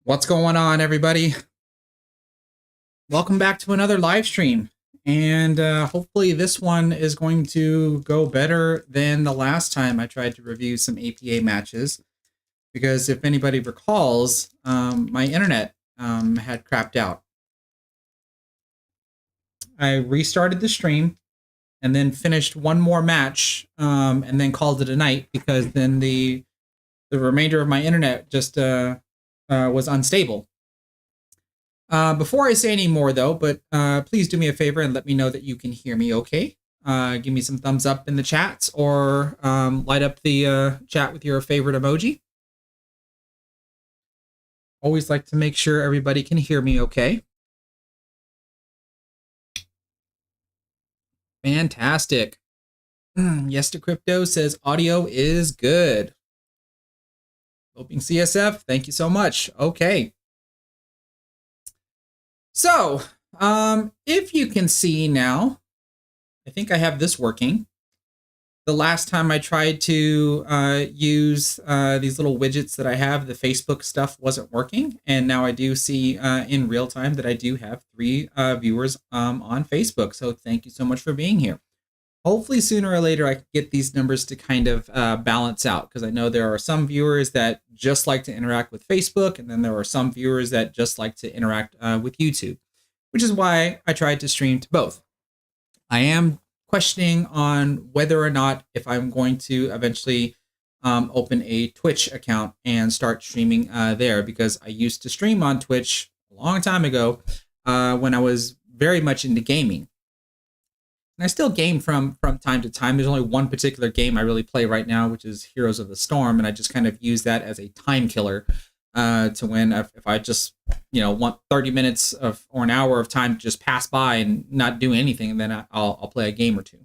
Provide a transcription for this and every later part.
What's going on, everybody? Welcome back to another live stream. And hopefully this one is going to go better than the last time I tried to review some APA matches. Because if anybody recalls, my internet had crapped out. I restarted the stream and then finished one more match and then called it a night because then the remainder of my internet just was unstable. Before I say any more, though, but please do me a favor and let me know that you can hear me okay. Give me some thumbs up in the chats or light up the chat with your favorite emoji. Always like to make sure everybody can hear me okay. Fantastic. Yes to Crypto says audio is good. Hoping CSF, thank you so much. Okay. So, if you can see now, I think I have this working. The last time I tried to use these little widgets that I have, the Facebook stuff wasn't working. And now I do see in real time that I do have 3 viewers on Facebook. So thank you so much for being here. Hopefully sooner or later I can get these numbers to kind of balance out, because I know there are some viewers that just like to interact with Facebook, and then there are some viewers that just like to interact with YouTube, which is why I tried to stream to both. I am questioning on whether or not if I'm going to eventually open a Twitch account and start streaming there, because I used to stream on Twitch a long time ago when I was very much into gaming. And I still game from time to time. There's only one particular game I really play right now, which is Heroes of the Storm, and I just kind of use that as a time killer to when if I just want 30 minutes or an hour of time to just pass by and not do anything, and then I'll play a game or two.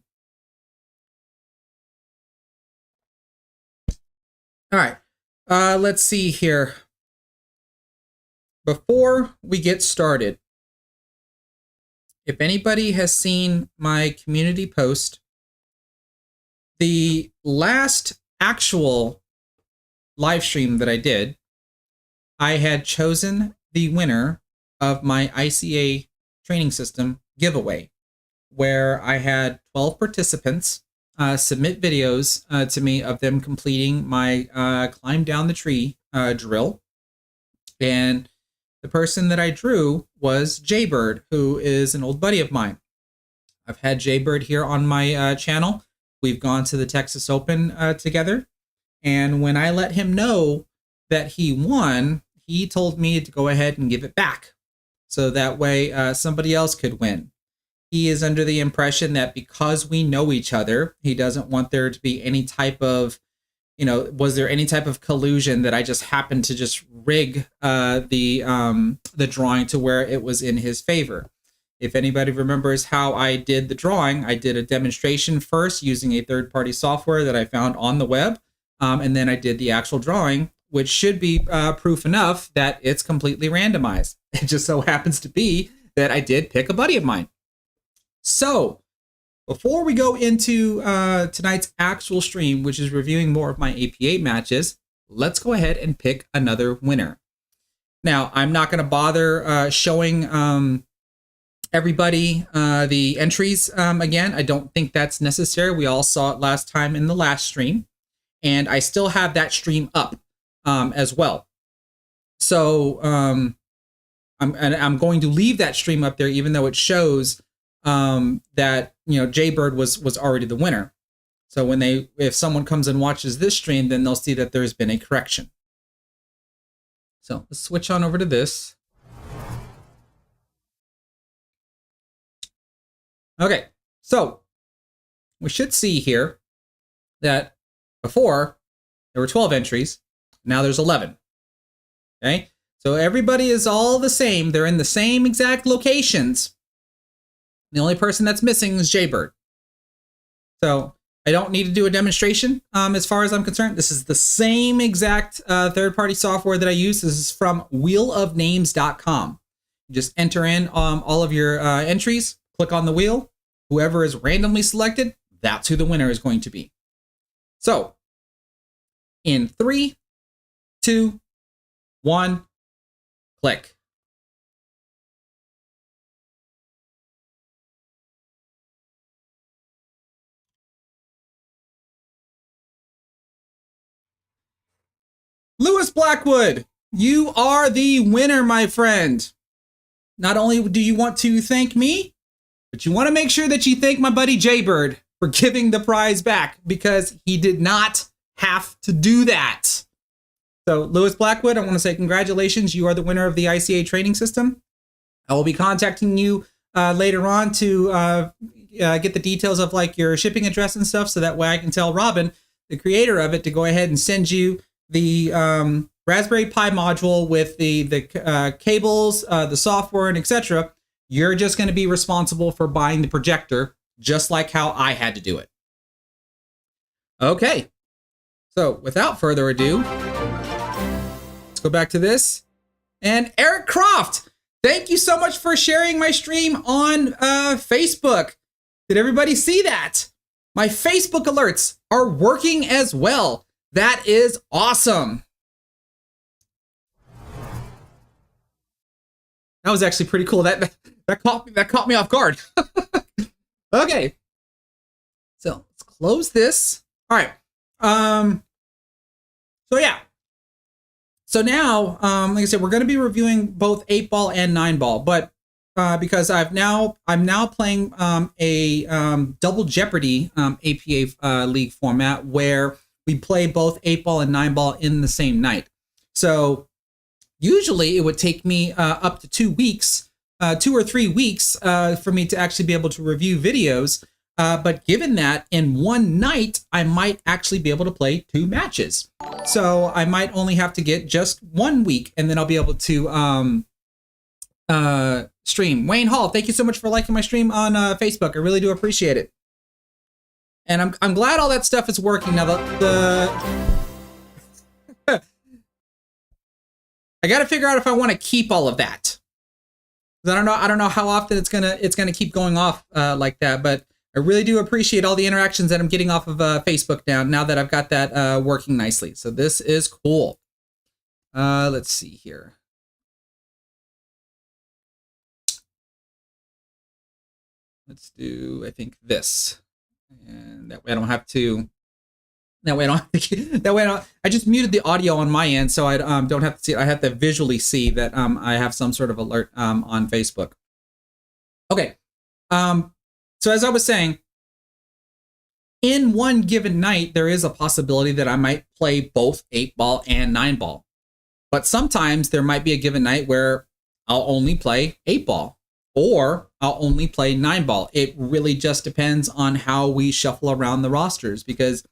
All right, let's see here. Before we get started, if anybody has seen my community post, the last actual live stream that I did, I had chosen the winner of my ICA training system giveaway, where I had 12 participants submit videos to me of them completing my climb down the tree drill. And the person that I drew was Jaybird, who is an old buddy of mine. I've had Jaybird here on my channel. We've gone to the Texas Open together. And when I let him know that he won, he told me to go ahead and give it back, so that way somebody else could win. He is under the impression that because we know each other, he doesn't want there to be any type of, was there any type of collusion that I just happened to just rig the drawing to where it was in his favor. If anybody remembers how I did the drawing, I did a demonstration first using a third-party software that I found on the web, and then I did the actual drawing, which should be proof enough that it's completely randomized. It just so happens to be that I did pick a buddy of mine. So, before we go into tonight's actual stream, which is reviewing more of my APA matches, let's go ahead and pick another winner. Now, I'm not going to bother showing everybody the entries again. I don't think that's necessary. We all saw it last time in the last stream, and I still have that stream up as well. So I'm going to leave that stream up there, even though it shows that Jaybird was already the winner. So if someone comes and watches this stream, then they'll see that there's been a correction. So let's switch on over to this. Okay, so we should see here that before there were 12 entries, now there's 11. Okay, so everybody is all the same. They're in the same exact locations. The only person that's missing is Jaybird. So I don't need to do a demonstration as far as I'm concerned. This is the same exact third-party software that I use. This is from wheelofnames.com. You just enter in all of your entries, click on the wheel. Whoever is randomly selected, that's who the winner is going to be. So in 3, 2, 1, Click. Lewis Blackwood, you are the winner, my friend. Not only do you want to thank me, but you want to make sure that you thank my buddy Jaybird for giving the prize back, because he did not have to do that. So Lewis Blackwood, I want to say congratulations. You are the winner of the ICA training system. I will be contacting you later on to get the details of like your shipping address and stuff, so that way I can tell Robin, the creator of it, to go ahead and send you the Raspberry Pi module with the cables, the software, and etc. You're just going to be responsible for buying the projector, just like how I had to do it. Okay, so without further ado, let's go back to this. And Eric Croft, thank you so much for sharing my stream on Facebook. Did everybody see that? My Facebook alerts are working as well. That is awesome. That was actually pretty cool. That caught me off guard. Okay. So let's close this. All right. So yeah. So now, like I said, we're going to be reviewing both 8-ball and 9-ball, but because I'm now playing a Double Jeopardy APA league format where we play both 8-ball and 9-ball in the same night. So usually it would take me up to 2 weeks, 2 or 3 weeks for me to actually be able to review videos. But given that in one night, I might actually be able to play 2 matches. So I might only have to get just 1 week, and then I'll be able to stream. Wayne Hall, thank you so much for liking my stream on Facebook. I really do appreciate it. And I'm glad all that stuff is working now. I got to figure out if I want to keep all of that. I don't know how often it's gonna keep going off like that, but I really do appreciate all the interactions that I'm getting off of Facebook now that I've got that working nicely. So this is cool. Let's see here. Let's do, I think, this. And that way I don't have to, I just muted the audio on my end, so I don't have to see it. I have to visually see that I have some sort of alert on Facebook. Okay. So as I was saying, in one given night, there is a possibility that I might play both 8-ball and 9-ball. But sometimes there might be a given night where I'll only play 8-ball or I'll only play 9-ball. It really just depends on how we shuffle around the rosters, because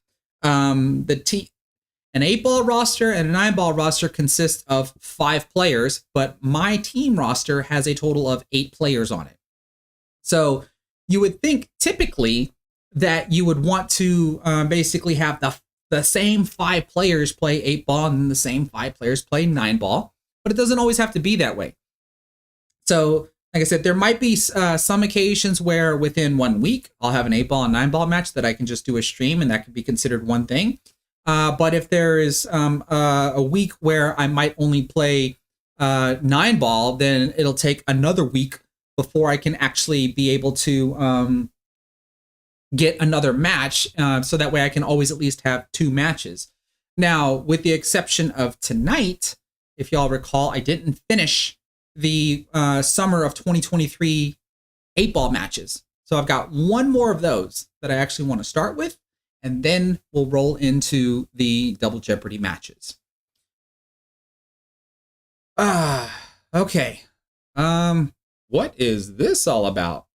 an 8-ball roster and a 9-ball roster consists of 5 players, but my team roster has a total of 8 players on it. So you would think typically that you would want to basically have the same 5 players play 8-ball and the same 5 players play 9-ball, but it doesn't always have to be that way. So like I said, there might be some occasions where within 1 week, I'll have an 8-ball and 9-ball match that I can just do a stream, and that could be considered one thing. But if there is a week where I might only play 9-ball, then it'll take another week before I can actually be able to get another match, so that way I can always at least have 2 matches. Now, with the exception of tonight, if y'all recall, I didn't finish the summer of 2023 8-ball matches. So I've got 1 more of those that I actually want to start with, and then we'll roll into the Double Jeopardy matches. Okay. What is this all about?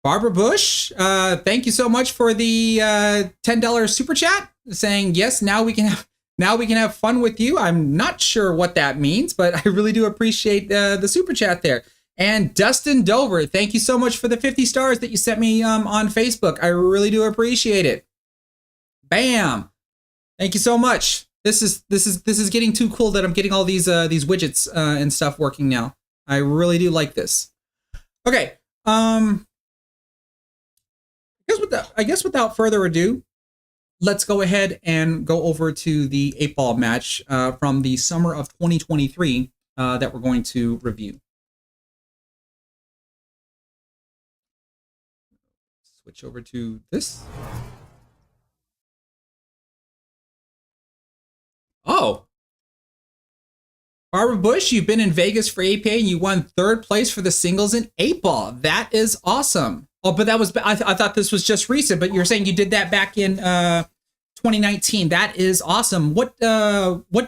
Barbara Bush, thank you so much for the $10 super chat, saying yes. Now we can have fun with you. I'm not sure what that means, but I really do appreciate the super chat there. And Dustin Dover, thank you so much for the 50 stars that you sent me on Facebook. I really do appreciate it. Bam! Thank you so much. This is getting too cool that I'm getting all these widgets and stuff working now. I really do like this. Okay. I guess without further ado, let's go ahead and go over to the 8-ball match from the summer of 2023 that we're going to review. Switch over to this. Oh, Barbara Bush, you've been in Vegas for APA and you won 3rd place for the singles in 8-ball. That is awesome. Oh, but that was, I thought this was just recent, but you're saying you did that back in 2019. That is awesome. What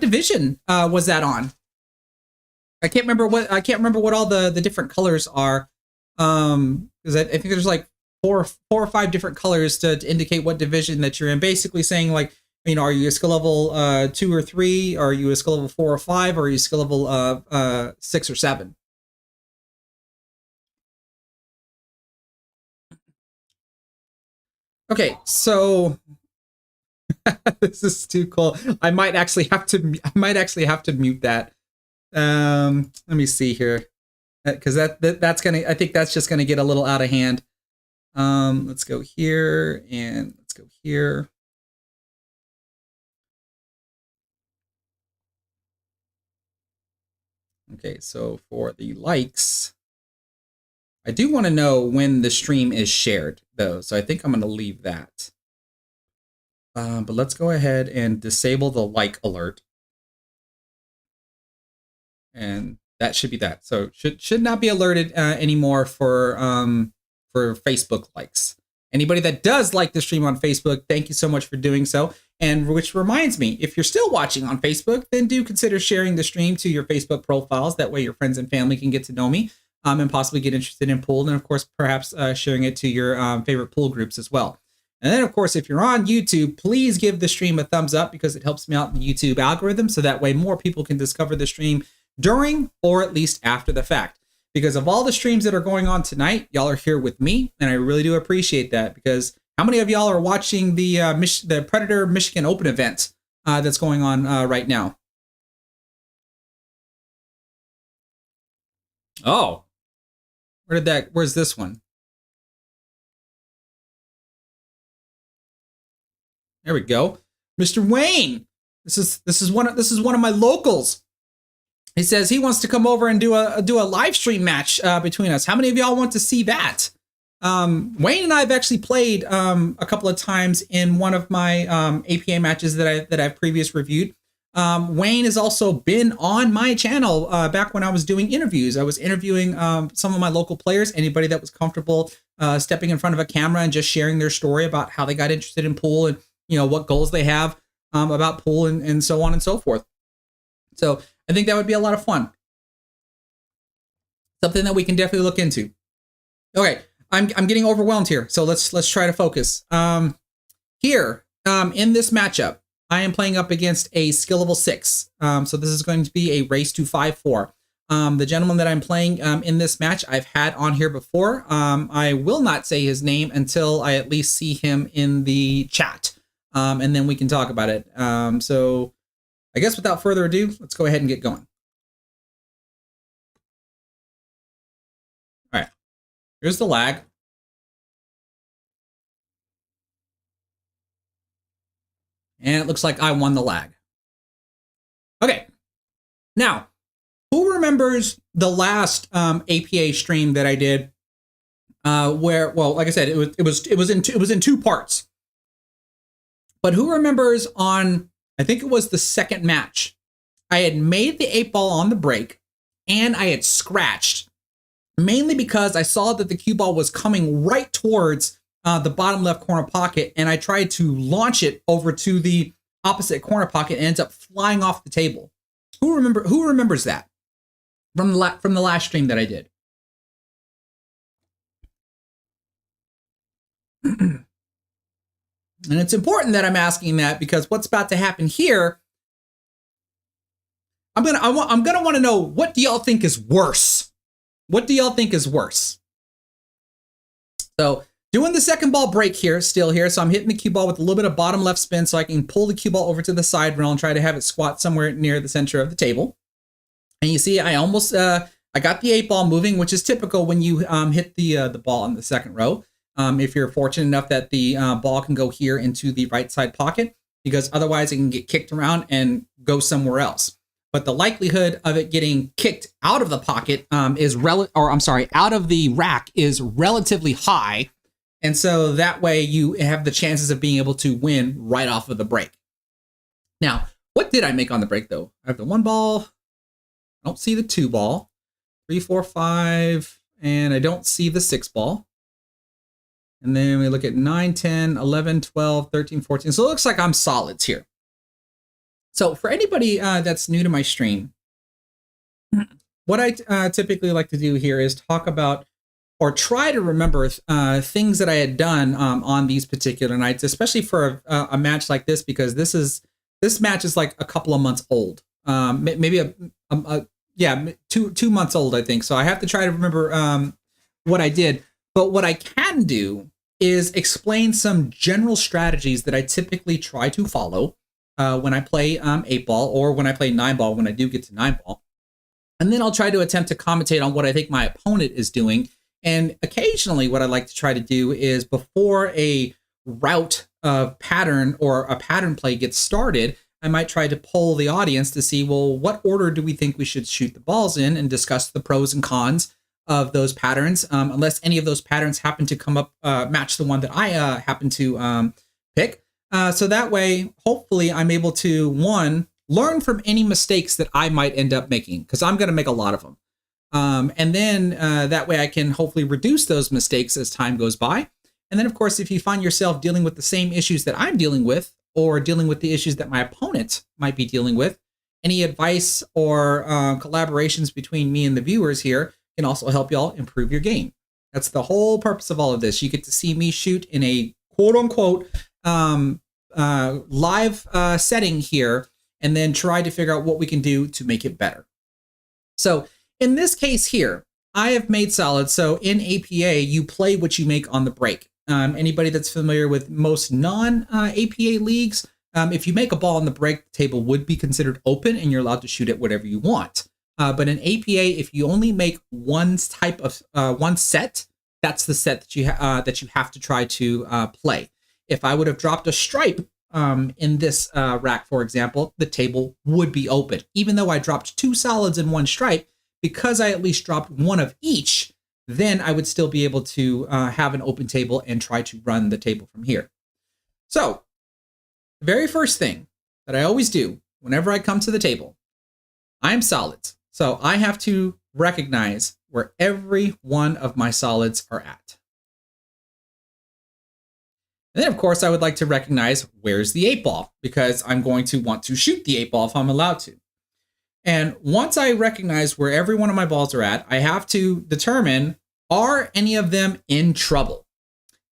division was that on? I can't remember what all the different colors are. Because I think there's like four or five different colors to indicate what division that you're in. Basically saying like, you know, are you a skill level 2 or 3? Are you a skill level 4 or 5? Or are you a skill level 6 or 7? Okay, so this is too cool. I might actually have to mute that. Let me see here, because that's gonna. I think that's just gonna get a little out of hand. Let's go here and let's go here. Okay, so for the likes, I do want to know when the stream is shared, though. So I think I'm going to leave that. But let's go ahead and disable the like alert. And that should be that. So should not be alerted anymore for Facebook likes. Anybody that does like the stream on Facebook, thank you so much for doing so. And which reminds me, if you're still watching on Facebook, then do consider sharing the stream to your Facebook profiles. That way your friends and family can get to know me and possibly get interested in pool. And of course, perhaps sharing it to your favorite pool groups as well. And then, of course, if you're on YouTube, please give the stream a thumbs up because it helps me out in the YouTube algorithm. So that way more people can discover the stream during or at least after the fact. Because of all the streams that are going on tonight, y'all are here with me. And I really do appreciate that because how many of y'all are watching the Predator Michigan Open event that's going on right now? Oh, where's this one? There we go. Mr. Wayne. This is one of my locals. He says he wants to come over and do a live stream match between us. How many of y'all want to see that? Wayne and I have actually played a couple of times in one of my APA matches that I've previously reviewed. Wayne has also been on my channel back when I was doing interviews. I was interviewing some of my local players, anybody that was comfortable stepping in front of a camera and just sharing their story about how they got interested in pool and, you know, what goals they have about pool and so on and so forth. So I think that would be a lot of fun. Something that we can definitely look into. Okay, I'm getting overwhelmed here, so let's try to focus. Here in this matchup, I am playing up against a skill level 6. So this is going to be a race to 5-4. The gentleman that I'm playing in this match, I've had on here before. I will not say his name until I at least see him in the chat, and then we can talk about it. So I guess without further ado, let's go ahead and get going. All right, here's the lag. And it looks like I won the lag. Okay, now, who remembers the last APA stream that I did? Where, well, like I said, it was in 2 parts. But who remembers on, I think it was the second match, I had made the 8-ball on the break, and I had scratched, mainly because I saw that the cue ball was coming right towards the bottom left corner pocket, and I tried to launch it over to the opposite corner pocket and ends up flying off the table. Who remembers that from the last stream that I did? And it's important that I'm asking that because what's about to happen here, I'm gonna want to know, what do y'all think is worse? What do y'all think is worse? So doing the second ball break here, still here. So I'm hitting the cue ball with a little bit of bottom left spin so I can pull the cue ball over to the side rail and try to have it squat somewhere near the center of the table. And you see, I almost, I got the 8-ball moving, which is typical when you hit the ball in the second row. if you're fortunate enough that the ball can go here into the right side pocket, because otherwise it can get kicked around and go somewhere else. But the likelihood of it getting kicked out of the pocket out of the rack is relatively high. And so that way you have the chances of being able to win right off of the break. Now, what did I make on the break though? I have the 1 ball. I don't see the 2 ball, 3, 4, 5, and I don't see the 6 ball. And then we look at 9, 10, 11, 12, 13, 14. So it looks like I'm solids here. So for anybody that's new to my stream, what I typically like to do here is talk about or try to remember things that I had done on these particular nights, especially for a match like this, because this match is like a couple of months old, maybe 2 months old, I think. So I have to try to remember what I did. But what I can do is explain some general strategies that I typically try to follow when I play 8 ball or when I play 9 ball, when I do get to 9 ball. And then I'll try to attempt to commentate on what I think my opponent is doing. And occasionally what I like to try to do is before a route of pattern or a pattern play gets started, I might try to poll the audience to see, well, what order do we think we should shoot the balls in, and discuss the pros and cons of those patterns, unless any of those patterns happen to come up, match the one that I happen to pick. So that way, hopefully I'm able to, 1, learn from any mistakes that I might end up making, because I'm going to make a lot of them. And then that way I can hopefully reduce those mistakes as time goes by. And then, of course, if you find yourself dealing with the same issues that I'm dealing with, or dealing with the issues that my opponent might be dealing with, any advice or collaborations between me and the viewers here can also help y'all improve your game. That's the whole purpose of all of this. You get to see me shoot in a quote-unquote live setting here, and then try to figure out what we can do to make it better. So in this case here, I have made solids. So in APA, you play what you make on the break. Anybody that's familiar with most non-APA leagues, if you make a ball on the break, the table would be considered open and you're allowed to shoot it whatever you want. But in APA, if you only make one type of one set, that's the set that you have to try to play. If I would have dropped a stripe in this rack, for example, the table would be open. Even though I dropped 2 solids and 1 stripe, because I at least dropped 1 of each, then I would still be able to have an open table and try to run the table from here. So the very first thing that I always do whenever I come to the table, I'm solids. So I have to recognize where every one of my solids are at. And then, of course, I would like to recognize where's the 8 ball, because I'm going to want to shoot the 8 ball if I'm allowed to. And once I recognize where every one of my balls are at, I have to determine, are any of them in trouble?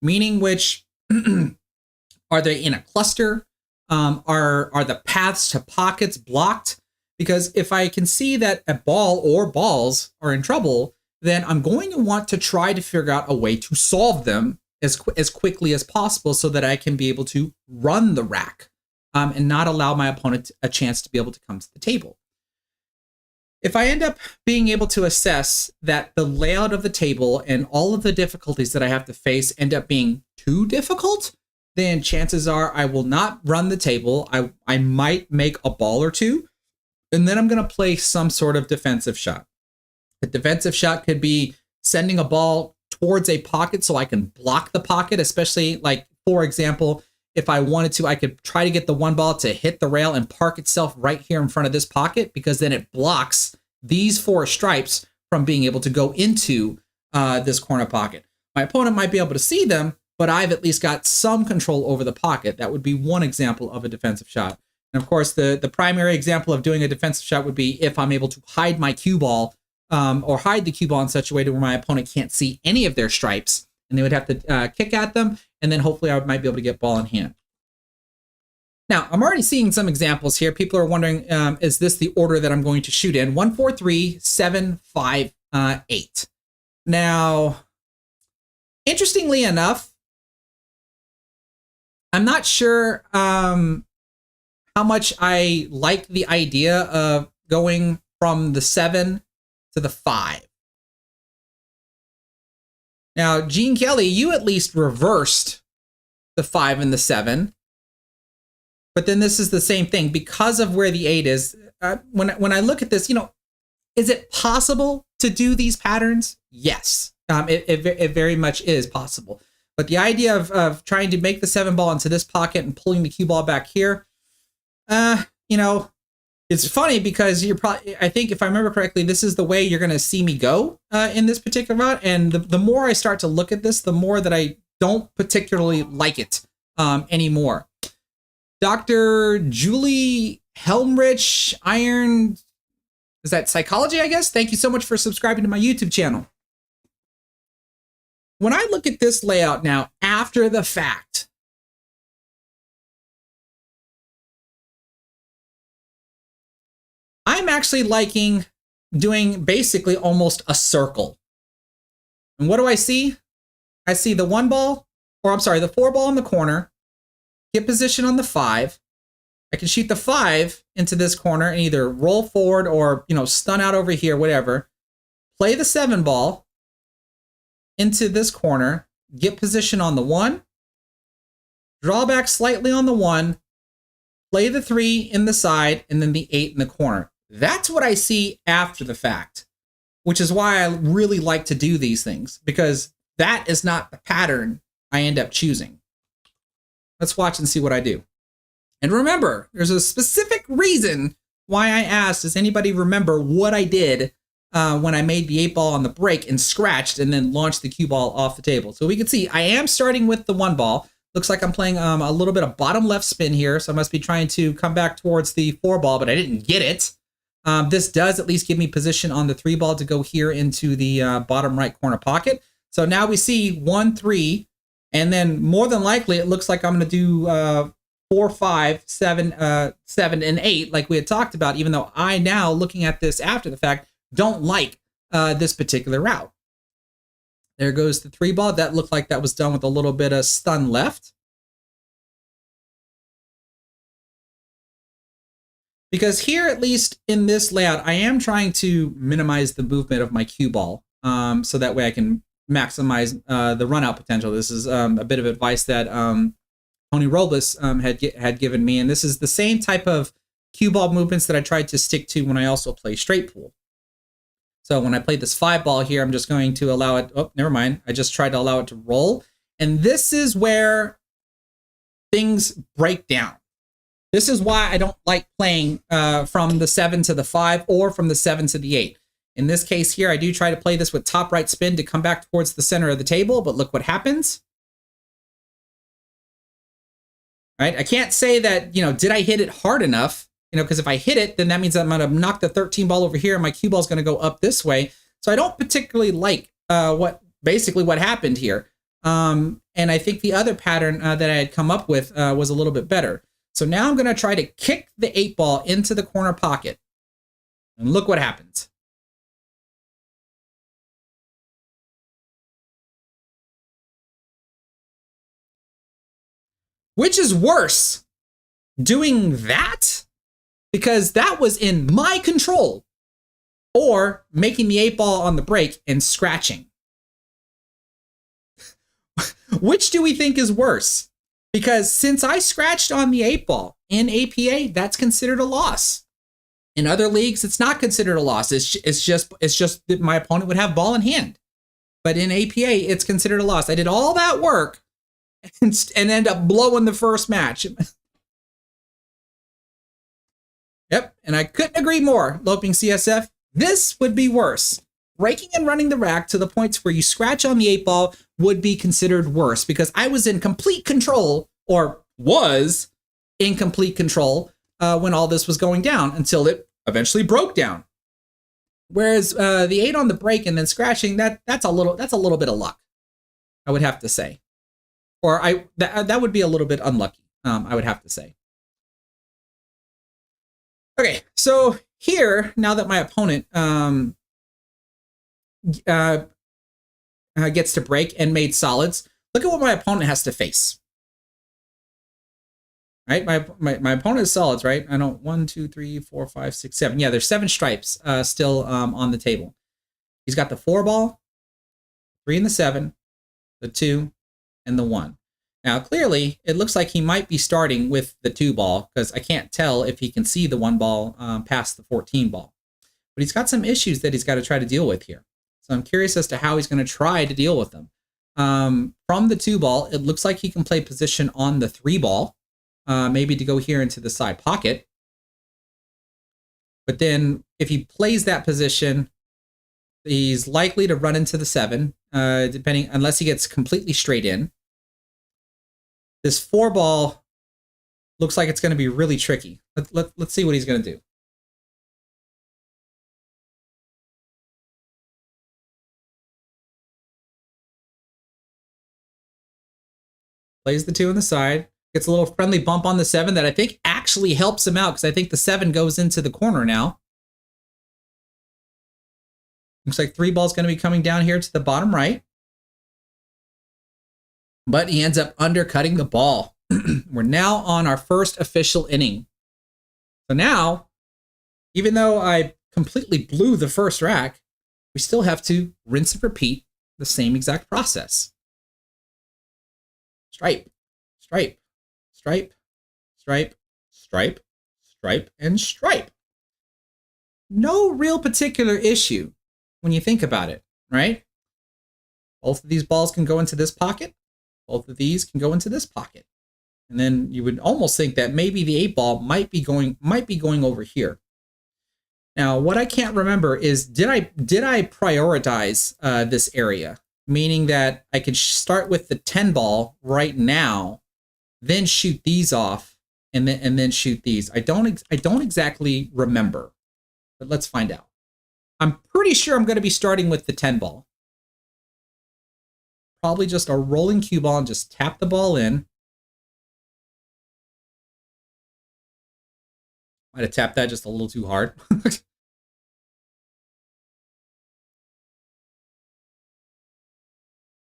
Meaning which, are they in a cluster? Are the paths to pockets blocked? Because if I can see that a ball or balls are in trouble, then I'm going to want to try to figure out a way to solve them as quickly as possible, so that I can be able to run the rack and not allow my opponent a chance to be able to come to the table. If I end up being able to assess that the layout of the table and all of the difficulties that I have to face end up being too difficult, then chances are I will not run the table. I might make a ball or 2, and then I'm going to play some sort of defensive shot. The defensive shot could be sending a ball towards a pocket so I can block the pocket, especially, like, for example, if I wanted to, I could try to get the 1 ball to hit the rail and park itself right here in front of this pocket, because then it blocks these 4 stripes from being able to go into this corner pocket. My opponent might be able to see them, but I've at least got some control over the pocket. That would be one example of a defensive shot. And of course, the primary example of doing a defensive shot would be if I'm able to hide my cue ball or hide the cue ball in such a way to where my opponent can't see any of their stripes, and they would have to kick at them, and then hopefully I might be able to get ball in hand. Now, I'm already seeing some examples here. People are wondering, is this the order that I'm going to shoot in? 1, 4, 3, 7, 5, 8. Now, interestingly enough, I'm not sure how much I like the idea of going from the 7 to the 5. Now, Gene Kelly, you at least reversed the 5 and the 7. But then this is the same thing because of where the 8 is. When I look at this, is it possible to do these patterns? Yes, it very much is possible. But the idea of trying to make the 7 ball into this pocket and pulling the cue ball back here, it's funny because I think if I remember correctly, this is the way you're going to see me go in this particular route. And the more I start to look at this, the more that I don't particularly like it anymore. Dr. Julie Helmrich, Iron, is that psychology, I guess? Thank you so much for subscribing to my YouTube channel. When I look at this layout now, after the fact, I'm actually liking doing basically almost a circle. And what do I see? I see the 1 ball, or I'm sorry, the 4 ball in the corner, get position on the 5. I can shoot the 5 into this corner and either roll forward or, stun out over here, whatever. Play the 7 ball into this corner, get position on the 1, draw back slightly on the 1, play the 3 in the side, and then the 8 in the corner. That's what I see after the fact, which is why I really like to do these things, because that is not the pattern I end up choosing. Let's watch and see what I do. And remember, there's a specific reason why I asked, does anybody remember what I did when I made the 8 ball on the break and scratched and then launched the cue ball off the table? So we can see I am starting with the 1 ball. Looks like I'm playing a little bit of bottom left spin here, so I must be trying to come back towards the 4 ball, but I didn't get it. This does at least give me position on the 3 ball to go here into the bottom right corner pocket. So now we see 1, 3, and then more than likely it looks like I'm going to do 4, 5, 7, 7, and 8 like we had talked about, even though I now, looking at this after the fact, don't like this particular route. There goes the 3 ball. That looked like that was done with a little bit of stun left. Because here, at least in this layout, I am trying to minimize the movement of my cue ball so that way I can maximize the run out potential. This is a bit of advice that Tony Robles had given me, and this is the same type of cue ball movements that I tried to stick to when I also play straight pool. So when I play this 5 ball here, I'm just going to allow it, oh, never mind. I just tried to allow it to roll. And this is where things break down. This is why I don't like playing from the 7 to the 5 or from the 7 to the 8. In this case here, I do try to play this with top right spin to come back towards the center of the table, but look what happens. Right? I can't say that, did I hit it hard enough? Because if I hit it, then that means I'm going to knock the 13 ball over here and my cue ball is going to go up this way. So I don't particularly like what happened here. And I think the other pattern that I had come up with was a little bit better. So now I'm going to try to kick the 8 ball into the corner pocket. And look what happens. Which is worse, doing that, because that was in my control, or making the 8 ball on the break and scratching? Which do we think is worse? Because since I scratched on the 8 ball in APA, that's considered a loss. In other leagues, it's not considered a loss. It's just that my opponent would have ball in hand. But in APA, it's considered a loss. I did all that work and end up blowing the first match. Yep, and I couldn't agree more, Loping CSF. This would be worse. Breaking and running the rack to the points where you scratch on the 8 ball would be considered worse, because I was in complete control, or was in complete control when all this was going down, until it eventually broke down. Whereas the 8 on the break and then scratching, that's a little bit of luck, I would have to say. Or that would be a little bit unlucky, I would have to say. Okay, so here, now that my opponent gets to break and made solids, look at what my opponent has to face. Right, my opponent is solids, right? I don't, 1, 2, 3, 4, 5, 6, 7. Yeah, there's 7 stripes still on the table. He's got the 4 ball, 3 and the 7, the 2, and the 1. Now, clearly, it looks like he might be starting with the 2 ball because I can't tell if he can see the 1 ball past the 14 ball. But he's got some issues that he's got to try to deal with here. So I'm curious as to how he's going to try to deal with them. From the 2 ball, it looks like he can play position on the 3 ball, maybe to go here into the side pocket. But then if he plays that position, he's likely to run into the 7, unless he gets completely straight in. This 4 ball looks like it's going to be really tricky. Let's see what he's going to do. Plays the 2 on the side. Gets a little friendly bump on the 7 that I think actually helps him out because I think the 7 goes into the corner now. Looks like 3 ball's going to be coming down here to the bottom right. But he ends up undercutting the ball. We're now on our first official inning. So now, even though I completely blew the first rack, we still have to rinse and repeat the same exact process. Stripe, stripe, stripe, stripe, stripe, stripe, and stripe. No real particular issue when you think about it, right? Both of these balls can go into this pocket. Both of these can go into this pocket. And then you would almost think that maybe the 8 ball might be going over here. Now, what I can't remember is did I prioritize this area? Meaning that I could start with the 10 ball right now, then shoot these off, and then shoot these. I don't exactly remember, but let's find out. I'm pretty sure I'm going to be starting with the 10 ball. Probably just a rolling cue ball and just tap the ball in. Might have tapped that just a little too hard.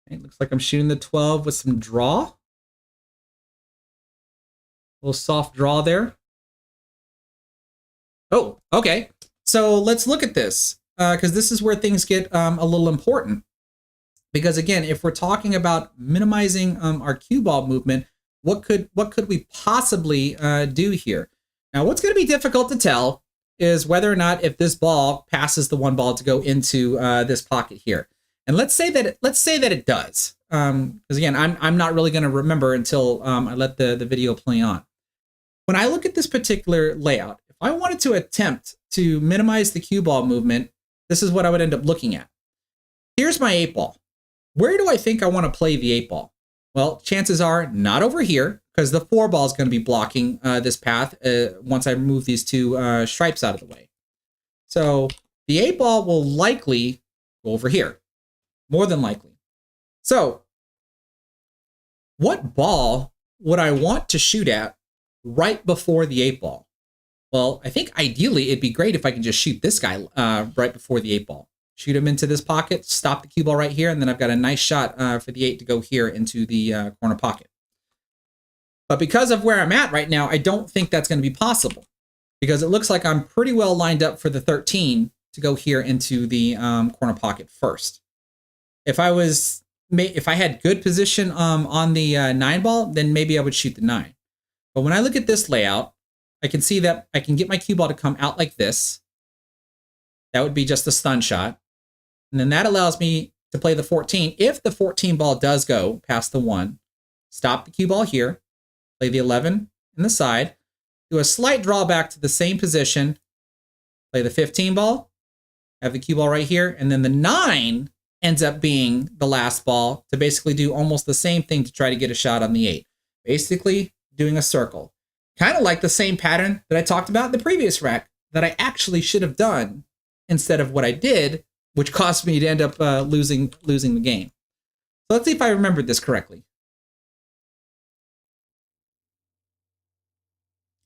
It looks like I'm shooting the 12 with some draw. A little soft draw there. Oh, okay. So let's look at this because this is where things get a little important. Because again, if we're talking about minimizing our cue ball movement, what could we possibly do here? Now, what's going to be difficult to tell is whether or not if this ball passes the 1 ball to go into this pocket here. And let's say that it does, because again, I'm not really going to remember until I let the video play on. When I look at this particular layout, if I wanted to attempt to minimize the cue ball movement, this is what I would end up looking at. Here's my 8 ball. Where do I think I want to play the 8 ball? Well, chances are not over here because the 4 ball is going to be blocking this path once I remove these 2 stripes out of the way. So the 8 ball will likely go over here, more than likely. So what ball would I want to shoot at right before the 8 ball? Well, I think ideally it'd be great if I could just shoot this guy right before the 8 ball. Shoot him into this pocket, stop the cue ball right here, and then I've got a nice shot for the 8 to go here into the corner pocket. But because of where I'm at right now, I don't think that's going to be possible because it looks like I'm pretty well lined up for the 13 to go here into the corner pocket first. If I had good position on the 9 ball, then maybe I would shoot the 9. But when I look at this layout, I can see that I can get my cue ball to come out like this. That would be just a stun shot. And then that allows me to play the 14. If the 14 ball does go past the 1, stop the cue ball here, play the 11 in the side, do a slight drawback to the same position, play the 15 ball, have the cue ball right here, and then the 9 ends up being the last ball to basically do almost the same thing to try to get a shot on the 8. Basically doing a circle. Kind of like the same pattern that I talked about in the previous rack that I actually should have done instead of what I did, which caused me to end up losing the game. So let's see if I remembered this correctly.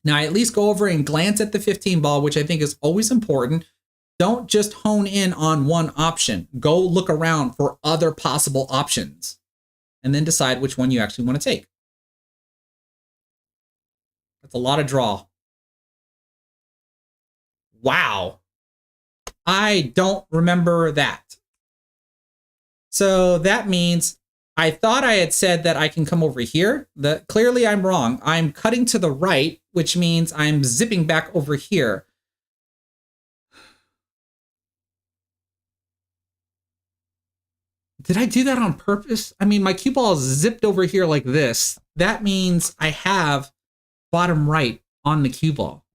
Now, I at least go over and glance at the 15 ball, which I think is always important. Don't just hone in on one option. Go look around for other possible options and then decide which one you actually want to take. That's a lot of draw. Wow. I don't remember that. So that means I thought I had said that I can come over here. Clearly I'm wrong. I'm cutting to the right, which means I'm zipping back over here. Did I do that on purpose? I mean, my cue ball is zipped over here like this. That means I have bottom right on the cue ball.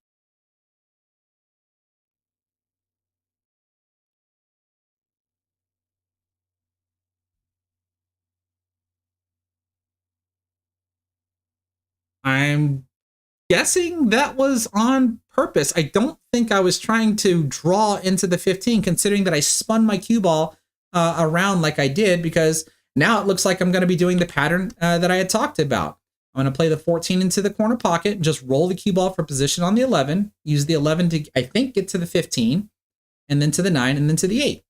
I'm guessing that was on purpose. I don't think I was trying to draw into the 15, considering that I spun my cue ball around like I did, because now it looks like I'm going to be doing the pattern that I had talked about. I'm going to play the 14 into the corner pocket, just roll the cue ball for position on the 11, use the 11 to, I think, get to the 15, and then to the 9, and then to the 8.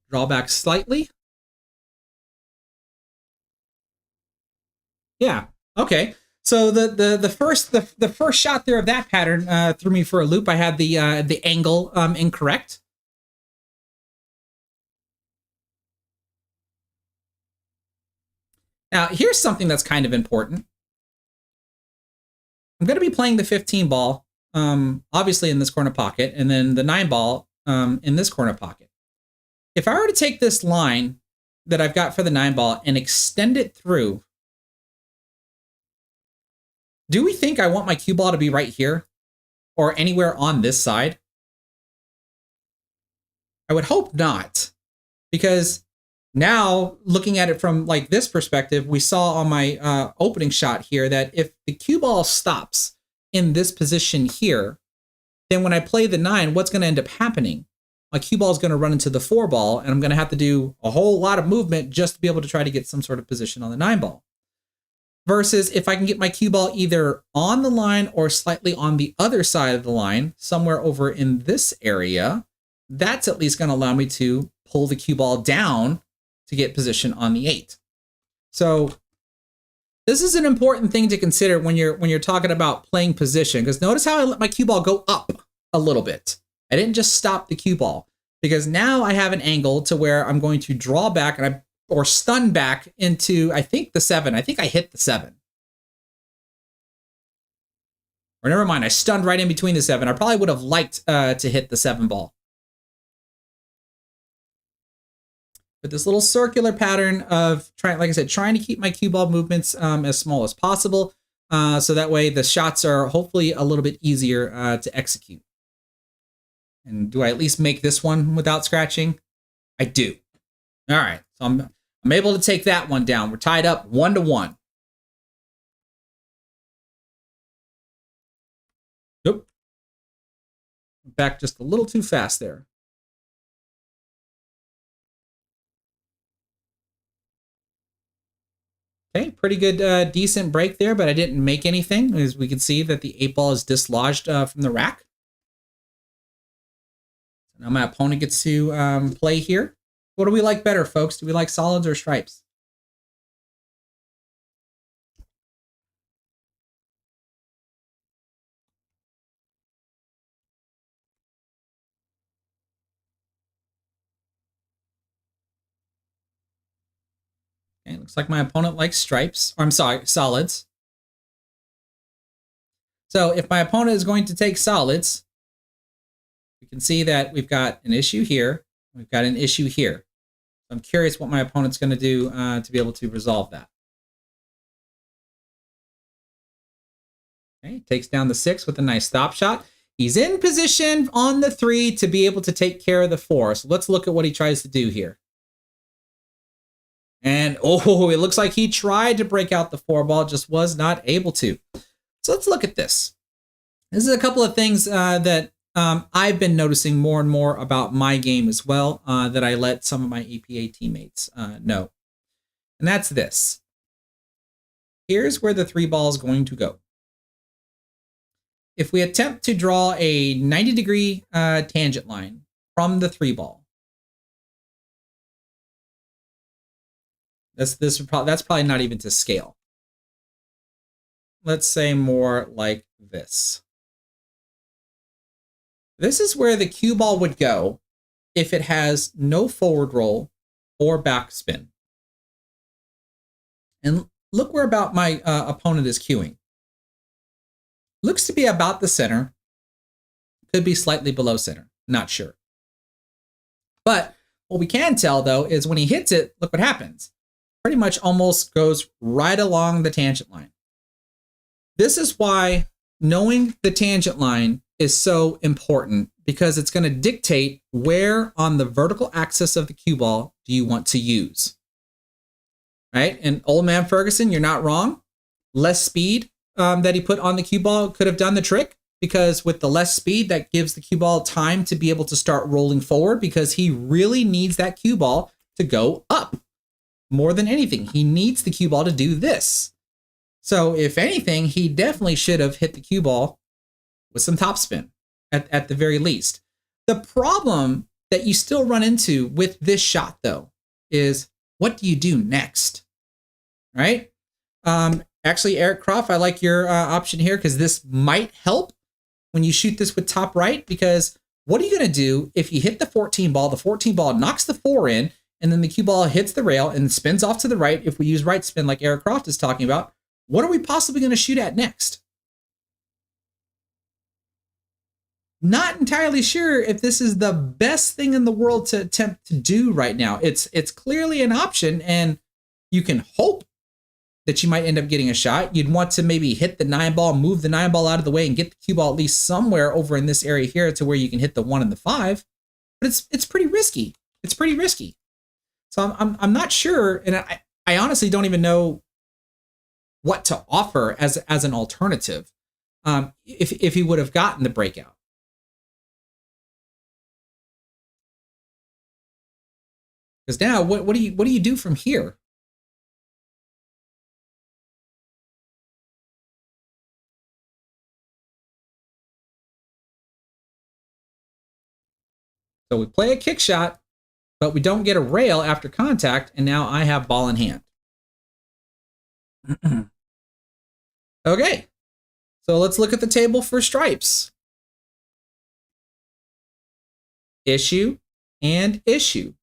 Draw back slightly. Yeah. Okay. So the first shot there of that pattern threw me for a loop. I had the angle incorrect. Now here's something that's kind of important. I'm going to be playing the 15 ball, obviously in this corner pocket, and then the 9 ball in this corner pocket. If I were to take this line that I've got for the 9 ball and extend it through, do we think I want my cue ball to be right here or anywhere on this side? I would hope not, because now looking at it from like this perspective, we saw on my opening shot here that if the cue ball stops in this position here, then when I play the 9, what's going to end up happening? My cue ball is going to run into the 4 ball, and I'm going to have to do a whole lot of movement just to be able to try to get some sort of position on the 9 ball. Versus if I can get my cue ball either on the line or slightly on the other side of the line, somewhere over in this area, that's at least going to allow me to pull the cue ball down to get position on the 8. So this is an important thing to consider when you're talking about playing position, because notice how I let my cue ball go up a little bit. I didn't just stop the cue ball, because now I have an angle to where I'm going to draw back and or stun back into, I think, the 7. I think I hit the 7. Or never mind, I stunned right in between the 7. I probably would have liked to hit the 7 ball. But this little circular pattern of, like I said, trying to keep my cue ball movements as small as possible, so that way the shots are hopefully a little bit easier to execute. And do I at least make this one without scratching? I do. All right, so I'm able to take that one down. We're tied up 1-1. Nope. Back just a little too fast there. Okay, pretty good, decent break there, but I didn't make anything. As we can see that the 8 ball is dislodged from the rack. So now my opponent gets to play here. What do we like better, folks? Do we like solids or stripes? Okay, looks like my opponent likes stripes. Or I'm sorry, solids. So if my opponent is going to take solids, we can see that we've got an issue here. We've got an issue here. I'm curious what my opponent's going to do to be able to resolve that. Okay, takes down the 6 with a nice stop shot. He's in position on the 3 to be able to take care of the 4. So let's look at what he tries to do here. And oh, it looks like he tried to break out the 4 ball, just was not able to. So let's look at this. This is a couple of things that I've been noticing more and more about my game as well, that I let some of my APA teammates know. And that's this. Here's where the 3 ball is going to go. If we attempt to draw a 90-degree tangent line from the 3 ball, that's probably not even to scale. let's say more like this. This is where the cue ball would go if it has no forward roll or backspin. And look where about my opponent is cueing. Looks to be about the center. Could be slightly below center. Not sure. But what we can tell, though, is when he hits it, look what happens. Pretty much almost goes right along the tangent line. This is why knowing the tangent line is so important, because it's going to dictate where on the vertical axis of the cue ball do you want to use. Right? And old man Ferguson, you're not wrong. Less speed that he put on the cue ball could have done the trick, because with the less speed, that gives the cue ball time to be able to start rolling forward, because he really needs that cue ball to go up. More than anything, he needs the cue ball to do this. So if anything, he definitely should have hit the cue ball with some topspin at the very least. The problem that you still run into with this shot, though, is what do you do next? Right? Actually, Eric Croft, I like your option here, because this might help when you shoot this with top right, because what are you going to do if you hit the 14 ball, the 14 ball knocks the 4 in, and then the cue ball hits the rail and spins off to the right? If we use right spin like Eric Croft is talking about, what are we possibly going to shoot at next? Not entirely sure if this is the best thing in the world to attempt to do right now. It's clearly an option, and you can hope that you might end up getting a shot. You'd want to maybe hit the 9 ball, move the 9 ball out of the way, and get the cue ball at least somewhere over in this area here to where you can hit the 1 and the 5. But it's pretty risky. It's pretty risky. So I'm not sure, and I honestly don't even know what to offer as an alternative if he would have gotten the breakout. Because now, what do you do from here? So we play a kick shot, but we don't get a rail after contact, and now I have ball in hand. Okay, so let's look at the table for stripes. Issue and issue.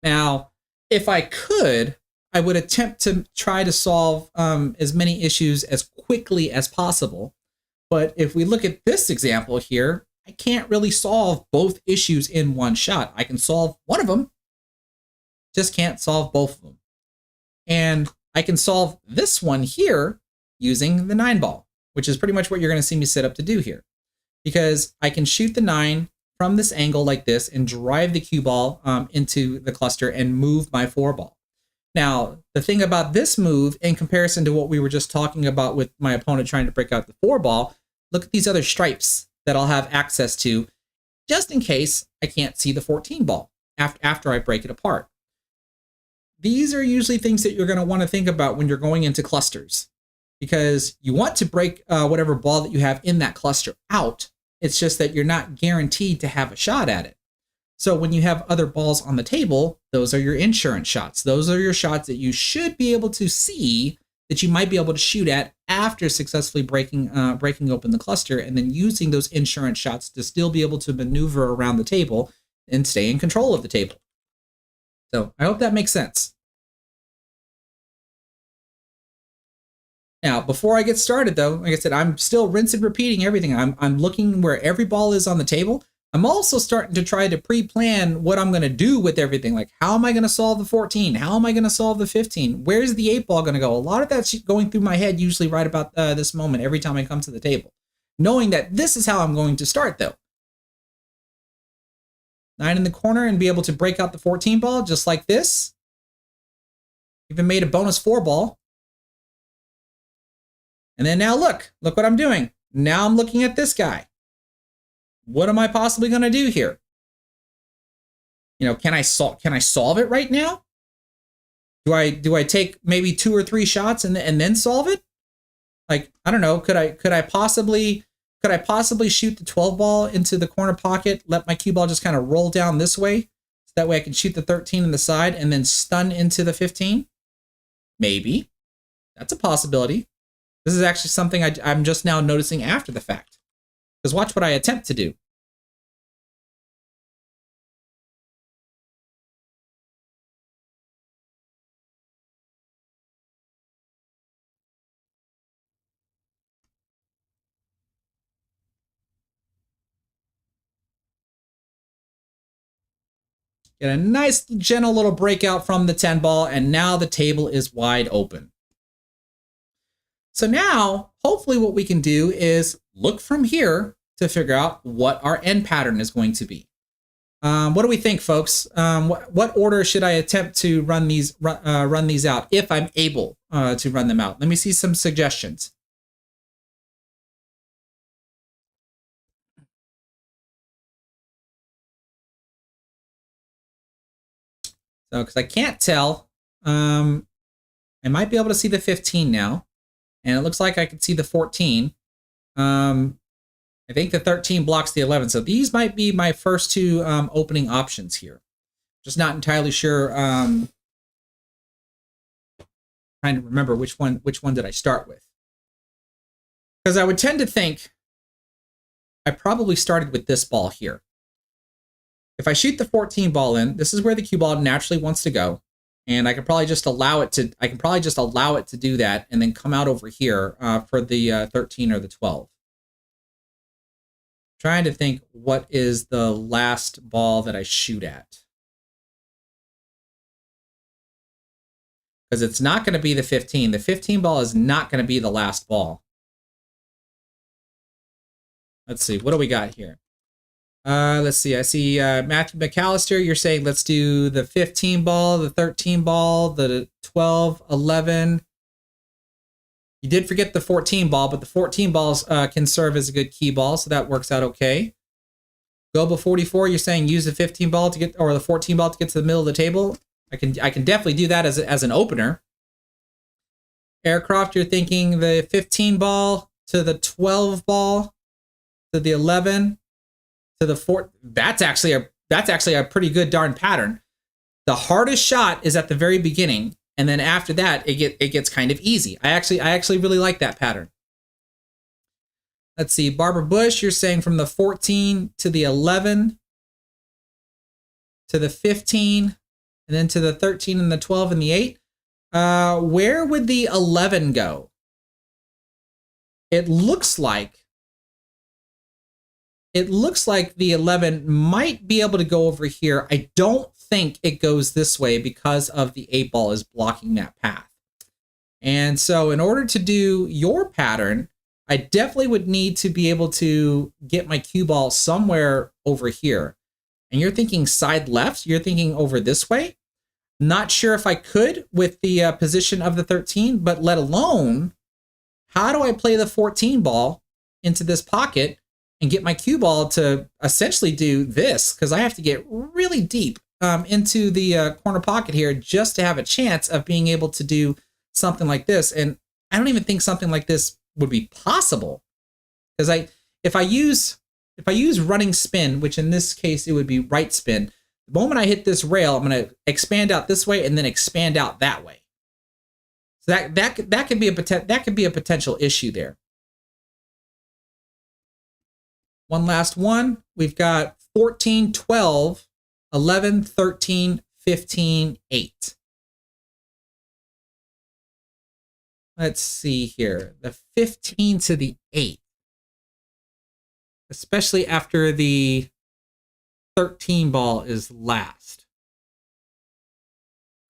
Now, if I could, I would attempt to try to solve as many issues as quickly as possible. But if we look at this example here, I can't really solve both issues in one shot. I can solve one of them, just can't solve both of them. And I can solve this one here using the 9 ball, which is pretty much what you're going to see me set up to do here. Because I can shoot the 9 from this angle like this and drive the cue ball into the cluster and move my 4 ball. Now, the thing about this move in comparison to what we were just talking about with my opponent trying to break out the 4 ball, look at these other stripes that I'll have access to just in case I can't see the 14 ball after I break it apart. These are usually things that you're going to want to think about when you're going into clusters, because you want to break whatever ball that you have in that cluster out. It's just that you're not guaranteed to have a shot at it. So when you have other balls on the table, those are your insurance shots. Those are your shots that you should be able to see that you might be able to shoot at after successfully breaking open the cluster, and then using those insurance shots to still be able to maneuver around the table and stay in control of the table. So I hope that makes sense. Now, before I get started, though, like I said, I'm still rinsing and repeating everything. I'm looking where every ball is on the table. I'm also starting to try to pre-plan what I'm going to do with everything. Like, how am I going to solve the 14? How am I going to solve the 15? Where's the 8 ball going to go? A lot of that's going through my head usually right about this moment every time I come to the table. Knowing that this is how I'm going to start, though. 9 in the corner and be able to break out the 14 ball just like this. Even made a bonus 4 ball. And then now look what I'm doing. Now I'm looking at this guy. What am I possibly going to do here? You know, can I solve it right now? Do I take maybe 2 or 3 shots and then solve it? Like, I don't know. Could I possibly shoot the 12 ball into the corner pocket, let my cue ball just kind of roll down this way, so that way I can shoot the 13 in the side and then stun into the 15? Maybe. That's a possibility. This is actually something I'm just now noticing after the fact. Because watch what I attempt to do. Get a nice, gentle little breakout from the 10 ball, and now the table is wide open. So now, hopefully what we can do is look from here to figure out what our end pattern is going to be. What do we think, folks? What order should I attempt to run these out if I'm able to run them out? Let me see some suggestions. So, because I can't tell, I might be able to see the 15 now, and it looks like I can see the 14. I think the 13 blocks the 11, so these might be my first two opening options here. Just not entirely sure. Trying to remember which one did I start with? Because I would tend to think I probably started with this ball here. If I shoot the 14 ball in, this is where the cue ball naturally wants to go, and I can probably just allow it to. I can probably just allow it to do that, and then come out over here for the 13 or the 12. Trying to think what is the last ball that I shoot at, because it's not going to be the 15. The 15 ball is not going to be the last ball. Let's see, what do we got here? Let's see. I see Matthew McAllister. You're saying let's do the 15 ball, the 13 ball, the 12, 11. You did forget the 14 ball, but the 14 balls can serve as a good key ball, so that works out okay. Goba 44. You're saying use the 15 ball to get, or the 14 ball to get to the middle of the table. I can definitely do that as an opener. Aircraft. You're thinking the 15 ball to the 12 ball to the 11. To the 4, that's actually a pretty good darn pattern. The hardest shot is at the very beginning, and then after that it gets kind of easy. I actually really like that pattern. Let's see, Barbara Bush, you're saying from the 14 to the 11 to the 15 and then to the 13 and the 12 and the 8. Where would the 11 go? It looks like the 11 might be able to go over here. I don't think it goes this way because of the 8 ball is blocking that path. And so in order to do your pattern, I definitely would need to be able to get my cue ball somewhere over here. And you're thinking side left? You're thinking over this way? Not sure if I could with the position of the 13, but let alone, how do I play the 14 ball into this pocket and get my cue ball to essentially do this, because I have to get really deep into the corner pocket here just to have a chance of being able to do something like this. And I don't even think something like this would be possible, because if I use running spin, which in this case it would be right spin, the moment I hit this rail, I'm going to expand out this way and then expand out that way. So that could be a potential issue there. One last one. We've got 14, 12, 11, 13, 15, 8. Let's see here. The 15 to the 8. Especially after the 13 ball is last.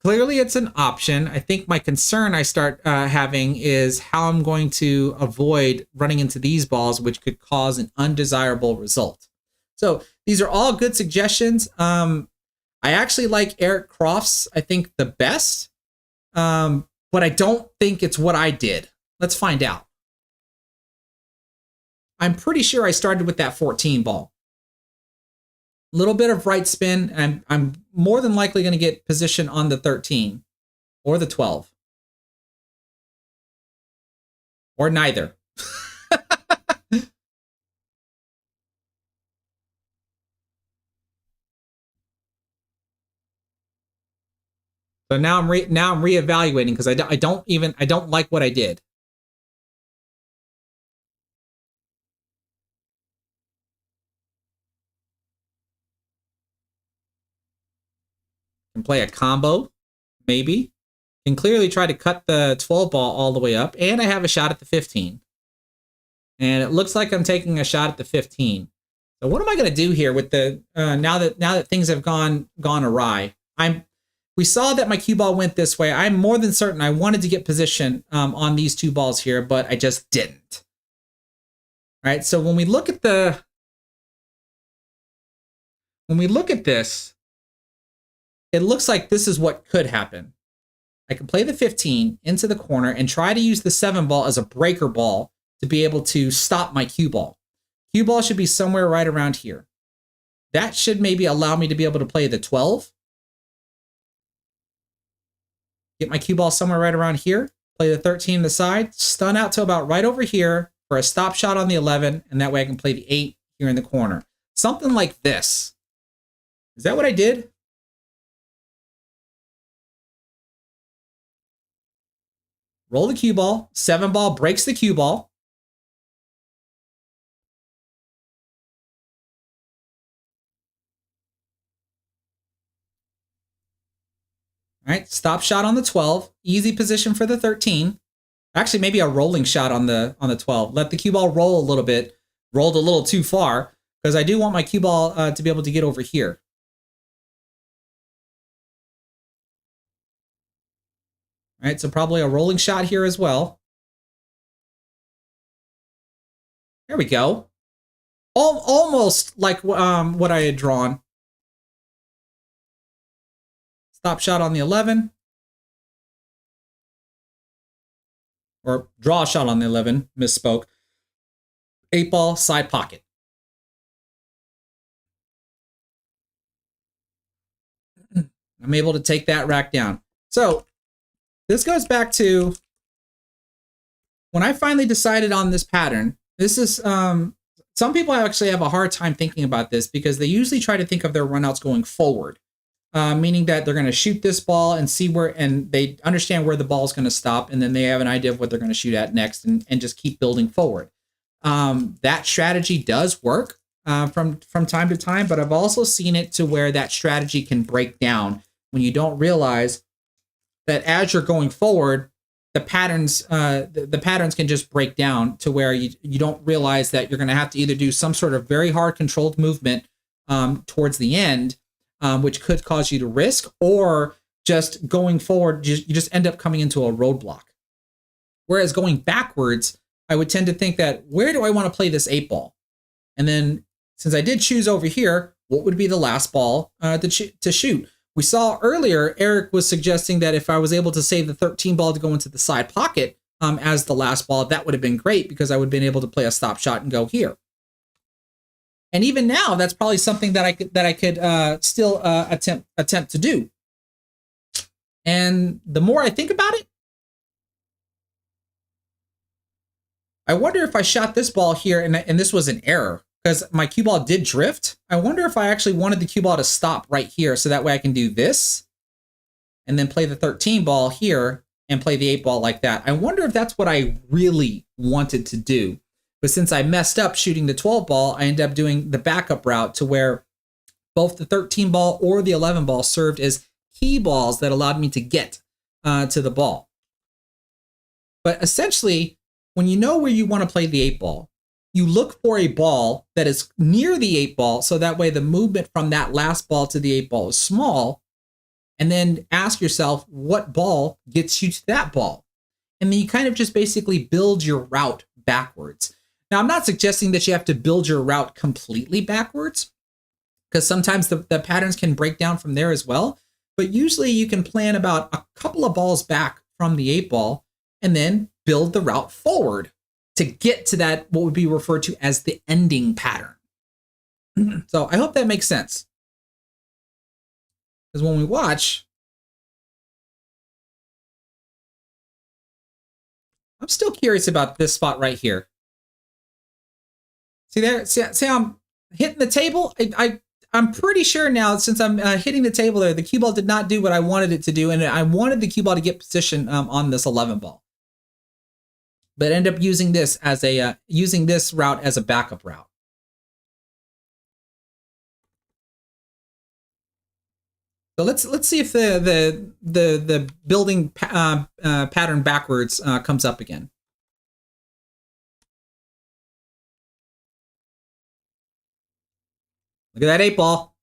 Clearly, it's an option. I think my concern I start having is how I'm going to avoid running into these balls, which could cause an undesirable result. So these are all good suggestions. I actually like Eric Croft's, I think, the best, but I don't think it's what I did. Let's find out. I'm pretty sure I started with that 14 ball. A little bit of right spin, and I'm more than likely going to get position on the 13 or the 12. Or neither. So now I'm reevaluating because I don't like what I did. can play a combo, maybe. Can clearly try to cut the 12 ball all the way up, and I have a shot at the 15. And it looks like I'm taking a shot at the 15. So what am I going to do here with the now that things have gone awry? We saw that my cue ball went this way. I'm more than certain I wanted to get position on these two balls here, but I just didn't. All right, so when we look at this, it looks like this is what could happen. I can play the 15 into the corner and try to use the 7 ball as a breaker ball to be able to stop my cue ball. Cue ball should be somewhere right around here. That should maybe allow me to be able to play the 12. Get my cue ball somewhere right around here. Play the 13 on the side. Stun out to about right over here for a stop shot on the 11. And that way I can play the 8 here in the corner. Something like this. Is that what I did? Roll the cue ball. 7 ball breaks the cue ball. All right, stop shot on the 12. Easy position for the 13. Actually, maybe a rolling shot on the 12. Let the cue ball roll a little bit. Rolled a little too far because I do want my cue ball to be able to get over here. All right, so probably a rolling shot here as well. There we go. Almost like what I had drawn. Stop shot on the 11. Or draw a shot on the 11. Misspoke. 8 ball, side pocket. I'm able to take that rack down. So this goes back to when I finally decided on this pattern. This is, some people actually have a hard time thinking about this because they usually try to think of their runouts going forward. Meaning that they're going to shoot this ball and see where, and they understand where the ball is going to stop, and then they have an idea of what they're going to shoot at next, and just keep building forward. That strategy does work from time to time, but I've also seen it to where that strategy can break down when you don't realize that as you're going forward, the patterns can just break down to where you don't realize that you're going to have to either do some sort of very hard controlled movement towards the end, which could cause you to risk, or just going forward, you just end up coming into a roadblock. Whereas going backwards, I would tend to think that, where do I want to play this 8 ball? And then since I did choose over here, what would be the last ball to shoot? We saw earlier, Eric was suggesting that if I was able to save the 13 ball to go into the side pocket as the last ball, that would have been great because I would have been able to play a stop shot and go here. And even now, that's probably something that I could still attempt to do. And the more I think about it, I wonder if I shot this ball here and this was an error because my cue ball did drift. I wonder if I actually wanted the cue ball to stop right here so that way I can do this and then play the 13 ball here and play the 8 ball like that. I wonder if that's what I really wanted to do. But since I messed up shooting the 12 ball, I ended up doing the backup route to where both the 13 ball or the 11 ball served as key balls that allowed me to get to the ball. But essentially, when you know where you want to play the 8 ball, you look for a ball that is near the 8 ball so that way the movement from that last ball to the 8 ball is small, and then ask yourself what ball gets you to that ball. And then you kind of just basically build your route backwards. Now, I'm not suggesting that you have to build your route completely backwards, because sometimes the patterns can break down from there as well. But usually you can plan about a couple of balls back from the 8 ball and then build the route forward to get to that, what would be referred to as the ending pattern. So I hope that makes sense. Because when we watch, I'm still curious about this spot right here. See there? See how I'm hitting the table? I'm pretty sure now, since I'm hitting the table there, the cue ball did not do what I wanted it to do, and I wanted the cue ball to get position on this 11 ball. But end up using this as a using this route as a backup route. So let's see if the building pattern backwards comes up again. Look at that 8-ball.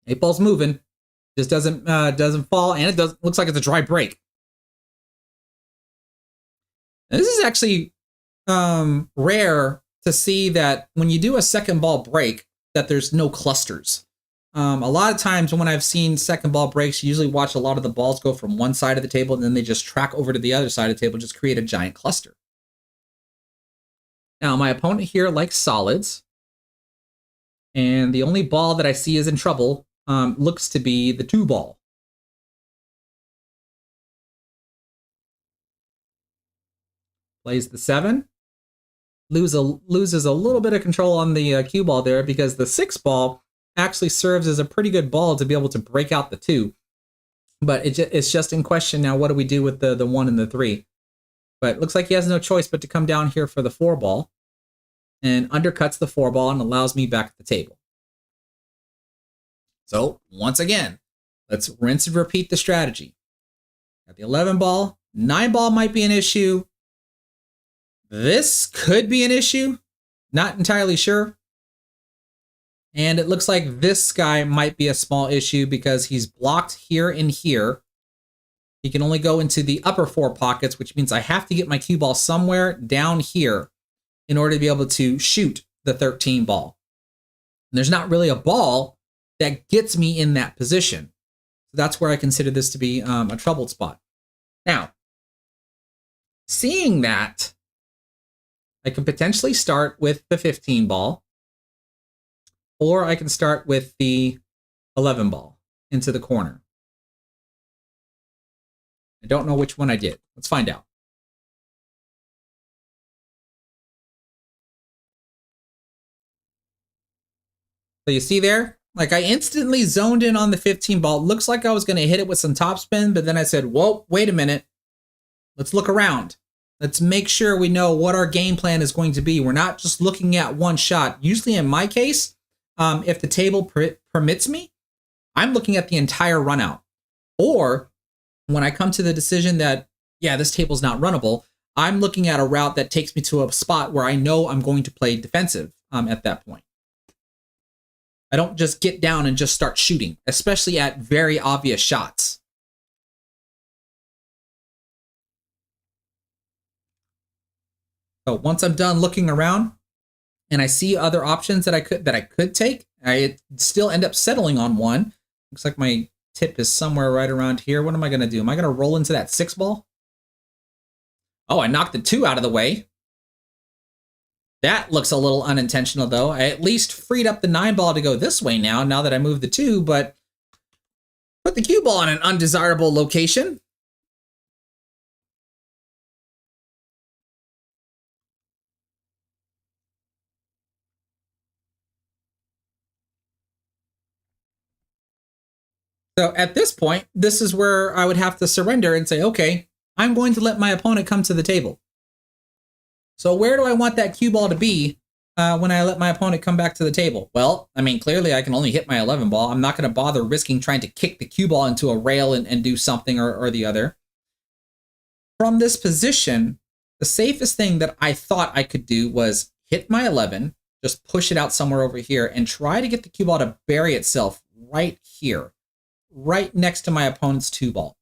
8-ball's moving. Just doesn't fall, and it looks like it's a dry break. And this is actually rare to see that when you do a second ball break, that there's no clusters. A lot of times when I've seen second ball breaks, you usually watch a lot of the balls go from one side of the table and then they just track over to the other side of the table, just create a giant cluster. Now, my opponent here likes solids. And the only ball that I see is in trouble looks to be the 2-ball. Plays the 7. Loses a little bit of control on the cue ball there because the 6-ball actually serves as a pretty good ball to be able to break out the 2. But it's just in question now, what do we do with the 1 and the 3? But it looks like he has no choice but to come down here for the 4-ball and undercuts the 4-ball and allows me back at the table. So once again, let's rinse and repeat the strategy. Got the 11-ball, 9-ball might be an issue. This could be an issue, not entirely sure. And it looks like this guy might be a small issue because he's blocked here and here. He can only go into the upper 4 pockets, which means I have to get my cue ball somewhere down here in order to be able to shoot the 13 ball. And there's not really a ball that gets me in that position. So that's where I consider this to be a troubled spot. Now, seeing that, I can potentially start with the 15 ball, or I can start with the 11 ball into the corner. I don't know which one I did. Let's find out. So you see there, like I instantly zoned in on the 15 ball. It looks like I was going to hit it with some topspin, but then I said, whoa, wait a minute. Let's look around. Let's make sure we know what our game plan is going to be. We're not just looking at one shot. Usually in my case, if the table permits me, I'm looking at the entire run out. Or when I come to the decision that, yeah, this table's not runnable, I'm looking at a route that takes me to a spot where I know I'm going to play defensive at that point. I don't just get down and just start shooting, especially at very obvious shots. So once I'm done looking around and I see other options that I could take, I still end up settling on one. Looks like my tip is somewhere right around here. What am I going to do? Am I going to roll into that 6-ball? Oh, I knocked the 2 out of the way. That looks a little unintentional, though. I at least freed up the 9-ball to go this way now that I moved the 2, but put the cue ball in an undesirable location. So at this point, this is where I would have to surrender and say, okay, I'm going to let my opponent come to the table. So where do I want that cue ball to be when I let my opponent come back to the table? Well, I mean, clearly I can only hit my 11 ball. I'm not going to bother risking trying to kick the cue ball into a rail and do something or the other. From this position, the safest thing that I thought I could do was hit my 11, just push it out somewhere over here, and try to get the cue ball to bury itself right here, right next to my opponent's 2-ball.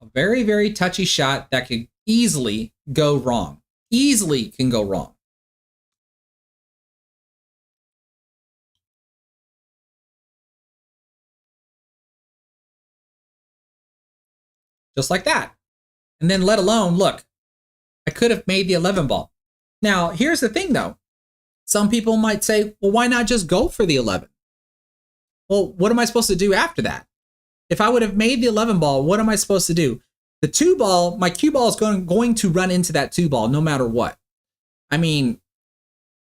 A very, very touchy shot that could easily go wrong. Easily can go wrong. Just like that. And then let alone, look, I could have made the 11 ball. Now, here's the thing though. Some people might say, well, why not just go for the 11? Well, what am I supposed to do after that? If I would have made the 11 ball, what am I supposed to do? The 2-ball, my cue ball is going to run into that 2-ball no matter what. I mean,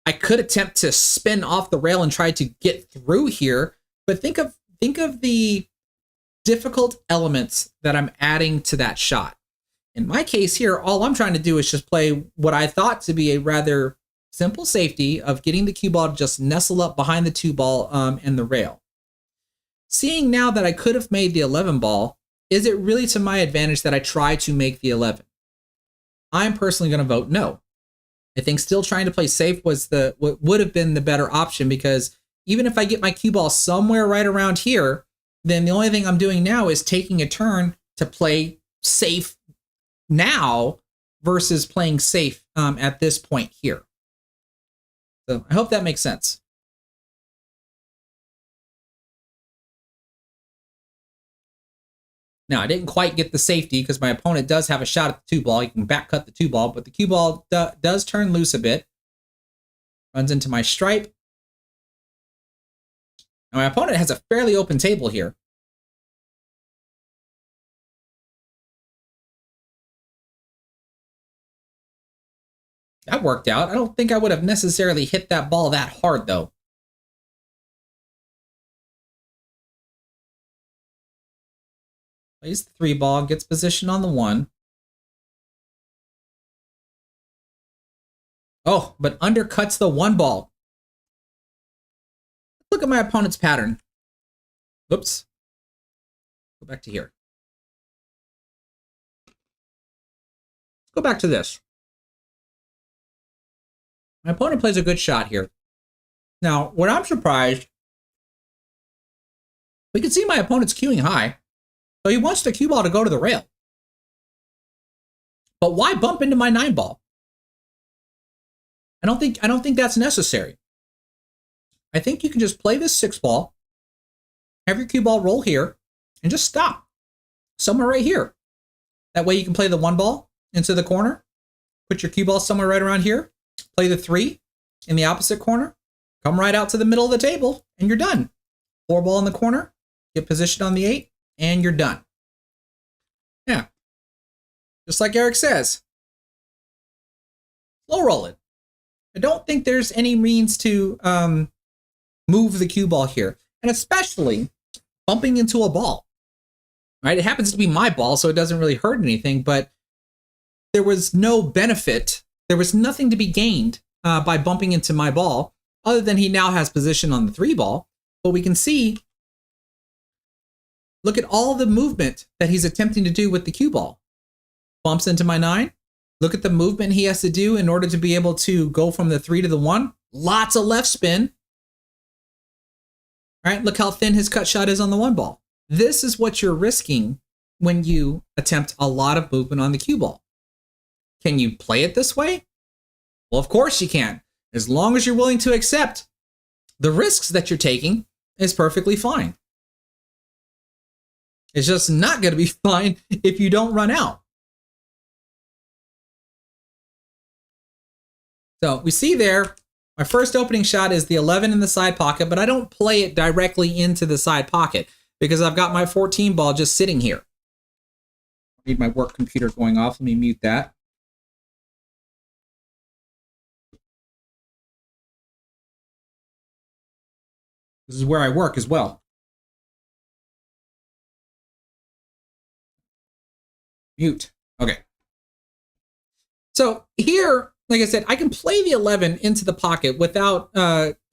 I could attempt to spin off the rail and try to get through here, but think of the difficult elements that I'm adding to that shot. In my case here, all I'm trying to do is just play what I thought to be a rather simple safety of getting the cue ball to just nestle up behind the 2-ball and the rail. seeing now that I could have made the 11 ball, is it really to my advantage that I try to make the 11? I'm personally going to vote no. I think still trying to play safe was what would have been the better option, because even if I get my cue ball somewhere right around here, then the only thing I'm doing now is taking a turn to play safe now versus playing safe at this point here. So I hope that makes sense. Now, I didn't quite get the safety because my opponent does have a shot at the 2 ball. He can back cut the 2 ball, but the cue ball does turn loose a bit. Runs into my stripe. Now, my opponent has a fairly open table here. That worked out. I don't think I would have necessarily hit that ball that hard, though. Plays the 3 ball, gets position on the 1. Oh, but undercuts the 1 ball. Look at my opponent's pattern. Whoops. Go back to here. Let's go back to this. My opponent plays a good shot here. Now, what I'm surprised, we can see my opponent's cueing high. So he wants the cue ball to go to the rail. But why bump into my 9 ball? I don't think that's necessary. I think you can just play this 6 ball, have your cue ball roll here, and just stop somewhere right here. That way you can play the 1 ball into the corner, put your cue ball somewhere right around here, play the 3 in the opposite corner, come right out to the middle of the table, and you're done. 4 ball in the corner, get positioned on the 8, and you're done. Yeah. Just like Eric says. Slow roll it. I don't think there's any means to move the cue ball here. And especially bumping into a ball. Right? It happens to be my ball, so it doesn't really hurt anything, but there was no benefit. There was nothing to be gained by bumping into my ball, other than he now has position on the 3 ball. But we can see, look at all the movement that he's attempting to do with the cue ball. Bumps into my 9. Look at the movement he has to do in order to be able to go from the 3 to the 1. Lots of left spin. All right, look how thin his cut shot is on the 1 ball. This is what you're risking when you attempt a lot of movement on the cue ball. Can you play it this way? Well, of course you can. As long as you're willing to accept the risks that you're taking, is perfectly fine. It's just not going to be fine if you don't run out. So we see there, my first opening shot is the 11 in the side pocket, but I don't play it directly into the side pocket because I've got my 14 ball just sitting here. I need my work computer going off. Let me mute that. This is where I work as well. Mute. Okay. So here, like I said, I can play the 11 into the pocket without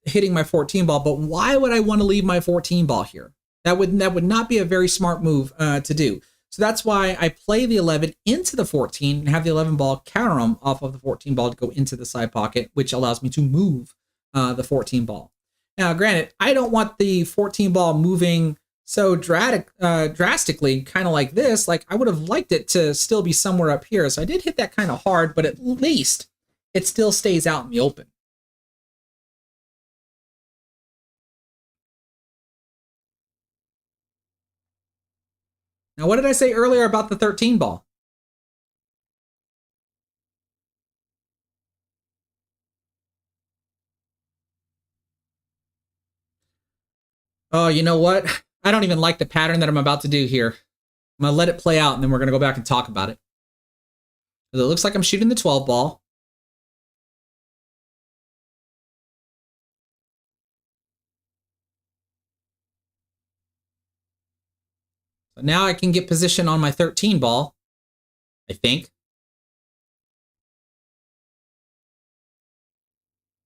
hitting my 14 ball, but why would I want to leave my 14 ball here? That would not be a very smart move to do. So that's why I play the 11 into the 14 and have the 11 ball counter him off of the 14 ball to go into the side pocket, which allows me to move the 14 ball. Now, granted, I don't want the 14 ball moving so drastically, kind of like this. Like, I would have liked it to still be somewhere up here. So I did hit that kind of hard, but at least it still stays out in the open. Now, what did I say earlier about the 13 ball? Oh, you know what? I don't even like the pattern that I'm about to do here. I'm going to let it play out, and then we're going to go back and talk about it. It looks like I'm shooting the 12 ball. So now I can get position on my 13 ball, I think.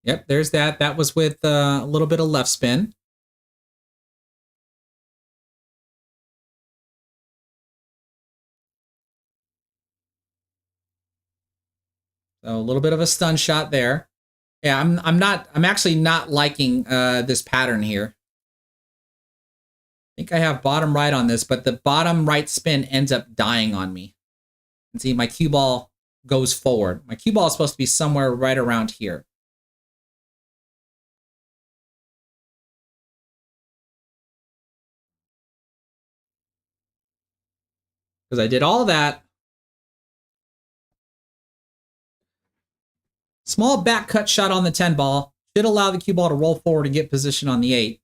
Yep, there's that. That was with a little bit of left spin. So a little bit of a stun shot there. Yeah, I'm actually not liking this pattern here. I think I have bottom right on this, but the bottom right spin ends up dying on me. And see, my cue ball goes forward. My cue ball is supposed to be somewhere right around here. Because I did all that. Small back cut shot on the 10 ball. Should allow the cue ball to roll forward and get position on the 8.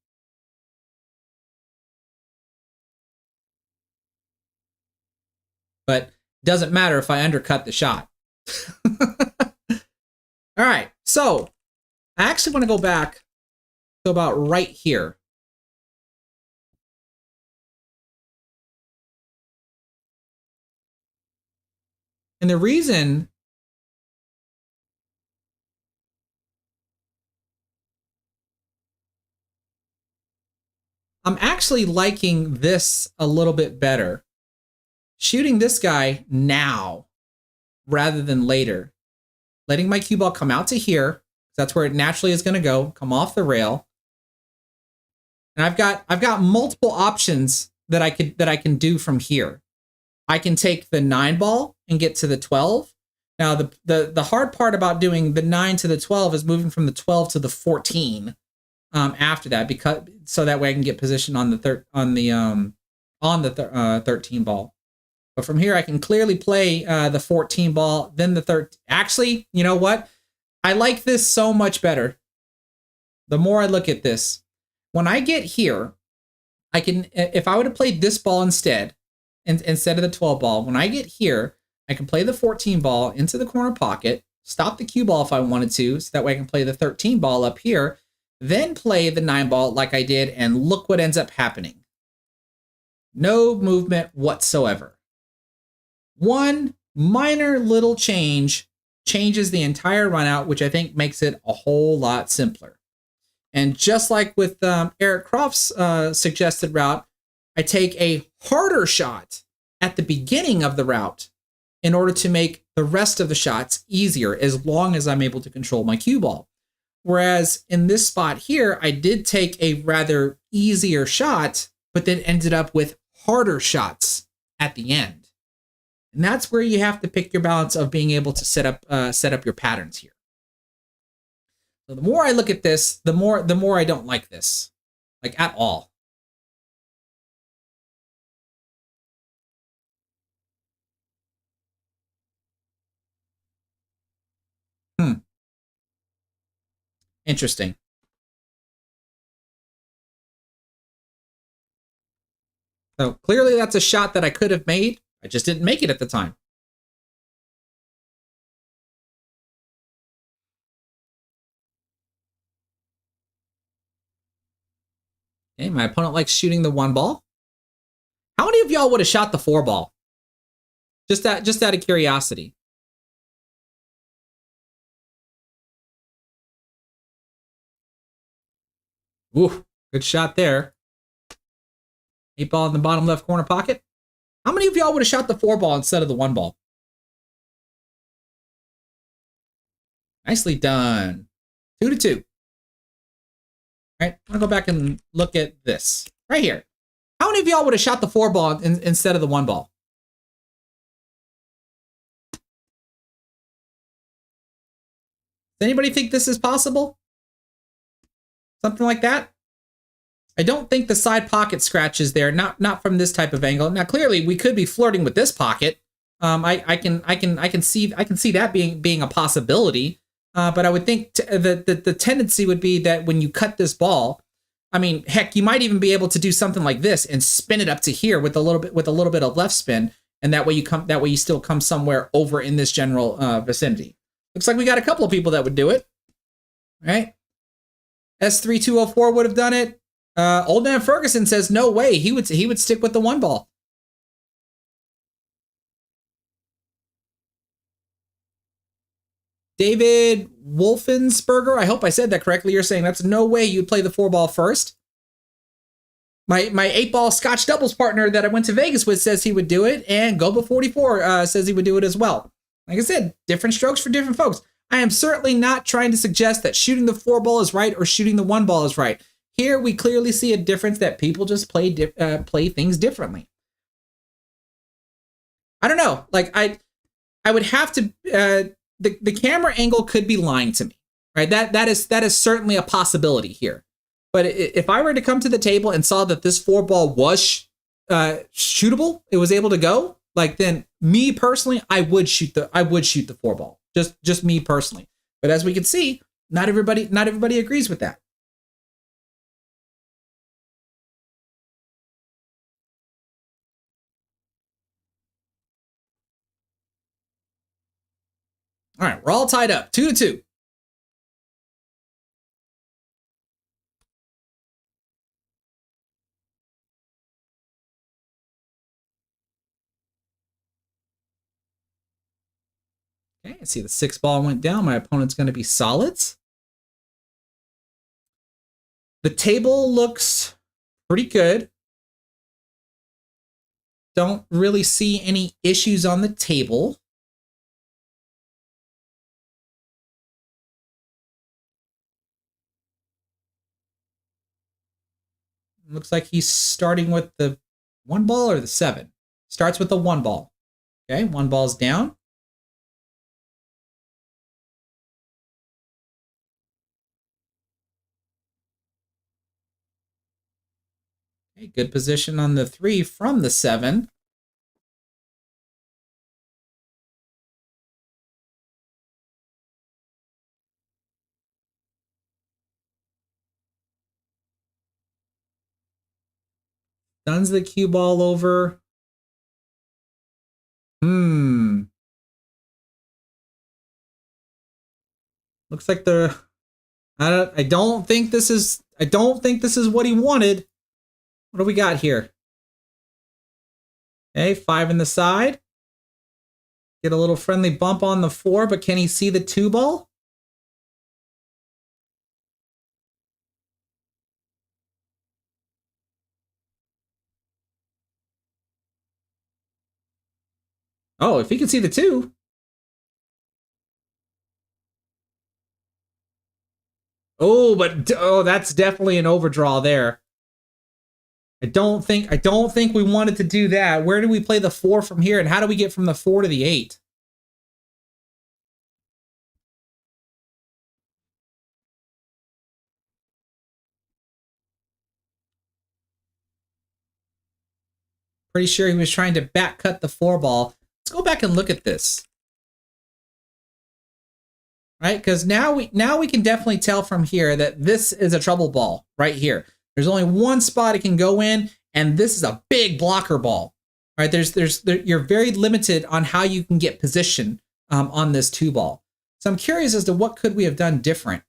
But doesn't matter if I undercut the shot. All right, so I actually want to go back to about right here. And the reason I'm actually liking this a little bit better. Shooting this guy now rather than later. Letting my cue ball come out to here. That's where it naturally is going to go. Come off the rail. And I've got multiple options that I can do from here. I can take the 9 ball and get to the 12. Now the hard part about doing the 9 to the 12 is moving from the 12 to the 14 after that, because so that way I can get position on the 13 ball. But from here I can clearly play the 14 ball, then the 13. Actually, you know what? I like this so much better. The more I look at this, when I get here, I can, if I would have played this ball instead of the 12 ball, when I get here, I can play the 14 ball into the corner pocket, stop the cue ball if I wanted to, so that way I can play the 13 ball up here, then play the 9 ball like I did, and look what ends up happening. No movement whatsoever. One minor little change changes the entire run out, which I think makes it a whole lot simpler. And just like with Eric Croft's suggested route, I take a harder shot at the beginning of the route in order to make the rest of the shots easier, as long as I'm able to control my cue ball. Whereas in this spot here, I did take a rather easier shot, but then ended up with harder shots at the end. And that's where you have to pick your balance of being able to set up your patterns here. So the more I look at this, the more I don't like this, like at all. Interesting. So clearly that's a shot that I could have made. I just didn't make it at the time. Okay, my opponent likes shooting the 1 ball. How many of y'all would have shot the 4 ball? Just out of curiosity. Ooh, good shot there. 8 ball in the bottom left corner pocket. How many of y'all would have shot the 4 ball instead of the 1 ball? Nicely done. 2-2. All right, I'm gonna go back and look at this right here. How many of y'all would have shot the 4 ball instead of the 1 ball? Does anybody think this is possible? Something like that? I don't think the side pocket scratch is there, not from this type of angle. Now, clearly, we could be flirting with this pocket. I can see that being a possibility. But I would think the tendency would be that when you cut this ball, I mean, heck, you might even be able to do something like this and spin it up to here with a little bit of left spin, and that way you still come somewhere over in this general vicinity. Looks like we got a couple of people that would do it. All right, S3204 would have done it. Old Man Ferguson says no way. He would stick with the 1 ball. David Wolfensberger, I hope I said that correctly. You're saying that's no way you'd play the 4 ball first. My 8 ball Scotch doubles partner that I went to Vegas with says he would do it, and Goba44 says he would do it as well. Like I said, different strokes for different folks. I am certainly not trying to suggest that shooting the 4 ball is right or shooting the 1 ball is right. Here we clearly see a difference that people just play things differently. I don't know. Like I would have to the camera angle could be lying to me, right? That is certainly a possibility here. But if I were to come to the table and saw that this 4 ball was shootable, it was able to go, like, then me personally, I would shoot the 4 ball. Just me personally. But as we can see, not everybody agrees with that. All right, we're all tied up, 2-2. Okay, I see the 6 ball went down. My opponent's going to be solids. The table looks pretty good. Don't really see any issues on the table. Looks like he's starting with the 1 ball or the 7. Starts with the 1 ball. Okay, 1 ball's down. Okay, good position on the 3 from the 7. Stuns the cue ball over. Looks like I don't think this is what he wanted. What do we got here? Okay, 5 in the side. Get a little friendly bump on the 4, but can he see the 2 ball? Oh, if he can see the 2. Oh, but that's definitely an overdraw there. I don't think we wanted to do that. Where do we play the 4 from here, and how do we get from the 4 to the 8? Pretty sure he was trying to back cut the 4 ball. Let's go back and look at this. Right? Because now we can definitely tell from here that this is a trouble ball right here. There's only one spot it can go in, and this is a big blocker ball. Right? You're very limited on how you can get position on this 2 ball. So I'm curious as to what could we have done different.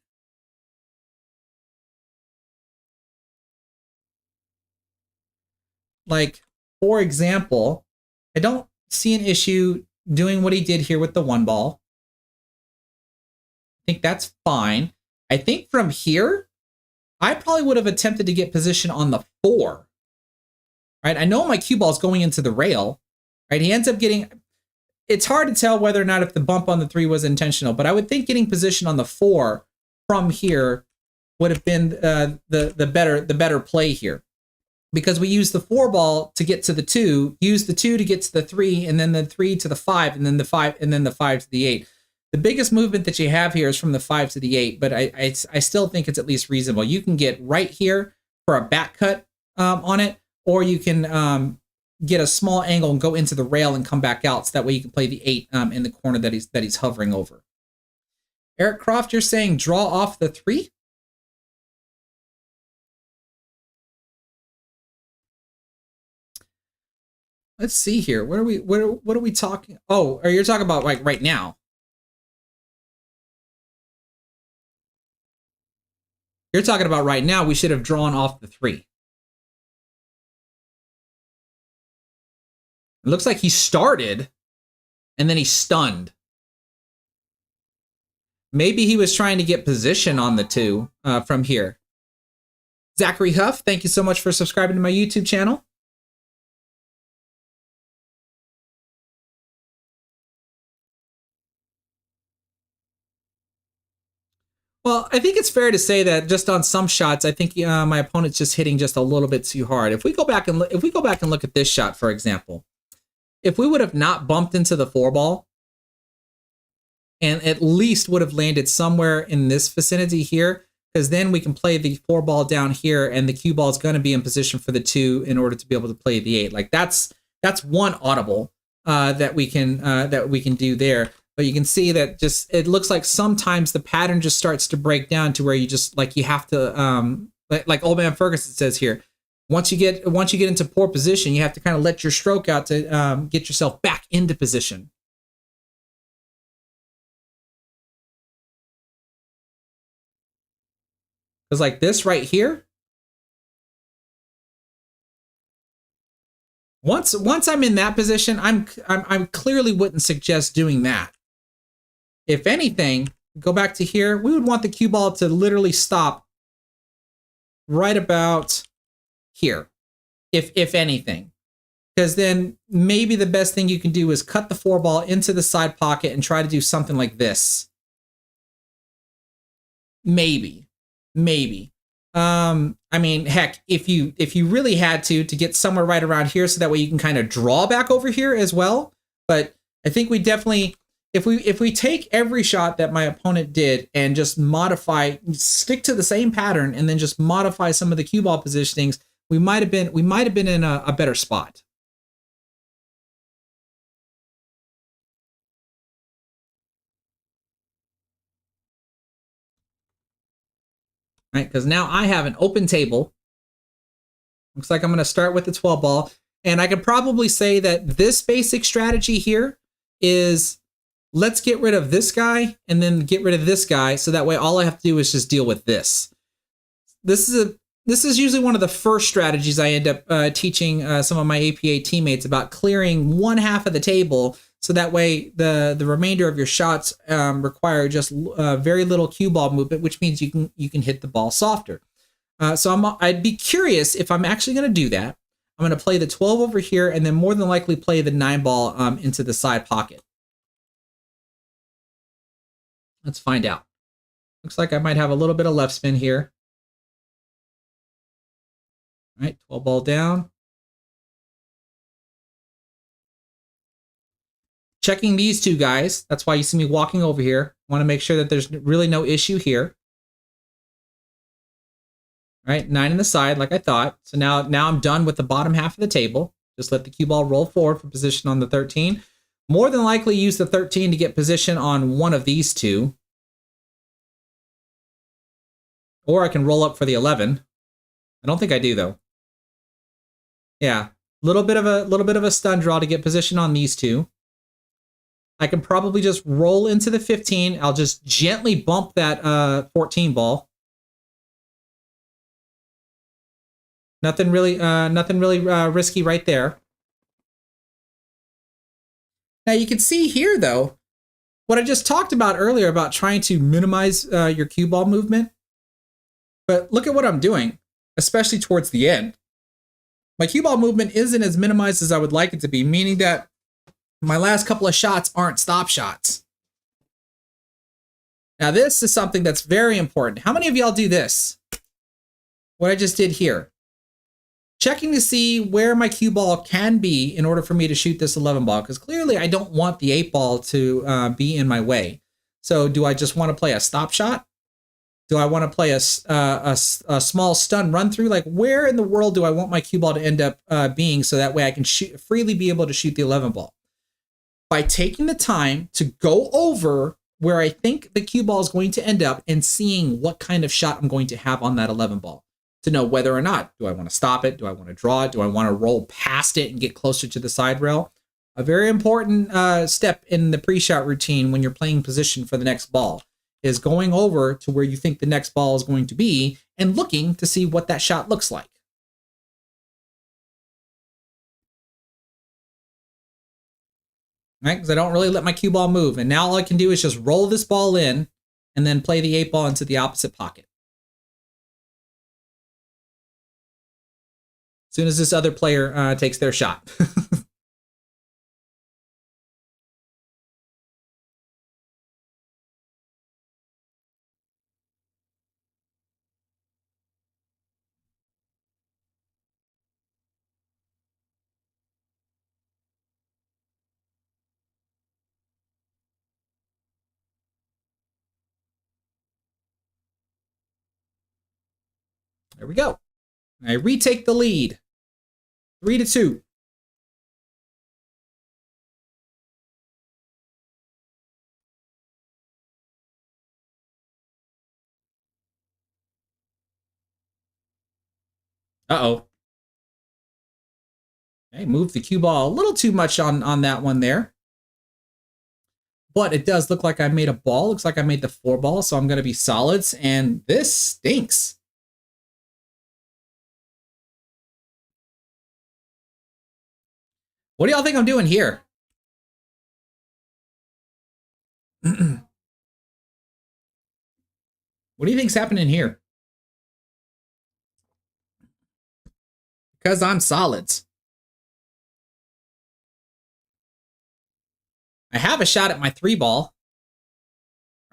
Like, for example, I don't see an issue doing what he did here with the 1 ball. I think that's fine. I think from here, I probably would have attempted to get position on the 4. Right? I know my cue ball is going into the rail. Right? He ends up getting... It's hard to tell whether or not if the bump on the 3 was intentional, but I would think getting position on the 4 from here would have been the better play here. Because we use the 4 ball to get to the 2, use the 2 to get to the 3, and then the 3 to the 5, and then the 5, and then the 5 to the 8. The biggest movement that you have here is from the 5 to the 8, but I still think it's at least reasonable. You can get right here for a back cut on it, or you can get a small angle and go into the rail and come back out, so that way you can play the 8 in the corner that he's hovering over. Eric Croft, you're saying draw off the 3? Let's see here. What are we talking? Oh, are you talking about like right now? You're talking about right now. We should have drawn off the 3. It looks like he started and then he stunned. Maybe he was trying to get position on the 2 from here. Zachary Huff, thank you so much for subscribing to my YouTube channel. Well, I think it's fair to say that just on some shots, I think my opponent's just hitting just a little bit too hard. If we go back and look at this shot, for example, if we would have not bumped into the 4-ball and at least would have landed somewhere in this vicinity here, because then we can play the 4-ball down here, and the cue ball is going to be in position for the 2 in order to be able to play the 8. Like that's one audible that we can do there. But you can see that just it looks like sometimes the pattern just starts to break down to where you just like you have to like Old Man Ferguson says here. Once you get into poor position, you have to kind of let your stroke out to get yourself back into position. Because like this right here, once I'm in that position, I'm clearly wouldn't suggest doing that. If anything, go back to here, we would want the cue ball to literally stop right about here, if anything. Because then maybe the best thing you can do is cut the 4-ball into the side pocket and try to do something like this. Maybe. I mean, heck, if you really had to get somewhere right around here so that way you can kind of draw back over here as well. But I think we definitely, if we take every shot that my opponent did and just stick to the same pattern and then just modify some of the cue ball positionings, we might have been in a better spot. Right? Because now I have an open table. Looks like I'm going to start with the 12-ball. And I could probably say that this basic strategy here is let's get rid of this guy and then get rid of this guy. So that way all I have to do is just deal with this. This is usually one of the first strategies I end up teaching some of my APA teammates about clearing one half of the table. So that way the remainder of your shots require just very little cue ball movement, which means you can hit the ball softer. So I'd be curious if I'm actually going to do that. I'm going to play the 12 over here and then more than likely play the 9-ball into the side pocket. Let's find out. Looks like I might have a little bit of left spin here. All right, 12-ball down. Checking these two guys. That's why you see me walking over here. Want to make sure that there's really no issue here. All right, 9 in the side, like I thought. So now I'm done with the bottom half of the table. Just let the cue ball roll forward for position on the 13. More than likely use the 13 to get position on one of these two. Or I can roll up for the 11. I don't think I do though. Yeah, little bit of a stun draw to get position on these two. I can probably just roll into the 15. I'll just gently bump that 14 ball. Nothing really risky right there. Now you can see here though, what I just talked about earlier about trying to minimize your cue ball movement. But look at what I'm doing, especially towards the end. My cue ball movement isn't as minimized as I would like it to be, meaning that my last couple of shots aren't stop shots. Now this is something that's very important. How many of y'all do this? What I just did here. Checking to see where my cue ball can be in order for me to shoot this 11 ball, because clearly I don't want the 8 ball to be in my way. So do I just want to play a stop shot? Do I want to play a small stun run through? Like where in the world do I want my cue ball to end up being so that way I can freely be able to shoot the 11 ball? By taking the time to go over where I think the cue ball is going to end up and seeing what kind of shot I'm going to have on that 11 ball. To know whether or not, do I want to stop it? Do I want to draw it? Do I want to roll past it and get closer to the side rail? A very important step in the pre-shot routine when you're playing position for the next ball is going over to where you think the next ball is going to be and looking to see what that shot looks like. Right? Because I don't really let my cue ball move. And now all I can do is just roll this ball in and then play the 8 ball into the opposite pocket. As soon as this other player takes their shot. There we go. I retake the lead. 3-2. Uh-oh. Okay, move the cue ball a little too much on that one there. But it does look like I made a ball. Looks like I made the 4 ball, so I'm going to be solids, and this stinks. What do y'all think I'm doing here? What do you think's happening here? Because I'm solids. I have a shot at my 3 ball.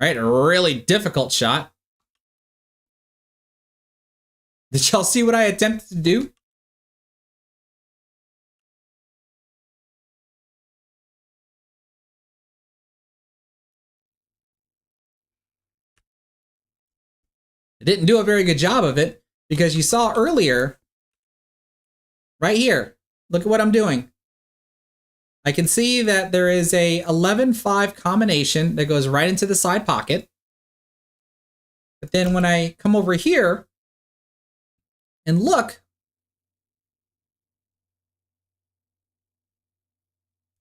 Right, a really difficult shot. Did y'all see what I attempted to do? I didn't do a very good job of it because you saw earlier, right here, look at what I'm doing. I can see that there is a 11-5 combination that goes right into the side pocket. But then when I come over here and look,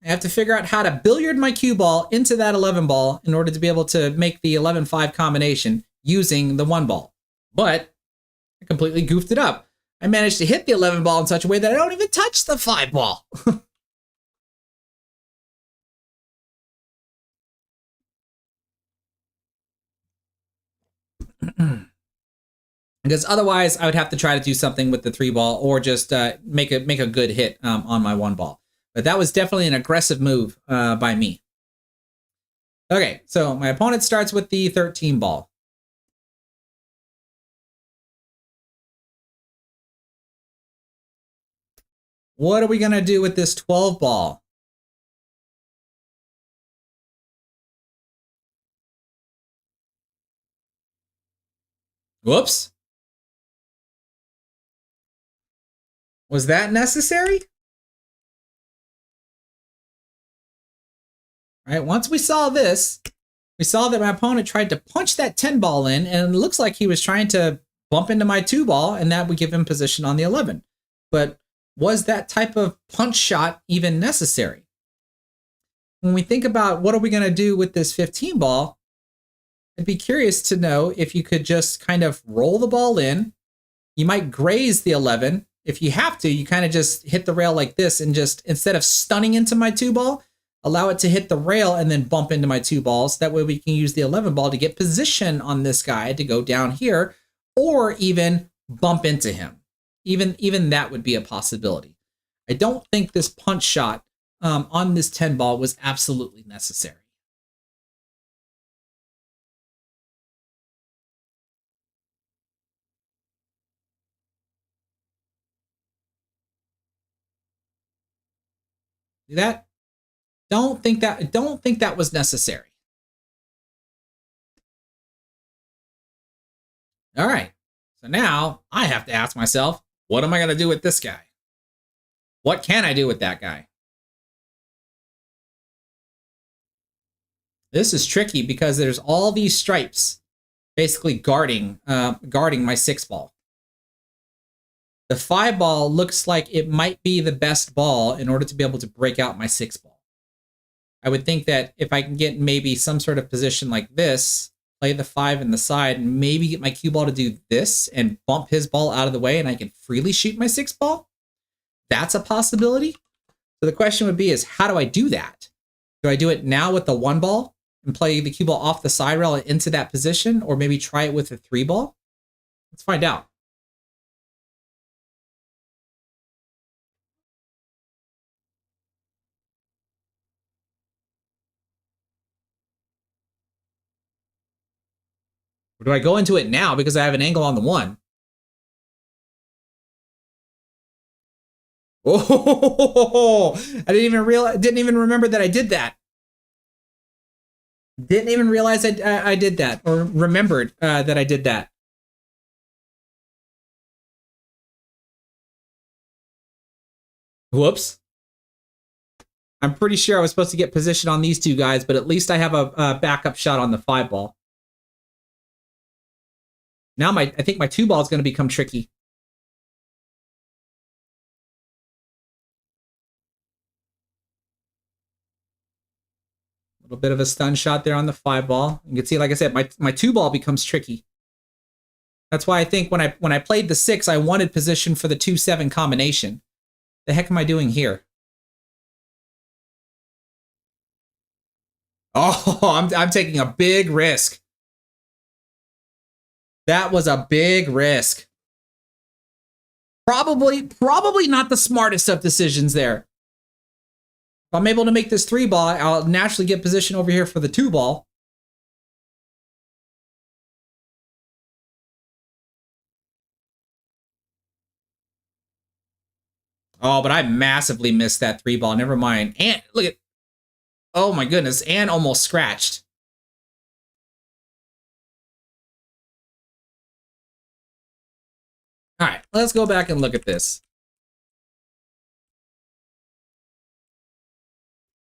I have to figure out how to billiard my cue ball into that 11 ball in order to be able to make the 11-5 combination using the 1 ball. But I completely goofed it up. I managed to hit the 11 ball in such a way that I don't even touch the 5 ball. Because otherwise I would have to try to do something with the 3 ball or just make a good hit on my 1 ball. But that was definitely an aggressive move by me. Okay, so my opponent starts with the 13 ball. What are we going to do with this 12 ball? Whoops. Was that necessary? All right, once we saw this, we saw that my opponent tried to punch that 10 ball in, and it looks like he was trying to bump into my 2 ball, and that would give him position on the 11. But was that type of punch shot even necessary? When we think about what are we going to do with this 15 ball, I'd be curious to know if you could just kind of roll the ball in. You might graze the 11. If you have to, you kind of just hit the rail like this and just, instead of stunning into my 2 ball, allow it to hit the rail and then bump into my 2 balls. That way we can use the 11 ball to get position on this guy to go down here, or even bump into him. Even that would be a possibility. I don't think this punch shot on this 10 ball was absolutely necessary. See that? Don't think that was necessary. All right. So now I have to ask myself, what am I going to do with this guy? What can I do with that guy? This is tricky because there's all these stripes basically guarding my 6 ball. The 5 ball looks like it might be the best ball in order to be able to break out my 6 ball. I would think that if I can get maybe some sort of position like this, play the 5 in the side, and maybe get my cue ball to do this and bump his ball out of the way, and I can freely shoot my 6 ball, that's a possibility. So the question would be is, how do I do that? Do I do it now with the 1 ball and play the cue ball off the side rail into that position, or maybe try it with the 3 ball? Let's find out. Or do I go into it now because I have an angle on the 1? Oh, I didn't even remember that I did that. Didn't even realize I did that, or remembered that I did that. Whoops. I'm pretty sure I was supposed to get position on these two guys, but at least I have a backup shot on the 5-ball. Now I think my 2-ball is going to become tricky. A little bit of a stun shot there on the 5-ball. You can see, like I said, my 2-ball becomes tricky. That's why I think when I played the 6, I wanted position for the 2-7 combination. The heck am I doing here? Oh, I'm taking a big risk. That was a big risk. Probably not the smartest of decisions there. If I'm able to make this 3-ball, I'll naturally get position over here for the 2-ball. Oh, but I massively missed that 3-ball. Never mind. And look at, oh my goodness, and almost scratched. All right, let's go back and look at this.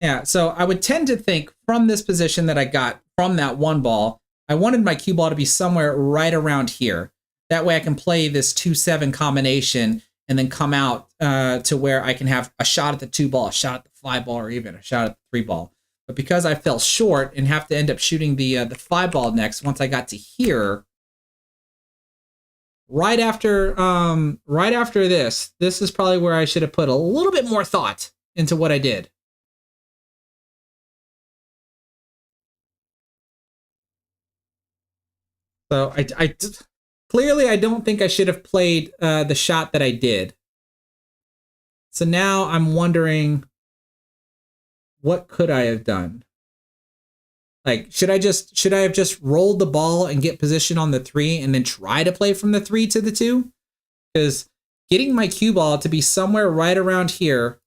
Yeah, so I would tend to think from this position that I got from that 1-ball, I wanted my cue ball to be somewhere right around here. That way I can play this 2-7 combination and then come out to where I can have a shot at the 2-ball, a shot at the 5-ball, or even a shot at the 3-ball. But because I fell short and have to end up shooting the 5-ball next, once I got to here, right after this is probably where I should have put a little bit more thought into what I did. So I clearly I don't think I should have played the shot that I did. So now I'm wondering, what could I have done? Like, should I have just rolled the ball and get position on the 3 and then try to play from the 3 to the 2? Because getting my cue ball to be somewhere right around here,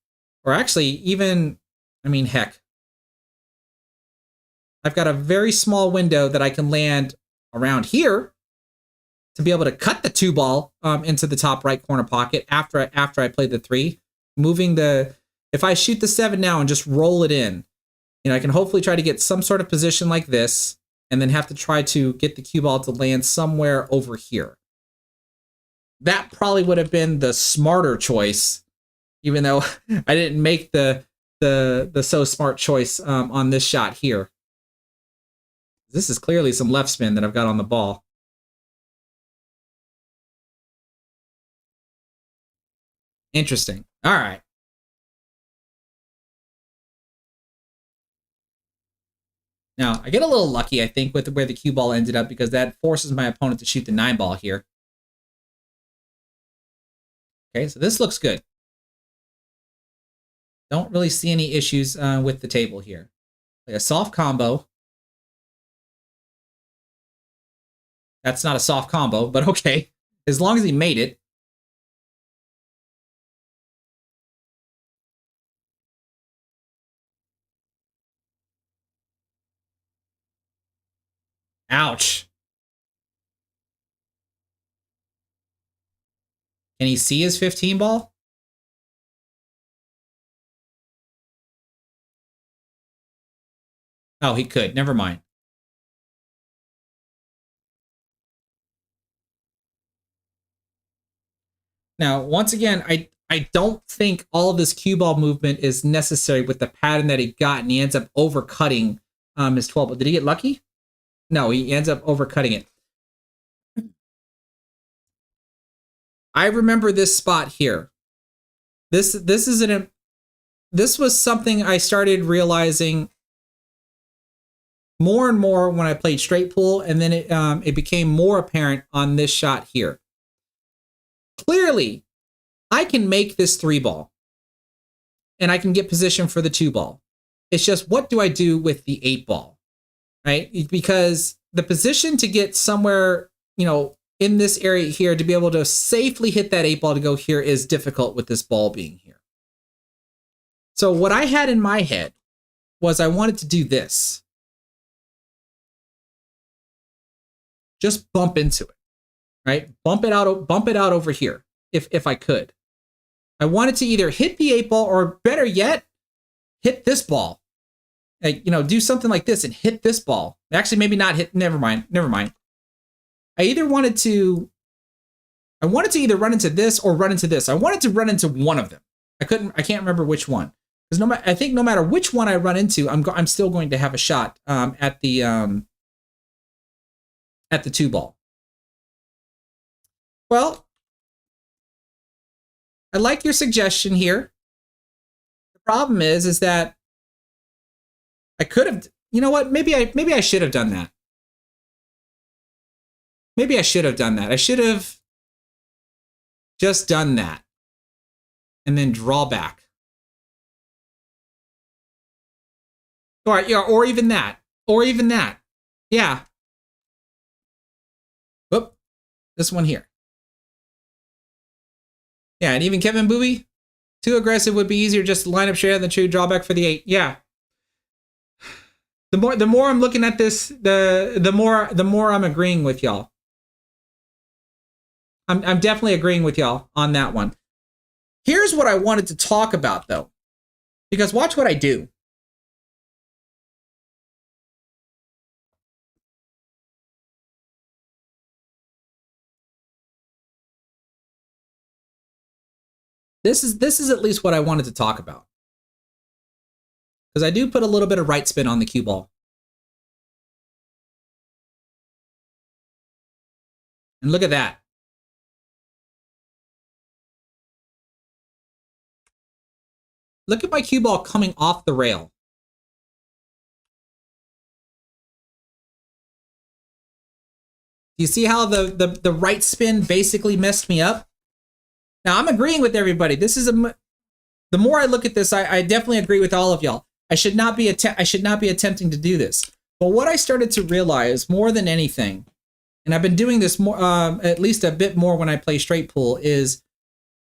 or actually even, I mean, heck, I've got a very small window that I can land around here to be able to cut the 2-ball into the top right corner pocket after I play the 3. Moving the, if I shoot the 7 now and just roll it in, you know, I can hopefully try to get some sort of position like this and then have to try to get the cue ball to land somewhere over here. That probably would have been the smarter choice, even though I didn't make the so smart choice on this shot here. This is clearly some left spin that I've got on the ball. Interesting. All right. Now, I get a little lucky, I think, with where the cue ball ended up because that forces my opponent to shoot the 9-ball here. Okay, so this looks good. Don't really see any issues with the table here. Like a soft combo. That's not a soft combo, but okay. As long as he made it. Ouch. Can he see his 15-ball? Oh, he could. Never mind. Now, once again, I don't think all of this cue ball movement is necessary with the pattern that he got, and he ends up overcutting his 12. Did he get lucky? No, he ends up overcutting it. I remember this spot here. This was something I started realizing more and more when I played straight pool, and then it became more apparent on this shot here. Clearly, I can make this 3-ball, and I can get position for the 2-ball. It's just, what do I do with the 8-ball, right? Because the position to get somewhere, you know, in this area here to be able to safely hit that 8-ball to go here is difficult with this ball being here. So what I had in my head was I wanted to do this. Just bump into it, right? Bump it out over here if I could. I wanted to either hit the 8 ball or better yet, hit this ball. Like, you know, do something like this and hit this ball. Actually, maybe not hit. Never mind. I wanted to either run into this or run into this. I wanted to run into one of them. I can't remember which one. Because I think no matter which one I run into, I'm still going to have a shot at the 2 ball. Well, I like your suggestion here. The problem is that I could have, you know what? Maybe I should have done that. Maybe I should have done that. I should have just done that and then draw back. All right, yeah, or even that. Yeah. Whoop. This one here. Yeah, and even Kevin Booby, too aggressive would be easier just to line up straight than true drawback for the 8. Yeah. The more I'm looking at this, the more I'm agreeing with y'all. I'm definitely agreeing with y'all on that one. Here's what I wanted to talk about though, because watch what I do. This is at least what I wanted to talk about. Because I do put a little bit of right spin on the cue ball. And look at that. Look at my cue ball coming off the rail. Do you see how the right spin basically messed me up? Now I'm agreeing with everybody. This is the more I look at this, I definitely agree with all of y'all. I should not be attempting to do this. But what I started to realize more than anything, and I've been doing this more, at least a bit more when I play straight pool, is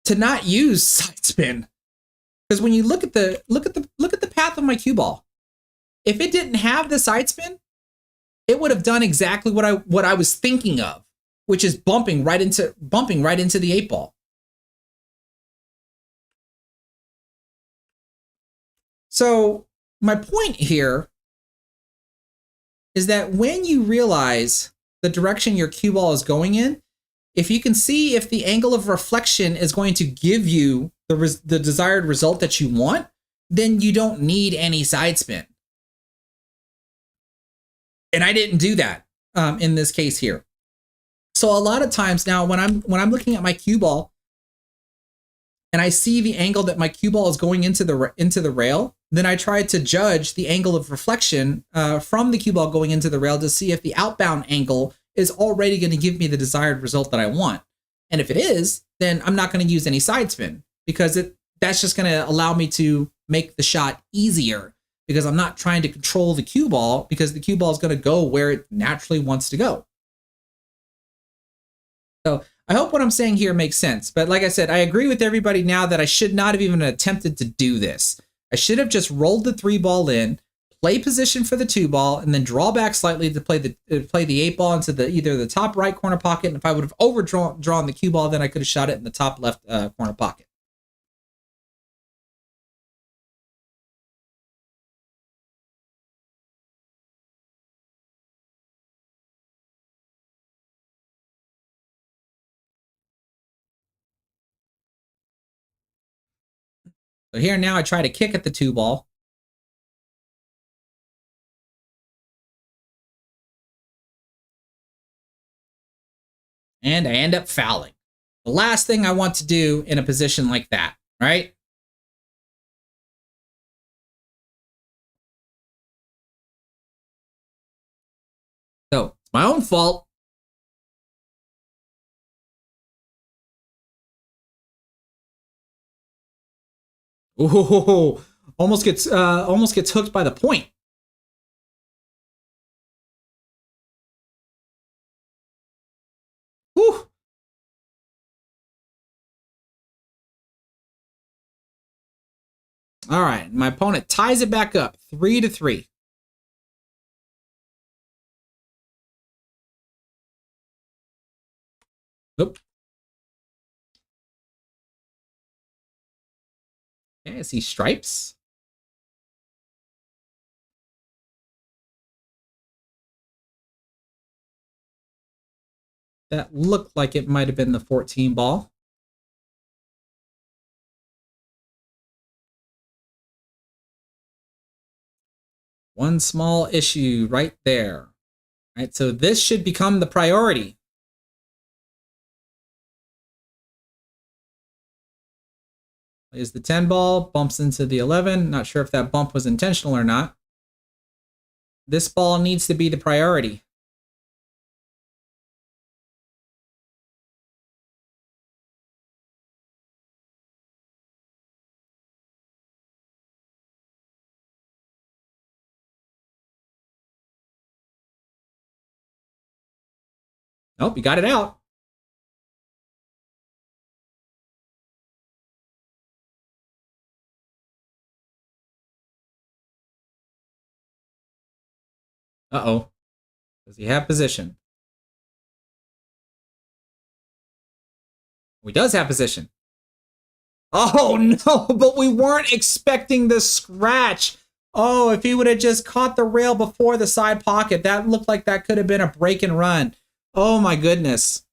to not use side spin. Because when you look at the path of my cue ball, if it didn't have the side spin, it would have done exactly what I was thinking of, which is bumping right into the 8 ball. So my point here is that when you realize the direction your cue ball is going in, if you can see if the angle of reflection is going to give you the desired result that you want, then you don't need any side spin. And I didn't do that in this case here. So a lot of times now when I'm looking at my cue ball and I see the angle that my cue ball is going into the rail, then I try to judge the angle of reflection from the cue ball going into the rail to see if the outbound angle is already going to give me the desired result that I want. And if it is, then I'm not going to use any side spin because that's just going to allow me to make the shot easier because I'm not trying to control the cue ball because the cue ball is going to go where it naturally wants to go. So I hope what I'm saying here makes sense. But like I said, I agree with everybody now that I should not have even attempted to do this. I should have just rolled the 3 ball in, play position for the 2 ball, and then draw back slightly to play the 8 ball into either the top right corner pocket. And if I would have drawn the cue ball, then I could have shot it in the top left corner pocket. So here now I try to kick at the 2 ball. And I end up fouling. The last thing I want to do in a position like that, right? So it's my own fault. Ooh, almost gets hooked by the point. Whew. All right, my opponent ties it back up 3-3. Oop. Okay, I see stripes. That looked like it might have been the 14 ball. One small issue right there. All right, so this should become the priority. Is the 10 ball, bumps into the 11. Not sure if that bump was intentional or not. This ball needs to be the priority. Nope, you got it out. Uh-oh. Does he have position? He does have position. Oh, no, but we weren't expecting the scratch. Oh, if he would have just caught the rail before the side pocket, that looked like that could have been a break and run. Oh, my goodness.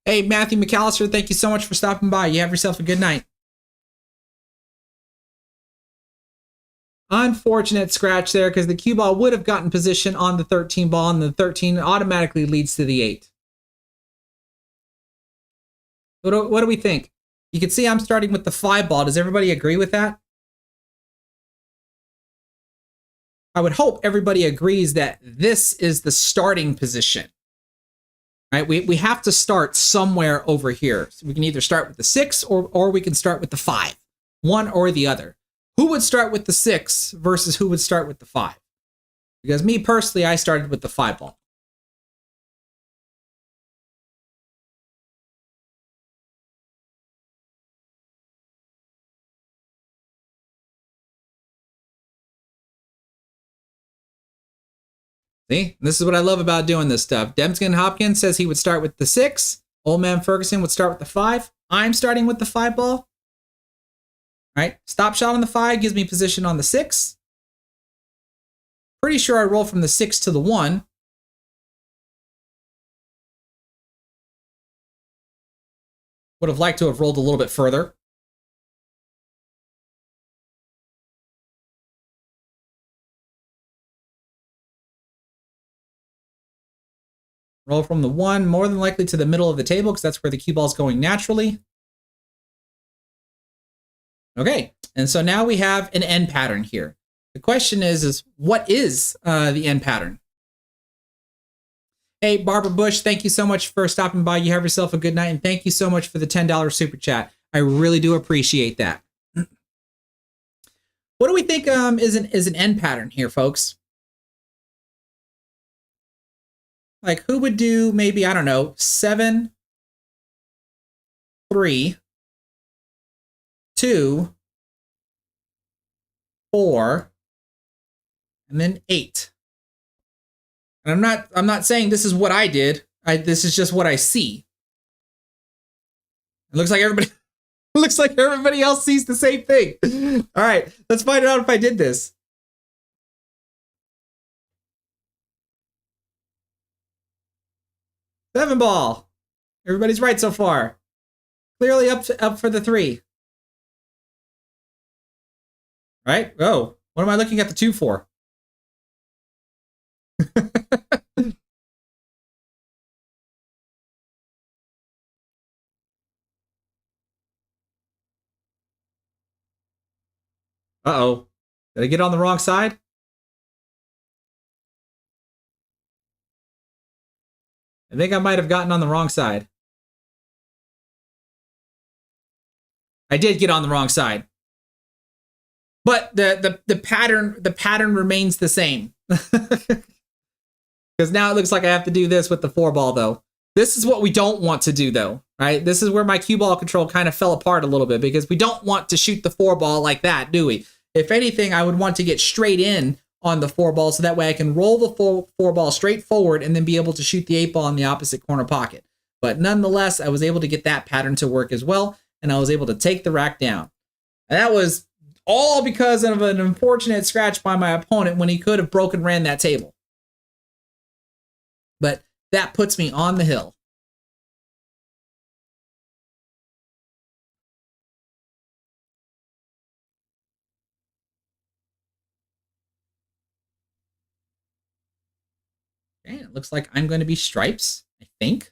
Hey, Matthew McAllister, thank you so much for stopping by. You have yourself a good night. Unfortunate scratch there because the cue ball would have gotten position on the 13 ball, and the 13 automatically leads to the 8. What do we think? You can see I'm starting with the 5 ball. Does everybody agree with that? I would hope everybody agrees that this is the starting position. Right? We have to start somewhere over here. So we can either start with the 6 or we can start with the 5. One or the other. Who would start with the 6 versus who would start with the 5? Because me personally, I started with the 5 ball. See, this is what I love about doing this stuff. Demskin Hopkins says he would start with the 6. Old Man Ferguson would start with the 5. I'm starting with the 5 ball. All right, stop shot on the 5 gives me position on the 6. Pretty sure I roll from the 6 to the 1. Would have liked to have rolled a little bit further. Roll from the 1, more than likely to the middle of the table because that's where the cue ball is going naturally. Okay, and so now we have an end pattern here. The question is what is the end pattern? Hey, Barbara Bush, thank you so much for stopping by. You have yourself a good night, and thank you so much for the $10 super chat. I really do appreciate that. What do we think is an end pattern here, folks? Like, who would do maybe, I don't know, 7, 3, 2, 4, and then 8. And I'm not saying this is what I did. This is just what I see. It looks like everybody else sees the same thing. All right, let's find out if I did this. Seven ball. Everybody's right so far. Clearly up for the 3. Right? Oh, what am I looking at the 2 for? Uh-oh. Did I get on the wrong side? I think I might have gotten on the wrong side. I did get on the wrong side. But the pattern remains the same. Because now it looks like I have to do this with the 4 ball though. This is what we don't want to do though, right? This is where my cue ball control kind of fell apart a little bit because we don't want to shoot the 4 ball like that, do we? If anything, I would want to get straight in on the 4 ball so that way I can roll the 4 ball straight forward and then be able to shoot the 8 ball in the opposite corner pocket. But nonetheless, I was able to get that pattern to work as well, and I was able to take the rack down. And that was all because of an unfortunate scratch by my opponent when he could have broken ran that table. But that puts me on the hill. Okay, it looks like I'm going to be stripes, I think.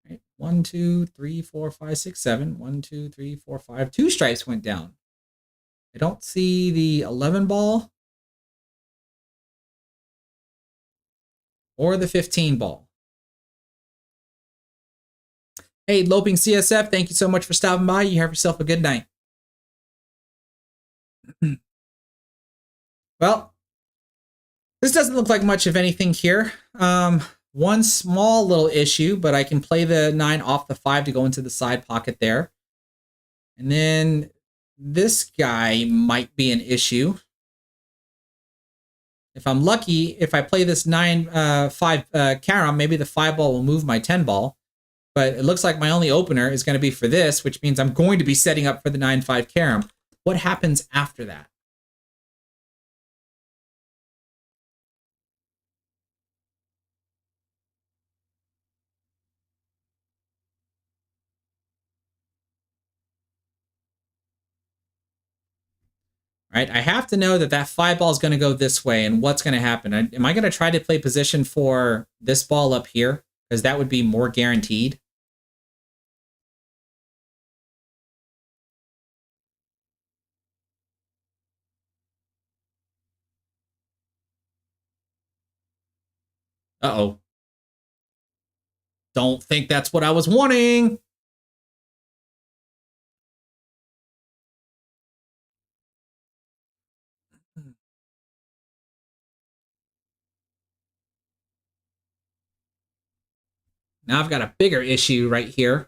Right. 1, 2, 3, 4, 5, 6, 7. 1, 2, 3, 4, 5. 2 stripes went down. I don't see the 11 ball or the 15 ball. Hey, Loping CSF, thank you so much for stopping by. You have yourself a good night. Well, this doesn't look like much of anything here. One small little issue, but I can play the 9 off the 5 to go into the side pocket there. And then this guy might be an issue. If I'm lucky, if I play this 9-5 carom, maybe the 5 ball will move my 10 ball. But it looks like my only opener is going to be for this, which means I'm going to be setting up for the 9-5 carom. What happens after that? Right, I have to know that that 5 ball is going to go this way, and what's going to happen? Am I going to try to play position for this ball up here? Because that would be more guaranteed. Uh-oh. Don't think that's what I was wanting. Now I've got a bigger issue right here.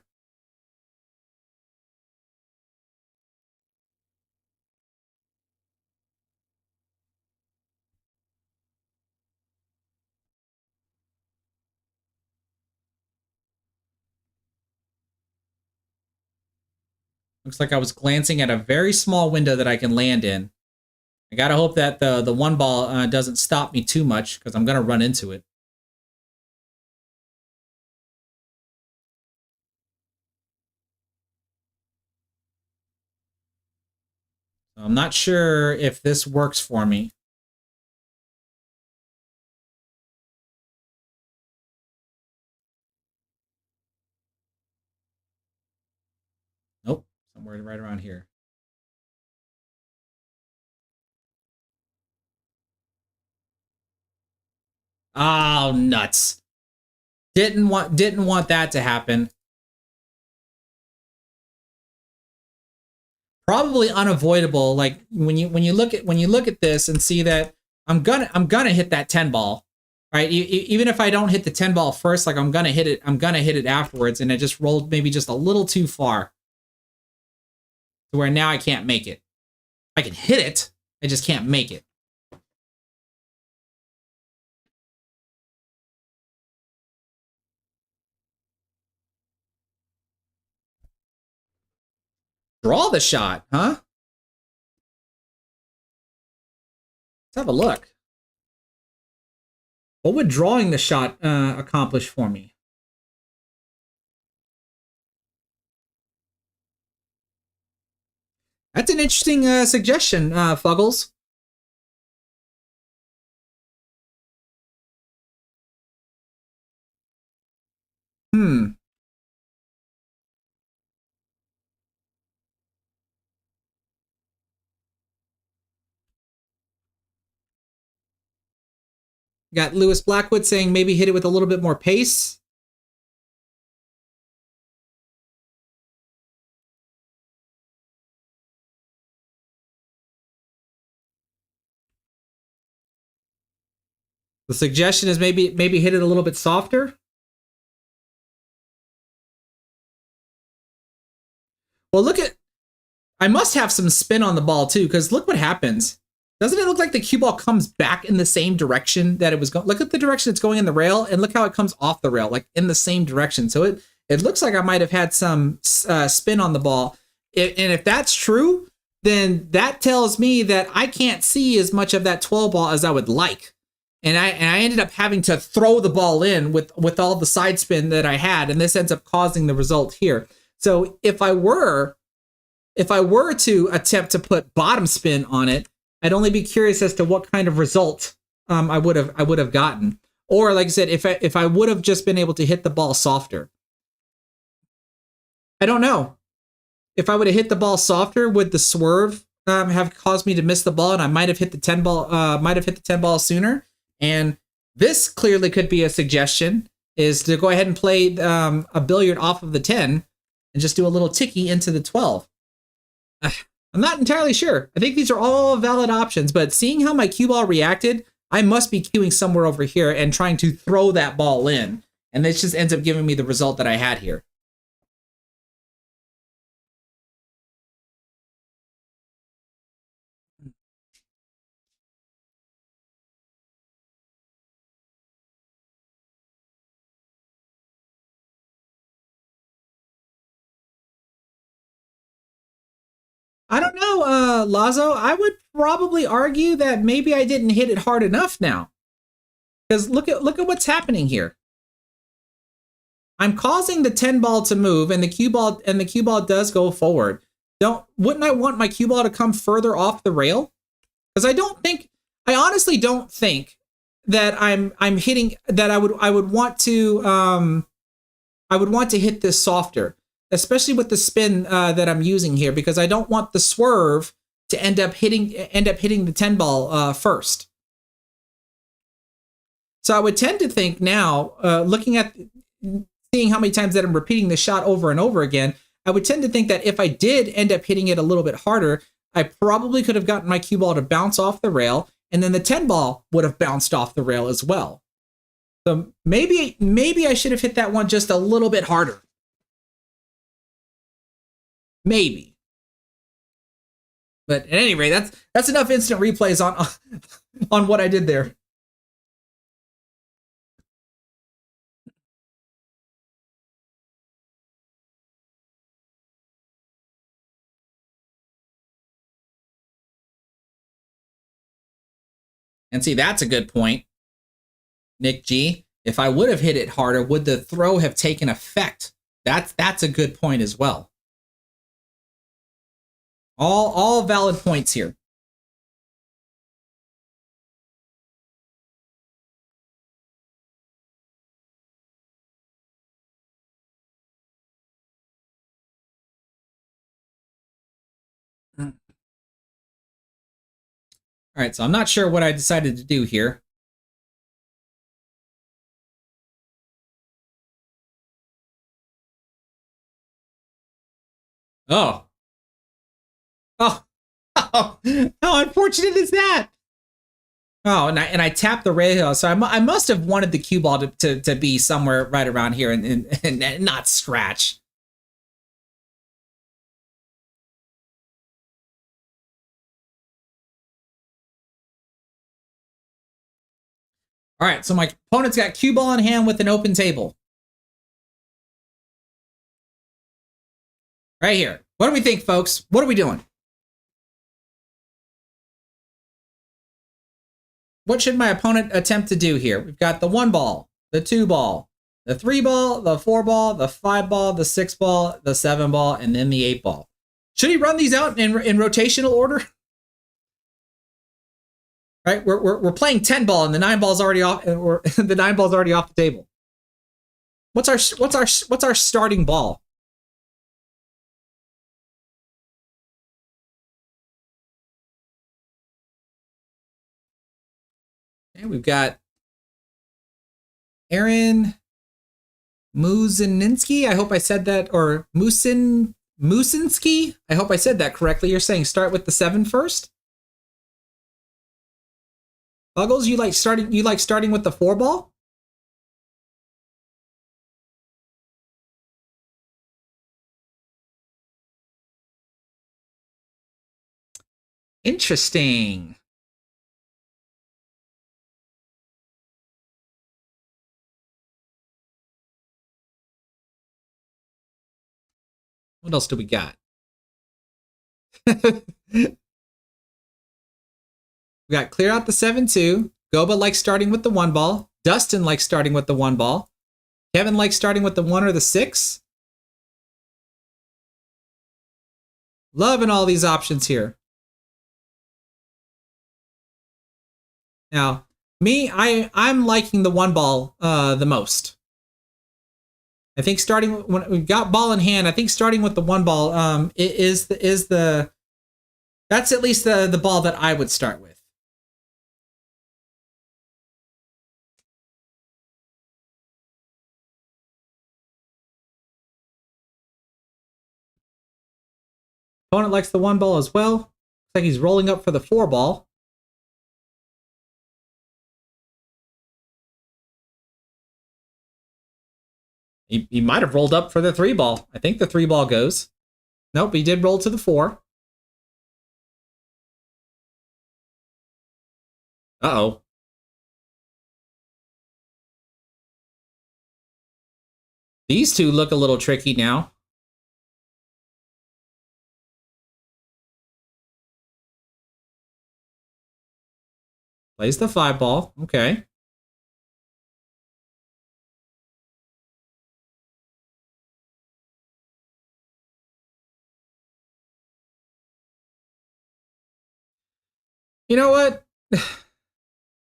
Looks like I was glancing at a very small window that I can land in. I gotta hope that the 1 ball doesn't stop me too much, because I'm gonna run into it. I'm not sure if this works for me. Nope, somewhere right around here. Oh, nuts. Didn't want that to happen. Probably unavoidable. Like when you look at this and see that I'm gonna hit that 10 ball, right? Even if I don't hit the 10 ball first, like I'm gonna hit it afterwards, and it just rolled maybe just a little too far to where now I can't make it. I can hit it, I just can't make it. Draw the shot, huh? Let's have a look. What would drawing the shot accomplish for me? That's an interesting suggestion, Fuggles. Hmm. Got Lewis Blackwood saying maybe hit it with a little bit more pace. The suggestion is maybe hit it a little bit softer. Well, look at, I must have some spin on the ball too, because look what happens. Doesn't it look like the cue ball comes back in the same direction that it was going? Look at the direction it's going in the rail, and look how it comes off the rail, like in the same direction. So it looks like I might have had some spin on the ball. And if that's true, then that tells me that I can't see as much of that 12 ball as I would like. And I ended up having to throw the ball in with all the side spin that I had, and this ends up causing the result here. So if I were to attempt to put bottom spin on it, I'd only be curious as to what kind of result I would have gotten. Or like I said, if I would have just been able to hit the ball softer. I don't know. If I would have hit the ball softer, would the swerve have caused me to miss the ball, and I might have hit the 10 ball sooner? And this clearly could be a suggestion, is to go ahead and play a billiard off of the 10 and just do a little ticky into the 12. I'm not entirely sure. I think these are all valid options, but seeing how my cue ball reacted, I must be cueing somewhere over here and trying to throw that ball in. And this just ends up giving me the result that I had here. I don't know, Lazo. I would probably argue that maybe I didn't hit it hard enough now. Because look at what's happening here. I'm causing the 10 ball to move, and the cue ball does go forward. Wouldn't I want my cue ball to come further off the rail? Because I honestly don't think that I'm hitting that I would want to hit this softer, especially with the spin that I'm using here, because I don't want the swerve to end up hitting the 10 ball first. So I would tend to think now, looking at seeing how many times that I'm repeating the shot over and over again, I would tend to think that if I did end up hitting it a little bit harder, I probably could have gotten my cue ball to bounce off the rail, and then the 10 ball would have bounced off the rail as well. So maybe I should have hit that one just a little bit harder. Maybe. But at any rate, that's enough instant replays on what I did there. And see, that's a good point, Nick G. If I would have hit it harder, would the throw have taken effect? That's a good point as well. All valid points here. All right, so I'm not sure what I decided to do here. Oh. Oh. How unfortunate is that? Oh, and I tapped the rail, so I must have wanted the cue ball to be somewhere right around here and not scratch. All right, so my opponent's got cue ball in hand with an open table. Right here. What do we think, folks? What are we doing? What should my opponent attempt to do here? We've got the 1 ball, the 2 ball, the 3 ball, the 4 ball, the 5 ball, the 6 ball, the 7 ball, and then the 8 ball. Should he run these out in rotational order? Right, we're playing 10 ball, and the 9 ball's already off, or the 9 ball's already off the table. What's our starting ball? Okay, we've got Aaron Muzininski. I hope I said that, or Musinski. I hope I said that correctly. You're saying start with the 7 first? Buggles, you like starting with the 4 ball? Interesting. What else do we got? We got clear out the 7-2. Goba likes starting with the 1 ball. Dustin likes starting with the 1 ball. Kevin likes starting with the 1 or the 6. Loving all these options here. Now, me, I'm liking the 1 ball the most. I think starting when we've got ball in hand, I think starting with the 1 ball that's at least the ball that I would start with. Opponent likes the 1 ball as well. Looks like he's rolling up for the 4 ball. He might have rolled up for the 3 ball. I think the 3 ball goes. Nope, he did roll to the 4. Uh-oh. These two look a little tricky now. Plays the 5 ball. Okay. You know what?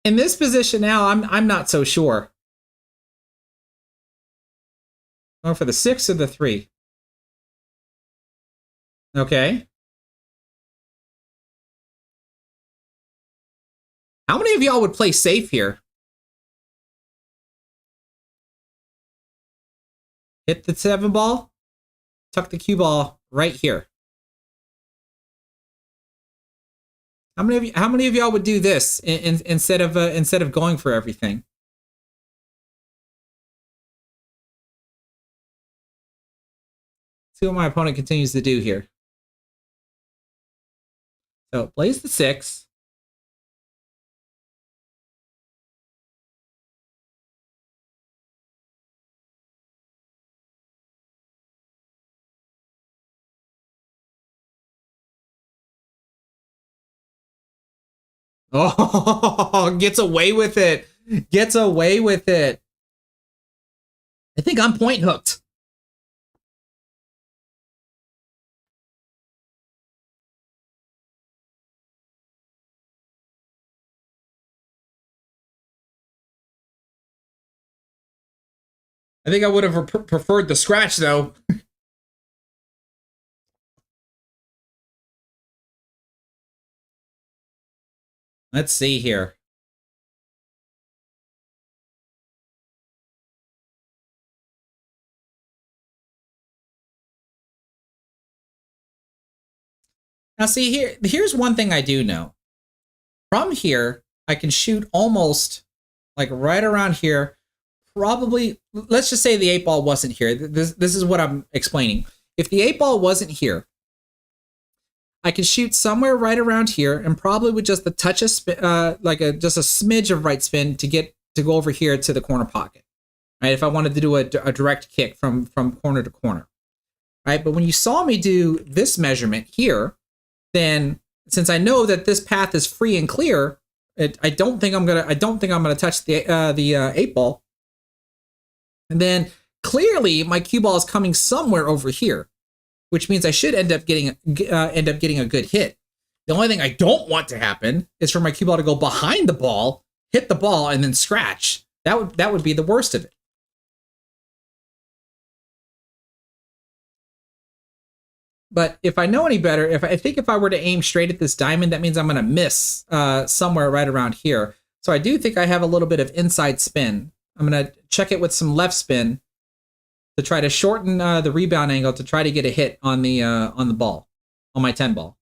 In this position now, I'm not so sure. Going for the 6 or the 3. Okay. How many of y'all would play safe here? Hit the 7 ball. Tuck the cue ball right here. How many of y'all would do this instead of going for everything? See what my opponent continues to do here. So plays the 6. Oh, gets away with it. Gets away with it. I think I'm point hooked. I think I would have preferred the scratch, though. Let's see here. Now, see, here's one thing I do know. From here, I can shoot almost like right around here. Probably, let's just say the 8 ball wasn't here. This is what I'm explaining. If the 8 ball wasn't here, I could shoot somewhere right around here, and probably with just a touch of spin, just a smidge of right spin to go over here to the corner pocket, right? If I wanted to do a direct kick from corner to corner, right? But when you saw me do this measurement here, then since I know that this path is free and clear, I don't think I'm gonna touch the 8 ball, and then clearly my cue ball is coming somewhere over here, which means I should end up getting a good hit. The only thing I don't want to happen is for my cue ball to go behind the ball, hit the ball, and then scratch. That would be the worst of it. But if I know any better, I think if I were to aim straight at this diamond, that means I'm going to miss somewhere right around here. So I do think I have a little bit of inside spin. I'm going to check it with some left spin to try to shorten the rebound angle to try to get a hit on the ball, on my 10 ball.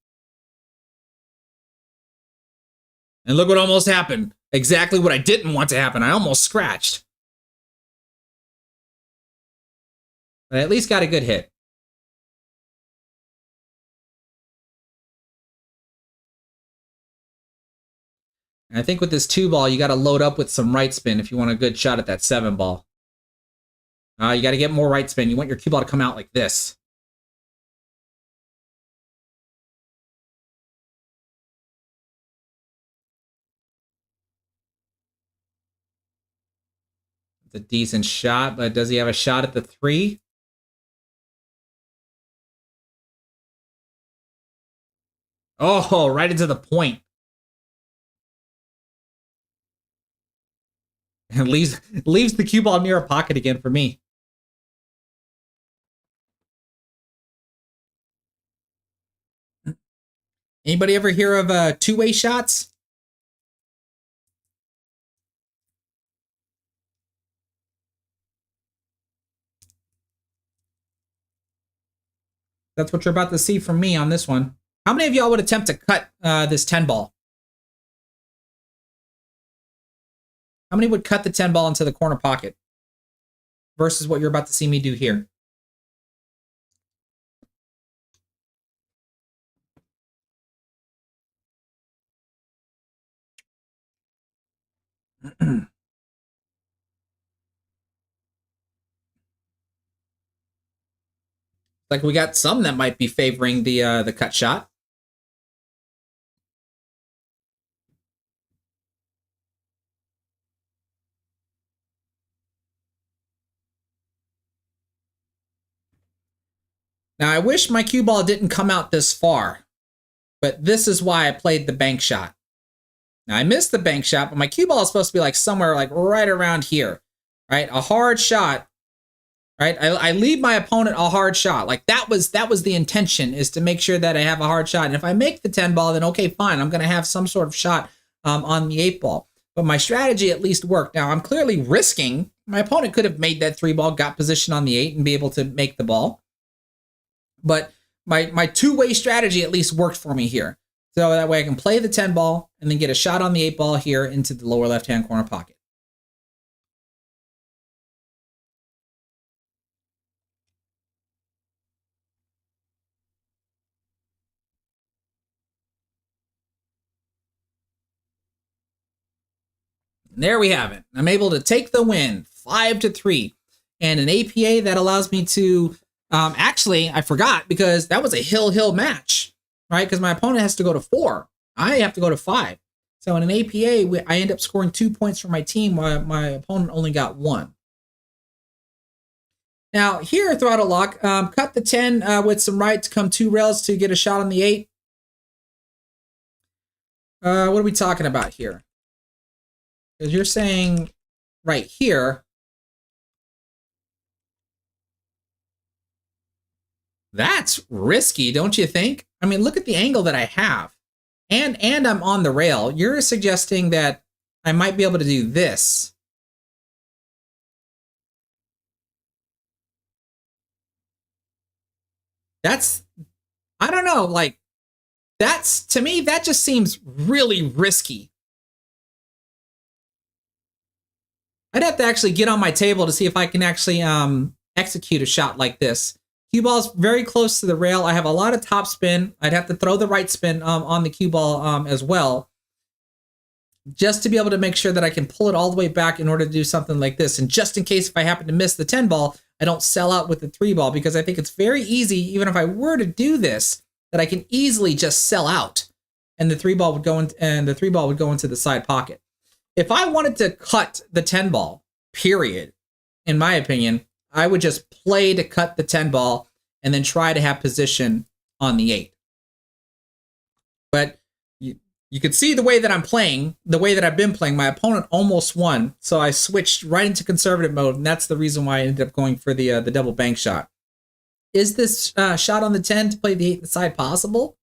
And look what almost happened. Exactly what I didn't want to happen. I almost scratched. But I at least got a good hit. And I think with this 2 ball, you got to load up with some right spin if you want a good shot at that 7 ball. You got to get more right spin. You want your cue ball to come out like this. It's a decent shot, but does he have a shot at the 3? Oh, right into the point. And leaves the cue ball near a pocket again for me. Anybody ever hear of two-way shots? That's what you're about to see from me on this one. How many of y'all would attempt to cut this 10 ball? How many would cut the 10 ball into the corner pocket versus what you're about to see me do here? Like we got some that might be favoring the cut shot. Now I wish my cue ball didn't come out this far, but this is why I played the bank shot. Now I missed the bank shot, but my cue ball is supposed to be like somewhere like right around here, right? A hard shot, right? I leave my opponent a hard shot. Like that was the intention, is to make sure that I have a hard shot. And if I make the 10 ball, then okay, fine. I'm going to have some sort of shot on the 8 ball. But my strategy at least worked. Now I'm clearly risking. My opponent could have made that 3 ball, got position on the 8, and be able to make the ball. But my two-way strategy at least worked for me here. So that way I can play the 10 ball and then get a shot on the 8 ball here into the lower left-hand corner pocket. And there we have it. I'm able to take the win, 5-3. And an APA that allows me to, actually, I forgot, because that was a hill match, right? Because my opponent has to go to 4. I have to go to 5. So in an APA, I end up scoring 2 points for my team while my opponent only got 1. Now here, throttle lock, cut the 10 with some right to come 2 rails to get a shot on the 8. What are we talking about here? Because you're saying right here, that's risky, don't you think? I mean, look at the angle that I have. And I'm on the rail. You're suggesting that I might be able to do this. That's, I don't know, like, that's, to me, that just seems really risky. I'd have to actually get on my table to see if I can actually execute a shot like this. Cue ball's very close to the rail. I have a lot of top spin. I'd have to throw the right spin on the cue ball as well, just to be able to make sure that I can pull it all the way back in order to do something like this. And just in case if I happen to miss the 10 ball, I don't sell out with the 3 ball, because I think it's very easy, even if I were to do this, that I can easily just sell out and the 3 ball would go into the side pocket. If I wanted to cut the 10 ball, period, in my opinion, I would just play to cut the 10 ball and then try to have position on the 8. But you can see the way that I'm playing, the way that I've been playing, my opponent almost won. So I switched right into conservative mode, and that's the reason why I ended up going for the double bank shot. Is this shot on the 10 to play the 8 side possible?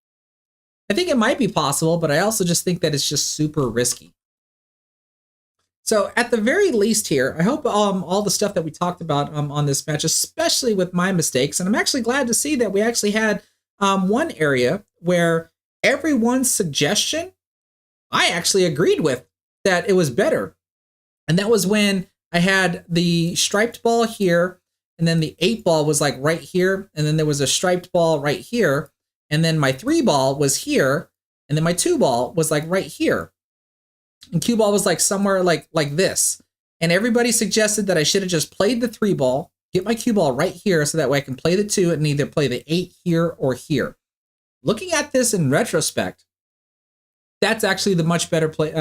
I think it might be possible, but I also just think that it's just super risky. So at the very least here, I hope all the stuff that we talked about on this match, especially with my mistakes, and I'm actually glad to see that we actually had one area where everyone's suggestion, I actually agreed with, that it was better. And that was when I had the striped ball here, and then the 8 ball was like right here, and then there was a striped ball right here, and then my 3 ball was here, and then my 2 ball was like right here. And cue ball was like somewhere like this. And everybody suggested that I should have just played the 3 ball, get my cue ball right here, so that way I can play the 2 and either play the 8 here or here. Looking at this in retrospect, that's actually the much better play.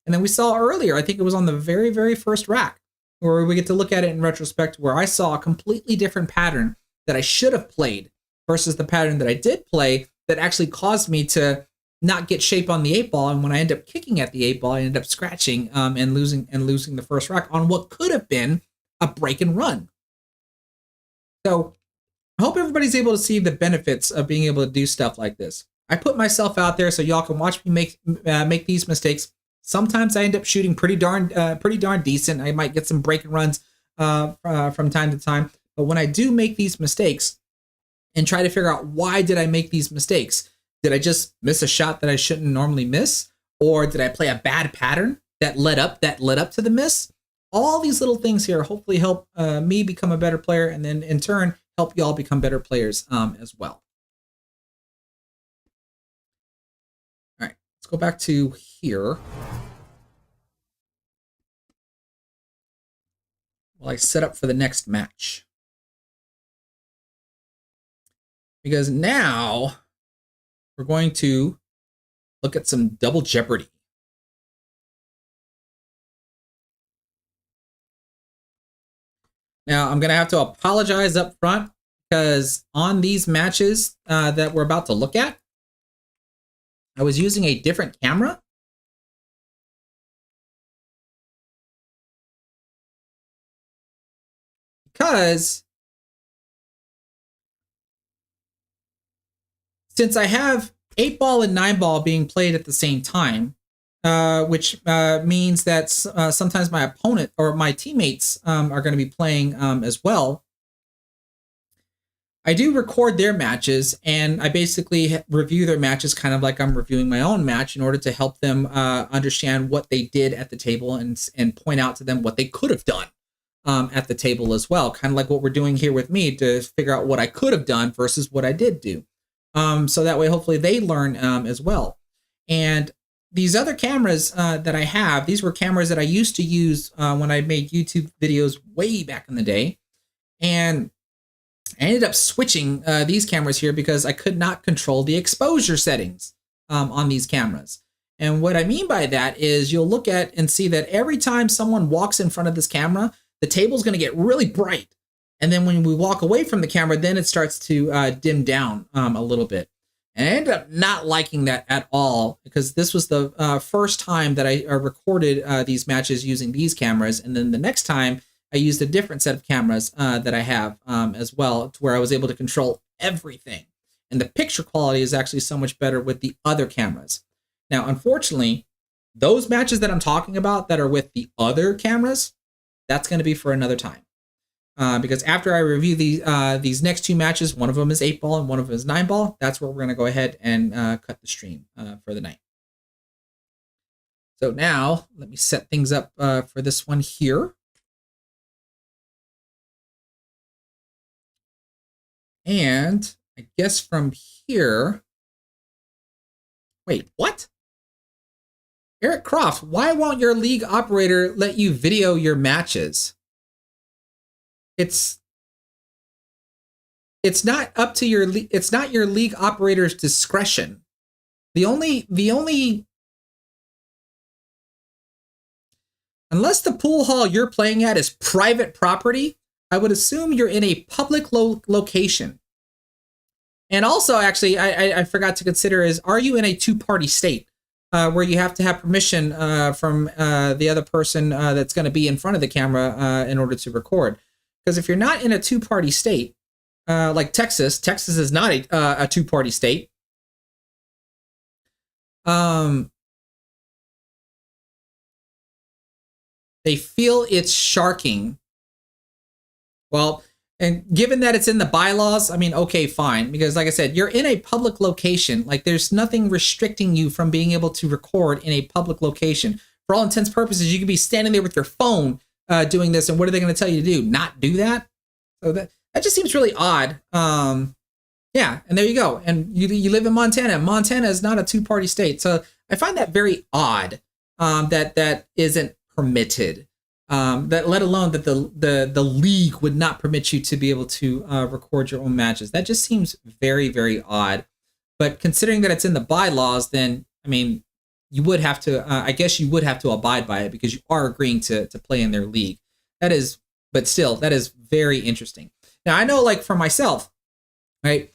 And then we saw earlier, I think it was on the very, very first rack, where we get to look at it in retrospect, where I saw a completely different pattern that I should have played versus the pattern that I did play that actually caused me to not get shape on the 8-ball. And when I end up kicking at the 8-ball, I end up scratching and losing the first rack on what could have been a break and run. So I hope everybody's able to see the benefits of being able to do stuff like this. I put myself out there so y'all can watch me make these mistakes. Sometimes I end up shooting pretty darn decent. I might get some break and runs from time to time. But when I do make these mistakes and try to figure out why did I make these mistakes, did I just miss a shot that I shouldn't normally miss, or did I play a bad pattern that led up to the miss? All these little things here hopefully help me become a better player, and then in turn help y'all become better players as well. All right, let's go back to here. While I set up for the next match. Because now we're going to look at some Double Jeopardy. Now, I'm going to have to apologize up front because on these matches that we're about to look at, I was using a different camera. Because since I have 8-ball and 9-ball being played at the same time, which means that sometimes my opponent or my teammates are going to be playing as well, I do record their matches, and I basically review their matches kind of like I'm reviewing my own match in order to help them understand what they did at the table and point out to them what they could have done at the table as well. Kind of like what we're doing here with me to figure out what I could have done versus what I did do. So that way, hopefully they learn as well. And these other cameras that I have, these were cameras that I used to use when I made YouTube videos way back in the day. And I ended up switching these cameras here because I could not control the exposure settings on these cameras. And what I mean by that is you'll look at and see that every time someone walks in front of this camera, the table's going to get really bright. And then when we walk away from the camera, then it starts to dim down a little bit. And I ended up not liking that at all because this was the first time that I recorded these matches using these cameras. And then the next time I used a different set of cameras that I have as well, to where I was able to control everything. And the picture quality is actually so much better with the other cameras. Now, unfortunately, those matches that I'm talking about that are with the other cameras, that's going to be for another time. Because after I review these next two matches, one of them is 8-ball and one of them is 9-ball, that's where we're going to go ahead and cut the stream for the night. So now, let me set things up for this one here. And I guess from here, wait, what? Eric Croft, why won't your league operator let you video your matches? It's not up to your it's not your league operator's discretion. The only unless the pool hall you're playing at is private property, I would assume you're in a public location. And also, actually, I forgot to consider is, are you in a two-party state where you have to have permission from the other person that's going to be in front of the camera in order to record? Because if you're not in a two-party state, like Texas is not a two-party state. They feel it's sharking. Well, and given that it's in the bylaws, I mean, okay, fine. Because like I said, you're in a public location. Like there's nothing restricting you from being able to record in a public location. For all intents and purposes, you could be standing there with your phone doing this. And what are they going to tell you to do? Not do that? So that just seems really odd. Yeah, and there you go. And you live in Montana. Montana is not a two-party state. So I find that very odd that isn't permitted. That let alone that the league would not permit you to be able to record your own matches. That just seems very, very odd. But considering that it's in the bylaws, then I mean, you would have to, I guess you would have to abide by it because you are agreeing to play in their league. That is, but still, that is very interesting. Now, I know, like, for myself, right,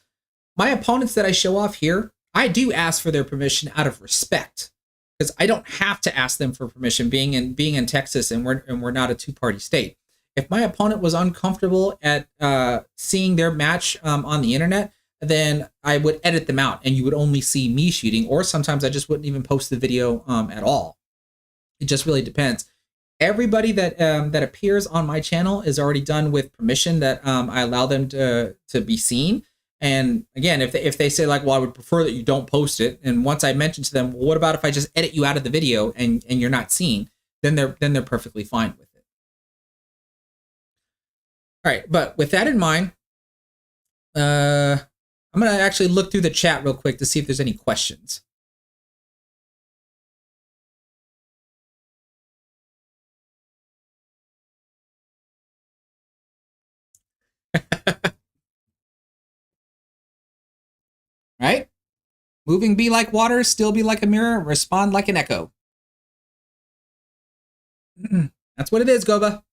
my opponents that I show off here, I do ask for their permission out of respect, because I don't have to ask them for permission being in Texas, and we're not a two-party state. If my opponent was uncomfortable at seeing their match on the internet, then I would edit them out and you would only see me shooting, or sometimes I just wouldn't even post the video at all. It just really depends. Everybody that that appears on my channel is already done with permission that I allow them to be seen. And again, if they say like, well, I would prefer that you don't post it, and once I mention to them, well, what about if I just edit you out of the video and you're not seen, then they're perfectly fine with it. All right, but with that in mind, I'm going to actually look through the chat real quick to see if there's any questions. Right? Moving be like water, still be like a mirror, respond like an echo. That's what it is, Goba.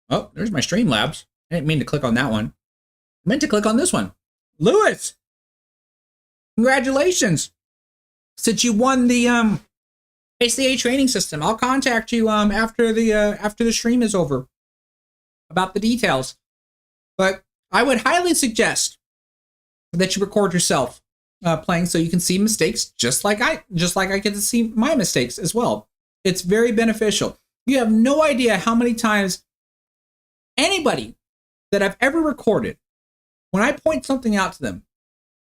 Oh, there's my Streamlabs. I didn't mean to click on that one. I meant to click on this one. Lewis, congratulations. Since you won the ICA training system, I'll contact you after the stream is over about the details. But I would highly suggest that you record yourself playing so you can see mistakes just like I get to see my mistakes as well. It's very beneficial. You have no idea how many times anybody that I've ever recorded, when I point something out to them,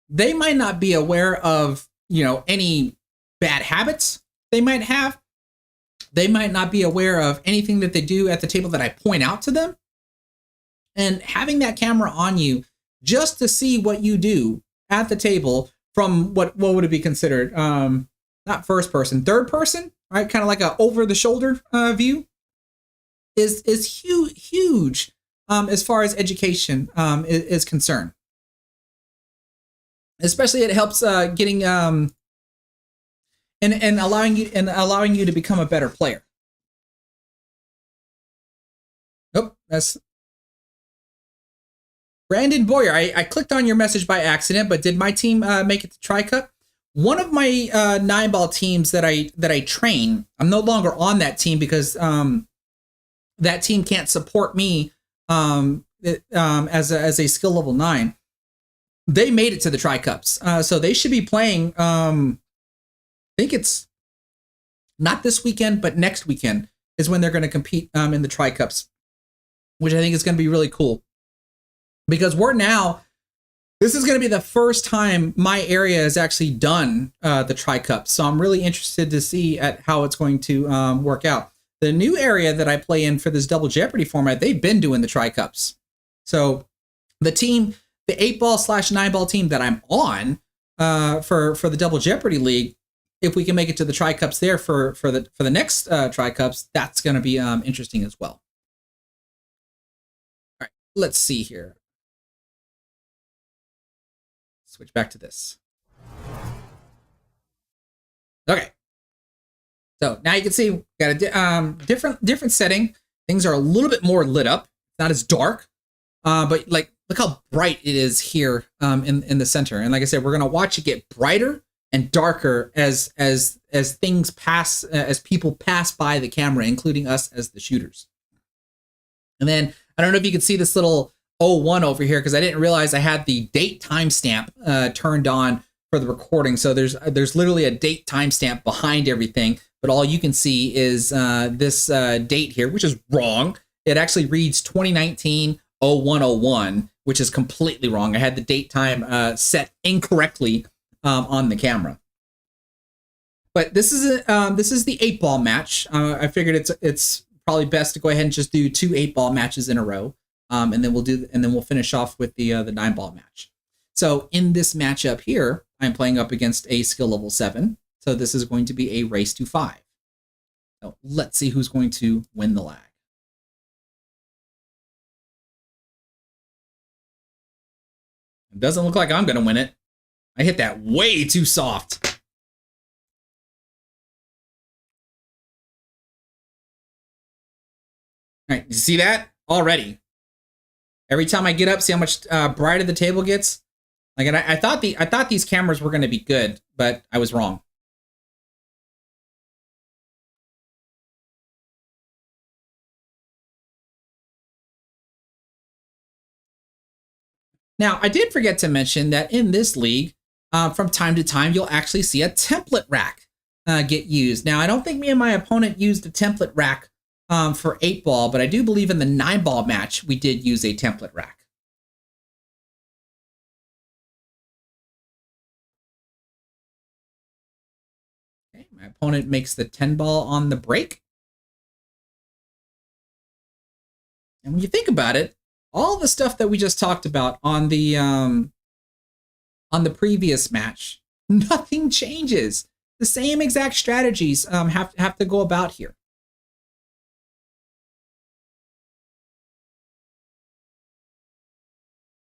they might not be aware of, you know, any bad habits they might have. They might not be aware of anything that they do at the table that I point out to them. And having that camera on you just to see what you do at the table from what would it be considered? Not first person, third person, right? Kind of like a over the shoulder view is huge as far as education is concerned. Especially it helps getting and allowing you to become a better player. Oh, that's Brandon Boyer. I clicked on your message by accident, but did my team make it to Tri-Cup? One of my 9-ball teams that I train, I'm no longer on that team because that team can't support me as a skill level 9. They made it to the Tri-Cups, so they should be playing. I think it's not this weekend, but next weekend is when they're going to compete in the Tri-Cups, which I think is going to be really cool. Because this is going to be the first time my area has actually done the Tri-Cups. So I'm really interested to see at how it's going to work out. The new area that I play in for this Double Jeopardy format, they've been doing the Tri-Cups. So the team, the 8-ball / 9-ball team that I'm on for the Double Jeopardy League, if we can make it to the Tri-Cups there for the next Tri-Cups, that's going to be interesting as well. All right, let's see here. Switch back to this. Okay. So now you can see we've got a different setting. Things are a little bit more lit up, not as dark, but like look how bright it is here in the center. And like I said, we're gonna watch it get brighter and darker as things pass, as people pass by the camera, including us as the shooters. And then I don't know if you can see this little 01 over here because I didn't realize I had the date timestamp turned on for the recording. So there's literally a date timestamp behind everything, but all you can see is this date here, which is wrong. It actually reads 2019-0101, which is completely wrong. I had the date time set incorrectly on the camera. But this is the 8-ball match. I figured it's probably best to go ahead and just do 2 8-ball matches in a row. And then we'll finish off with the 9-ball match. So in this matchup here, I'm playing up against a skill level 7. So this is going to be a race to 5. So let's see who's going to win the lag. It doesn't look like I'm going to win it. I hit that way too soft. All right, you see that? Already. Every time I get up, see how much brighter the table gets? Like, and I thought these cameras were going to be good, but I was wrong. Now, I did forget to mention that in this league, from time to time, you'll actually see a template rack get used. Now, I don't think me and my opponent used a template rack for 8-ball, but I do believe in the 9-ball match, we did use a template rack. Okay, my opponent makes the 10-ball on the break. And when you think about it, all the stuff that we just talked about on the previous match, nothing changes. The same exact strategies have to go about here.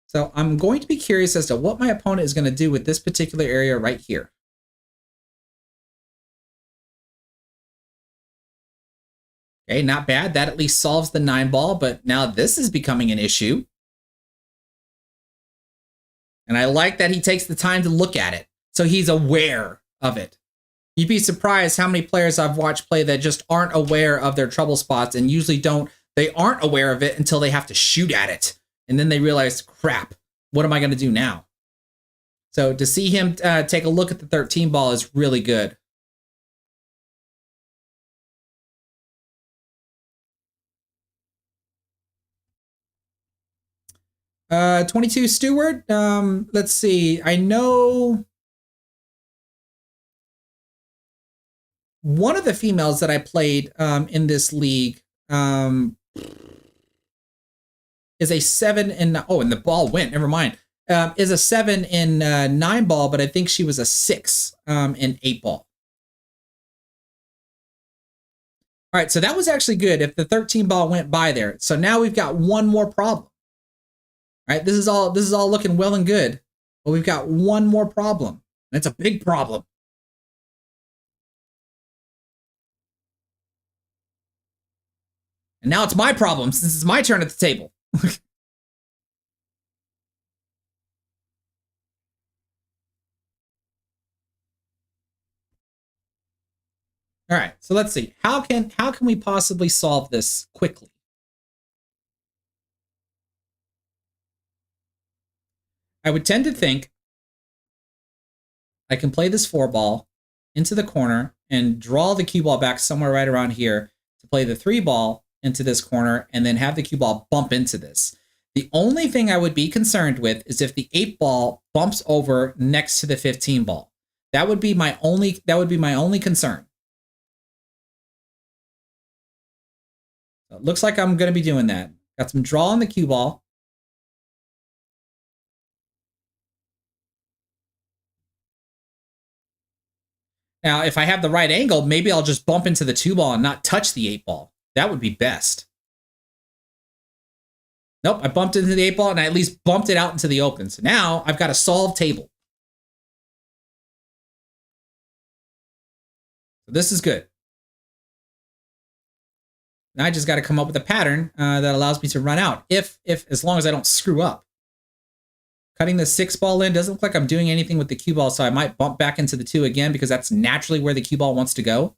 So I'm going to be curious as to what my opponent is going to do with this particular area right here. Okay, not bad. That at least solves the 9-ball, but now this is becoming an issue. And I like that he takes the time to look at it, so he's aware of it. You'd be surprised how many players I've watched play that just aren't aware of their trouble spots and usually they aren't aware of it until they have to shoot at it. And then they realize, crap, what am I going to do now? So to see him take a look at the 13-ball is really good. 22 Stewart. Let's see. I know one of the females that I played in this league is a 7 in, oh, and the ball went, never mind. Is a 7 in 9-ball, but I think she was a 6 in 8-ball. All right, so that was actually good if the 13-ball went by there. So now we've got one more problem. All right, this is all looking well and good, but we've got one more problem. And it's a big problem. And now it's my problem since it's my turn at the table. All right, so let's see. How can we possibly solve this quickly? I would tend to think I can play this 4-ball into the corner and draw the cue ball back somewhere right around here to play the 3-ball into this corner and then have the cue ball bump into this. The only thing I would be concerned with is if the 8-ball bumps over next to the 15-ball. That would be my only concern. So it looks like I'm going to be doing that. Got some draw on the cue ball. Now, if I have the right angle, maybe I'll just bump into the 2-ball and not touch the 8-ball. That would be best. Nope, I bumped into the 8-ball and I at least bumped it out into the open. So now I've got a solved table. So this is good. Now I just got to come up with a pattern that allows me to run out, as long as I don't screw up. Cutting the 6-ball in doesn't look like I'm doing anything with the cue ball, so I might bump back into the 2 again because that's naturally where the cue ball wants to go.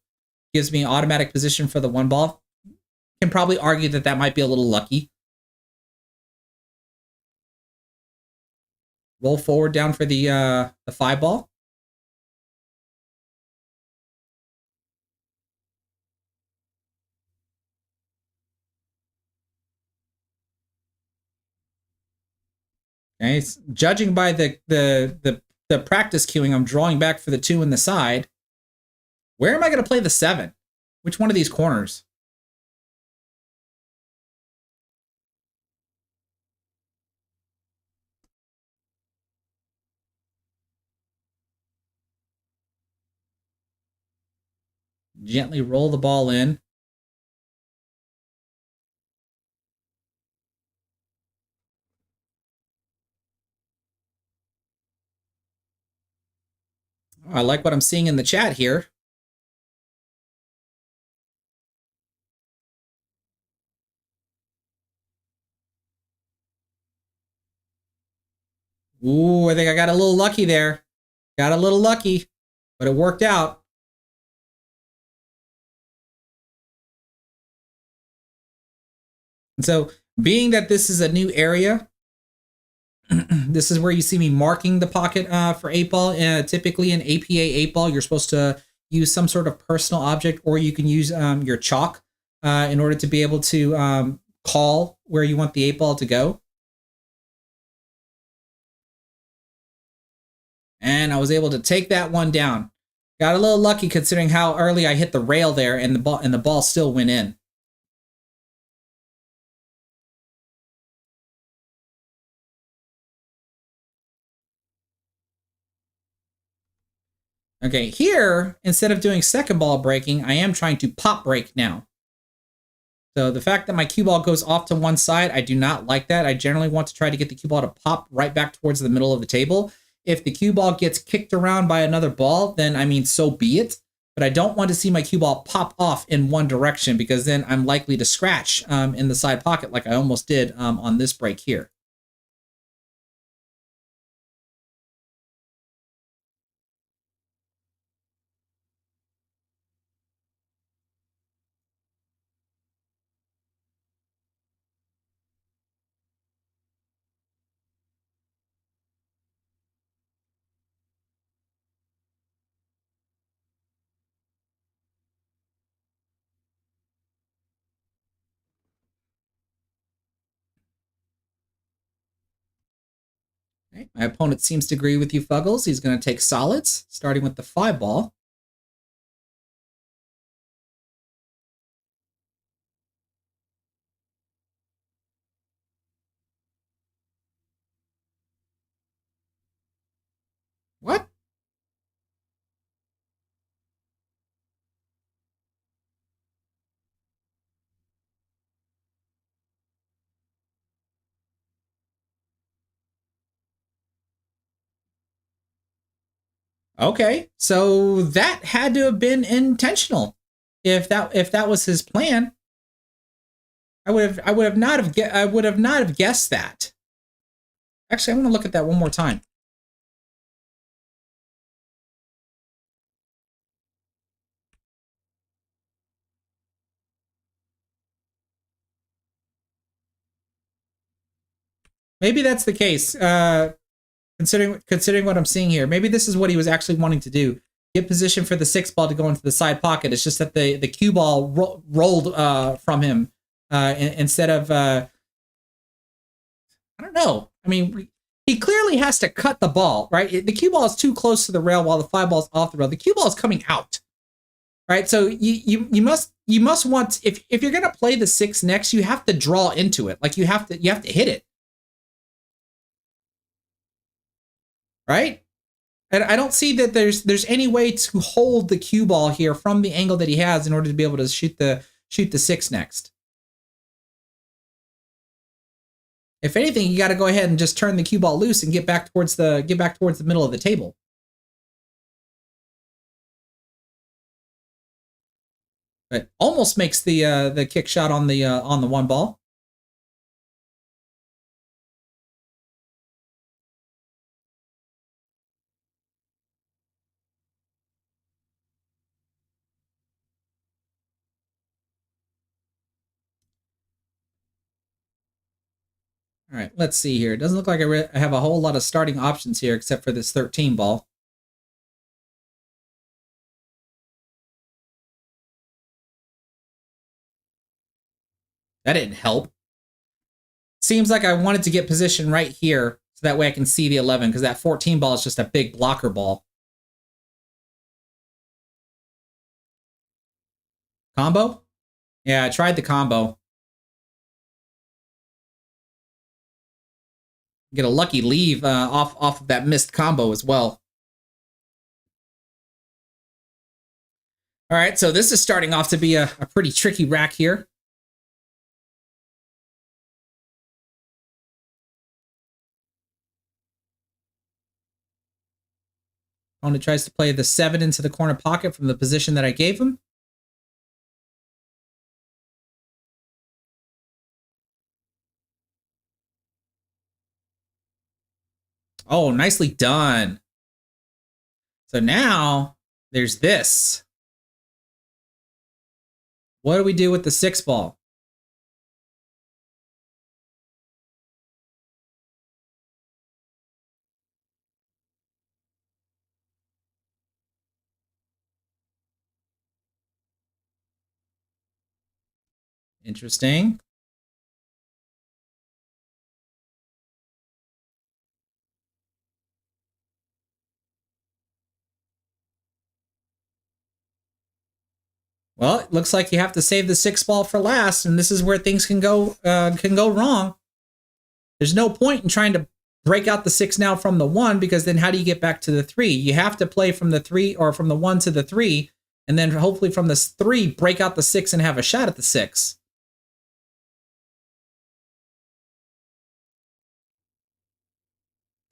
Gives me automatic position for the 1-ball. Can probably argue that that might be a little lucky. Roll forward down for the 5-ball. Okay, judging by the practice queuing, I'm drawing back for the 2 in the side. Where am I going to play the 7? Which one of these corners? Gently roll the ball in. I like what I'm seeing in the chat here. Ooh, I think I got a little lucky there. Got a little lucky, but it worked out. And so, being that this is a new area, this is where you see me marking the pocket for 8-ball. Typically in APA 8-ball, you're supposed to use some sort of personal object, or you can use your chalk in order to be able to call where you want the 8-ball to go. And I was able to take that one down. Got a little lucky considering how early I hit the rail there, and the ball still went in. Okay, here, instead of doing second ball breaking, I am trying to pop break now. So the fact that my cue ball goes off to one side, I do not like that. I generally want to try to get the cue ball to pop right back towards the middle of the table. If the cue ball gets kicked around by another ball, then I mean, so be it. But I don't want to see my cue ball pop off in one direction, because then I'm likely to scratch in the side pocket like I almost did on this break here. Okay, my opponent seems to agree with you, Fuggles. He's going to take solids, starting with the 5-ball. What? Okay, so that had to have been intentional. If that was his plan, I would not have guessed that. Actually, I want to look at that one more time. Maybe that's the case. Considering what I'm seeing here, maybe this is what he was actually wanting to do: get position for the 6-ball to go into the side pocket. It's just that the cue ball rolled from him instead of I don't know. I mean, he clearly has to cut the ball, right? The cue ball is too close to the rail while the 5-ball is off the rail. The cue ball is coming out, right? So you must want, if you're gonna play the 6 next, you have to draw into it. Like you have to hit it. Right? And I don't see that there's any way to hold the cue ball here from the angle that he has in order to be able to shoot the 6 next. If anything, you got to go ahead and just turn the cue ball loose and get back towards the middle of the table. But almost makes the kick shot on the 1-ball. All right, let's see here. It doesn't look like I have a whole lot of starting options here except for this 13-ball. That didn't help. Seems like I wanted to get position right here so that way I can see the 11, because that 14-ball is just a big blocker ball. Combo? Yeah, I tried the combo. Get a lucky leave off of that missed combo as well. All right, so this is starting off to be a pretty tricky rack here. Opponent tries to play the 7 into the corner pocket from the position that I gave him. Oh, nicely done. So now there's this. What do we do with the 6 ball? Interesting. Well, it looks like you have to save the 6 ball for last, and this is where things can go wrong. There's no point in trying to break out the 6 now from the 1, because then how do you get back to the 3? You have to play from the 3 or from the 1 to the 3, and then hopefully from this 3 break out the 6 and have a shot at the 6.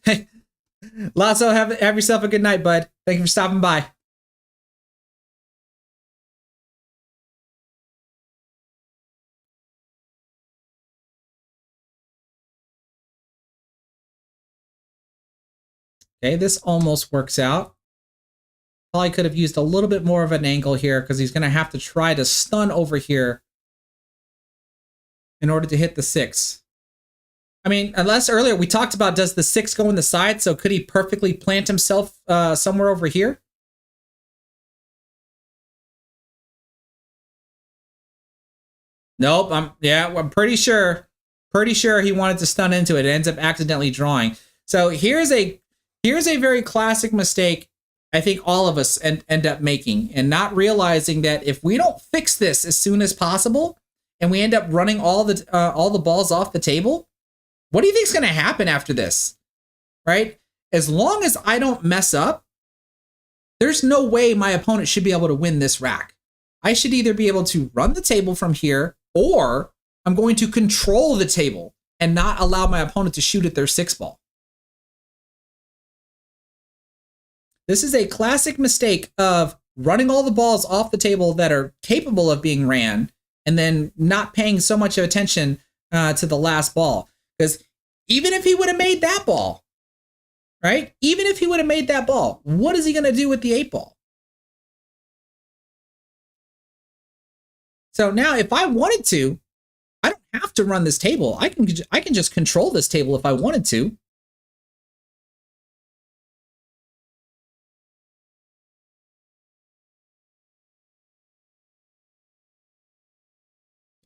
Hey, Lasso, have yourself a good night, bud. Thank you for stopping by. Okay, this almost works out. Probably could have used a little bit more of an angle here, because he's going to have to try to stun over here in order to hit the 6. I mean, unless earlier we talked about, does the 6 go in the side? So could he perfectly plant himself somewhere over here? Nope. I'm pretty sure he wanted to stun into it. It ends up accidentally drawing. So here's a very classic mistake I think all of us end up making, and not realizing that if we don't fix this as soon as possible, and we end up running all the balls off the table, what do you think is going to happen after this? Right? As long as I don't mess up, there's no way my opponent should be able to win this rack. I should either be able to run the table from here, or I'm going to control the table and not allow my opponent to shoot at their 6 ball. This is a classic mistake of running all the balls off the table that are capable of being ran, and then not paying so much attention to the last ball. Because even if he would have made that ball, right? Even if he would have made that ball, what is he going to do with the 8 ball? So now if I wanted to, I don't have to run this table. I can just control this table if I wanted to.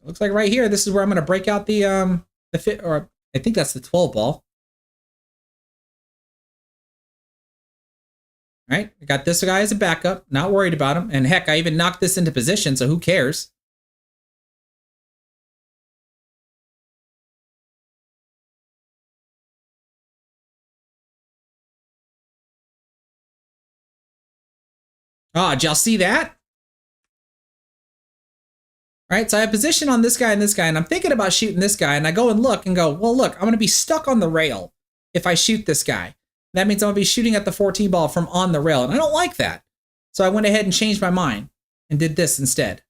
Looks like right here, this is where I'm going to break out the fit, or I think that's the 12 ball. All right, I got this guy as a backup, not worried about him. And heck, I even knocked this into position, so who cares? Ah, did y'all see that? All right, so I have position on this guy and this guy, and I'm thinking about shooting this guy, and I go and look, well, look, I'm going to be stuck on the rail if I shoot this guy. That means I'm going to be shooting at the 14 ball from on the rail, and I don't like that. So I went ahead and changed my mind and did this instead.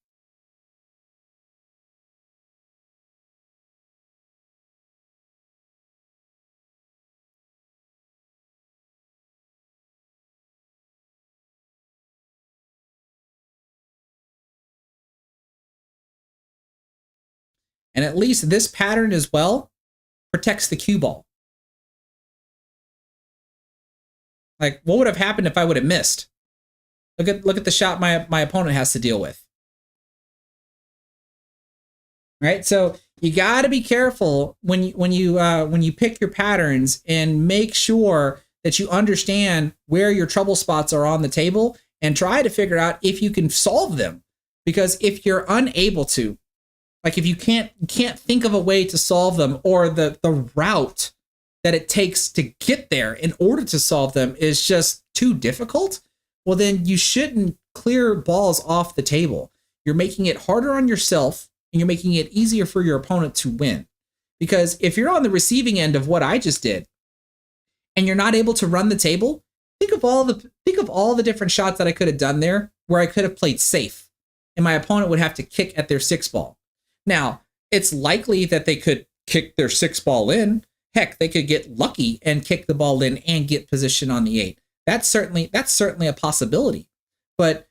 And at least this pattern as well protects the cue ball. Like, what would have happened if I would have missed? Look at the shot my opponent has to deal with. Right? So you got to be careful when you pick your patterns, and make sure that you understand where your trouble spots are on the table, and try to figure out if you can solve them. Because if you're unable to, like if you can't think of a way to solve them, or the route that it takes to get there in order to solve them is just too difficult, well, then you shouldn't clear balls off the table. You're making it harder on yourself, and you're making it easier for your opponent to win. Because if you're on the receiving end of what I just did, and you're not able to run the table, think of all the different shots that I could have done there where I could have played safe, and my opponent would have to kick at their 6 ball. Now, it's likely that they could kick their 6 ball in. Heck, they could get lucky and kick the ball in and get position on the 8. That's certainly a possibility. But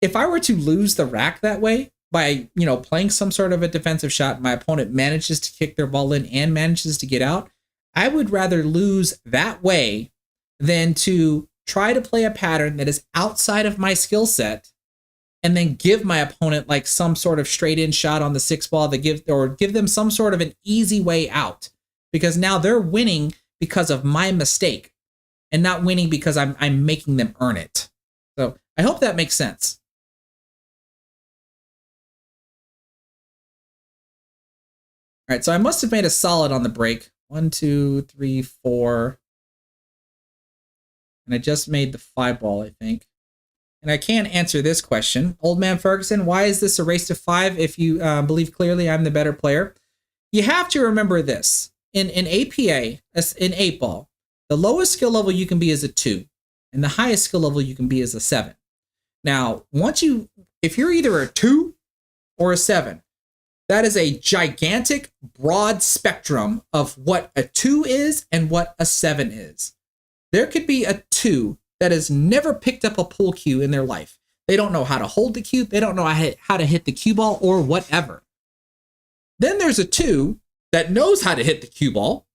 if I were to lose the rack that way by, playing some sort of a defensive shot, my opponent manages to kick their ball in and manages to get out, I would rather lose that way than to try to play a pattern that is outside of my skill set and then give my opponent like some sort of straight in shot on the 6 ball that give them some sort of an easy way out, because now they're winning because of my mistake and not winning because I'm making them earn it. So I hope that makes sense. All right, so I must have made a solid on the break. 1, 2, 3, 4. And I just made the 5 ball, I think. And I can answer this question. Old Man Ferguson, why is this a race to 5 if you believe clearly I'm the better player? You have to remember this. In APA, in 8 ball, the lowest skill level you can be is a 2. And the highest skill level you can be is a 7. Now, if you're either a 2 or a 7, that is a gigantic, broad spectrum of what a 2 is and what a 7 is. There could be a 2 that has never picked up a pool cue in their life. They don't know how to hold the cue. They don't know how to hit the cue ball or whatever. Then there's a 2 that knows how to hit the cue ball,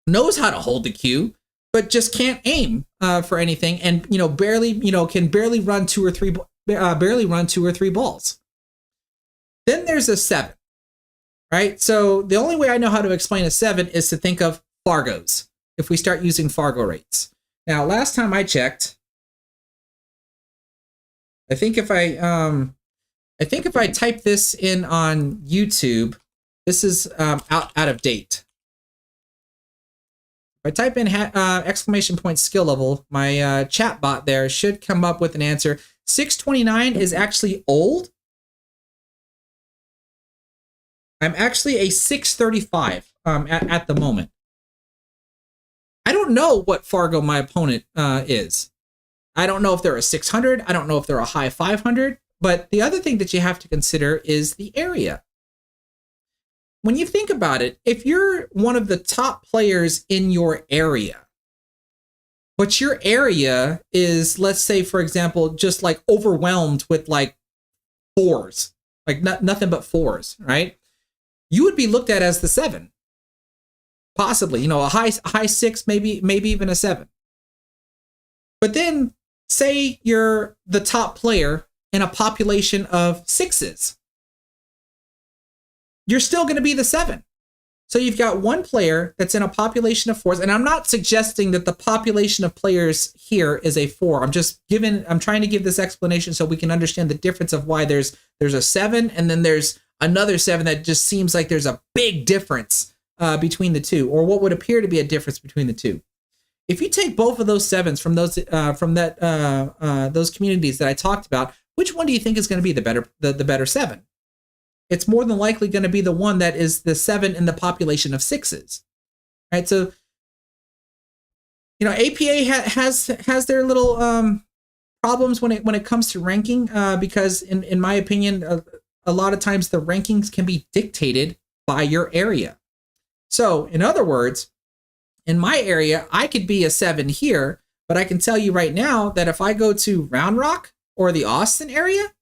knows how to hold the cue, but just can't aim for anything, and can barely run 2 or 3 balls. Then there's a 7, right? So the only way I know how to explain a 7 is to think of Fargos, if we start using Fargo rates. Now, last time I checked, I think if I type this in on YouTube, this is out of date. If I type in exclamation point skill level, my chat bot there should come up with an answer. 629 is actually old. I'm actually a 635 at the moment. I don't know what Fargo my opponent is. I don't know if they're a 600. I don't know if they're a high 500. But the other thing that you have to consider is the area. When you think about it, if you're one of the top players in your area, but your area is, let's say, for example, just like overwhelmed with like 4s, like nothing but 4s, right? You would be looked at as the 7. Possibly, a high 6, maybe even a 7. But then say you're the top player in a population of 6s. You're still going to be the 7. So you've got one player that's in a population of 4s, and I'm not suggesting that the population of players here is a 4. I'm trying to give this explanation so we can understand the difference of why there's a 7 and then there's another 7 that just seems like there's a big difference between the two, or what would appear to be a difference between the two. If you take both of those 7s from those communities that I talked about, which one do you think is going to be the better 7? It's more than likely going to be the one that is the 7 in the population of 6s, right? So, APA has their little problems when it comes to ranking, because in my opinion, a lot of times the rankings can be dictated by your area. So, in other words, in my area, I could be a 7 here, but I can tell you right now that if I go to Round Rock or the Austin area,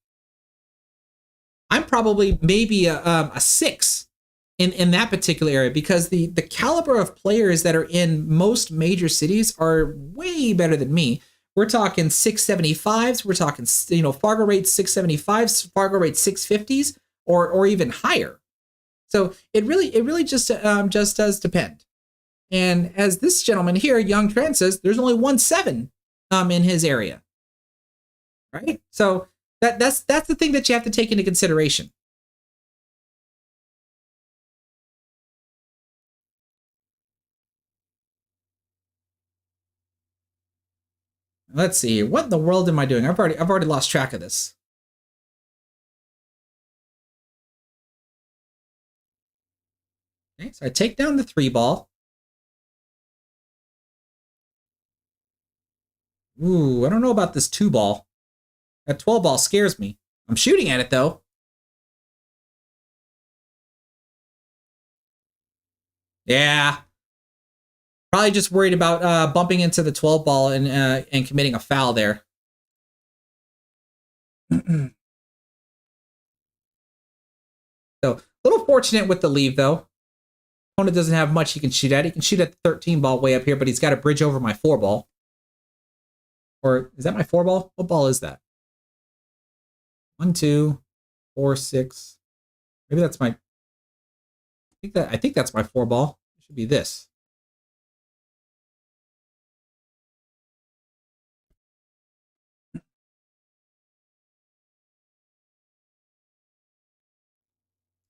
I'm probably maybe a 6 in that particular area, because the caliber of players that are in most major cities are way better than me. We're talking 675s. We're talking, Fargo rate 675s, Fargo rate 650s, or even higher. So it really just does depend. And as this gentleman here, Young Trent, says, there's only 1 7 in his area, right? So that's the thing that you have to take into consideration. Let's see. What in the world am I doing? I've already lost track of this. Okay, so I take down the 3 ball. Ooh, I don't know about this 2 ball. That 12 ball scares me. I'm shooting at it though. Yeah. Probably just worried about bumping into the 12 ball and committing a foul there. So, a little fortunate with the leave though. Opponent doesn't have much he can shoot at. He can shoot at the 13 ball way up here, but he's got to bridge over my 4 ball. Or is that my 4 ball? What ball is that? 1, 2, 4, 6. Maybe that's my. I think that's my 4 ball. It should be this.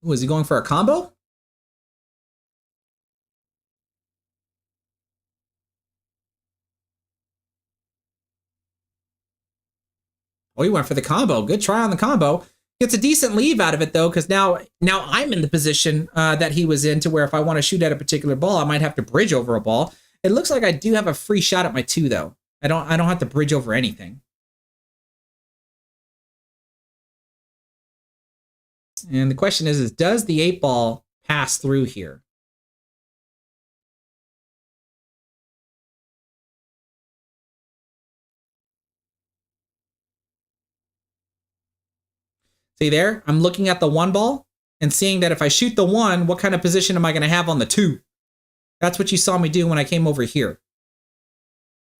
Ooh, is he going for a combo? Oh, he went for the combo. Good try on the combo. Gets a decent leave out of it though, because now I'm in the position that he was in, to where if I want to shoot at a particular ball, I might have to bridge over a ball. It looks like I do have a free shot at my 2 though. I don't have to bridge over anything. And the question is does the 8 ball pass through here? See there? I'm looking at the 1 ball and seeing that if I shoot the 1, what kind of position am I going to have on the 2? That's what you saw me do when I came over here.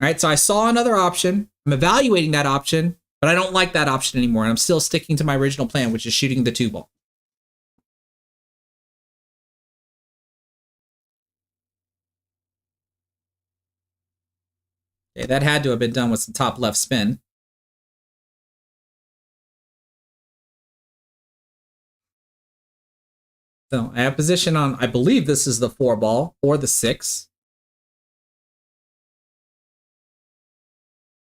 All right, so I saw another option. I'm evaluating that option, but I don't like that option anymore. And I'm still sticking to my original plan, which is shooting the 2 ball. Okay, that had to have been done with some top left spin. So I have position on, I believe this is the 4 ball or the 6.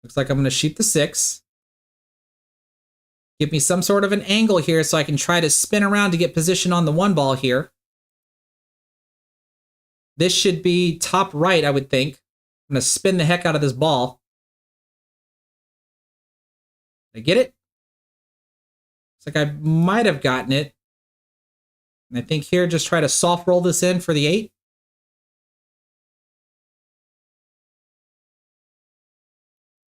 Looks like I'm going to shoot the 6. Give me some sort of an angle here so I can try to spin around to get position on the 1 ball here. This should be top right, I would think. I'm going to spin the heck out of this ball. Did I get it? Looks like I might have gotten it. And I think here, just try to soft roll this in for the 8.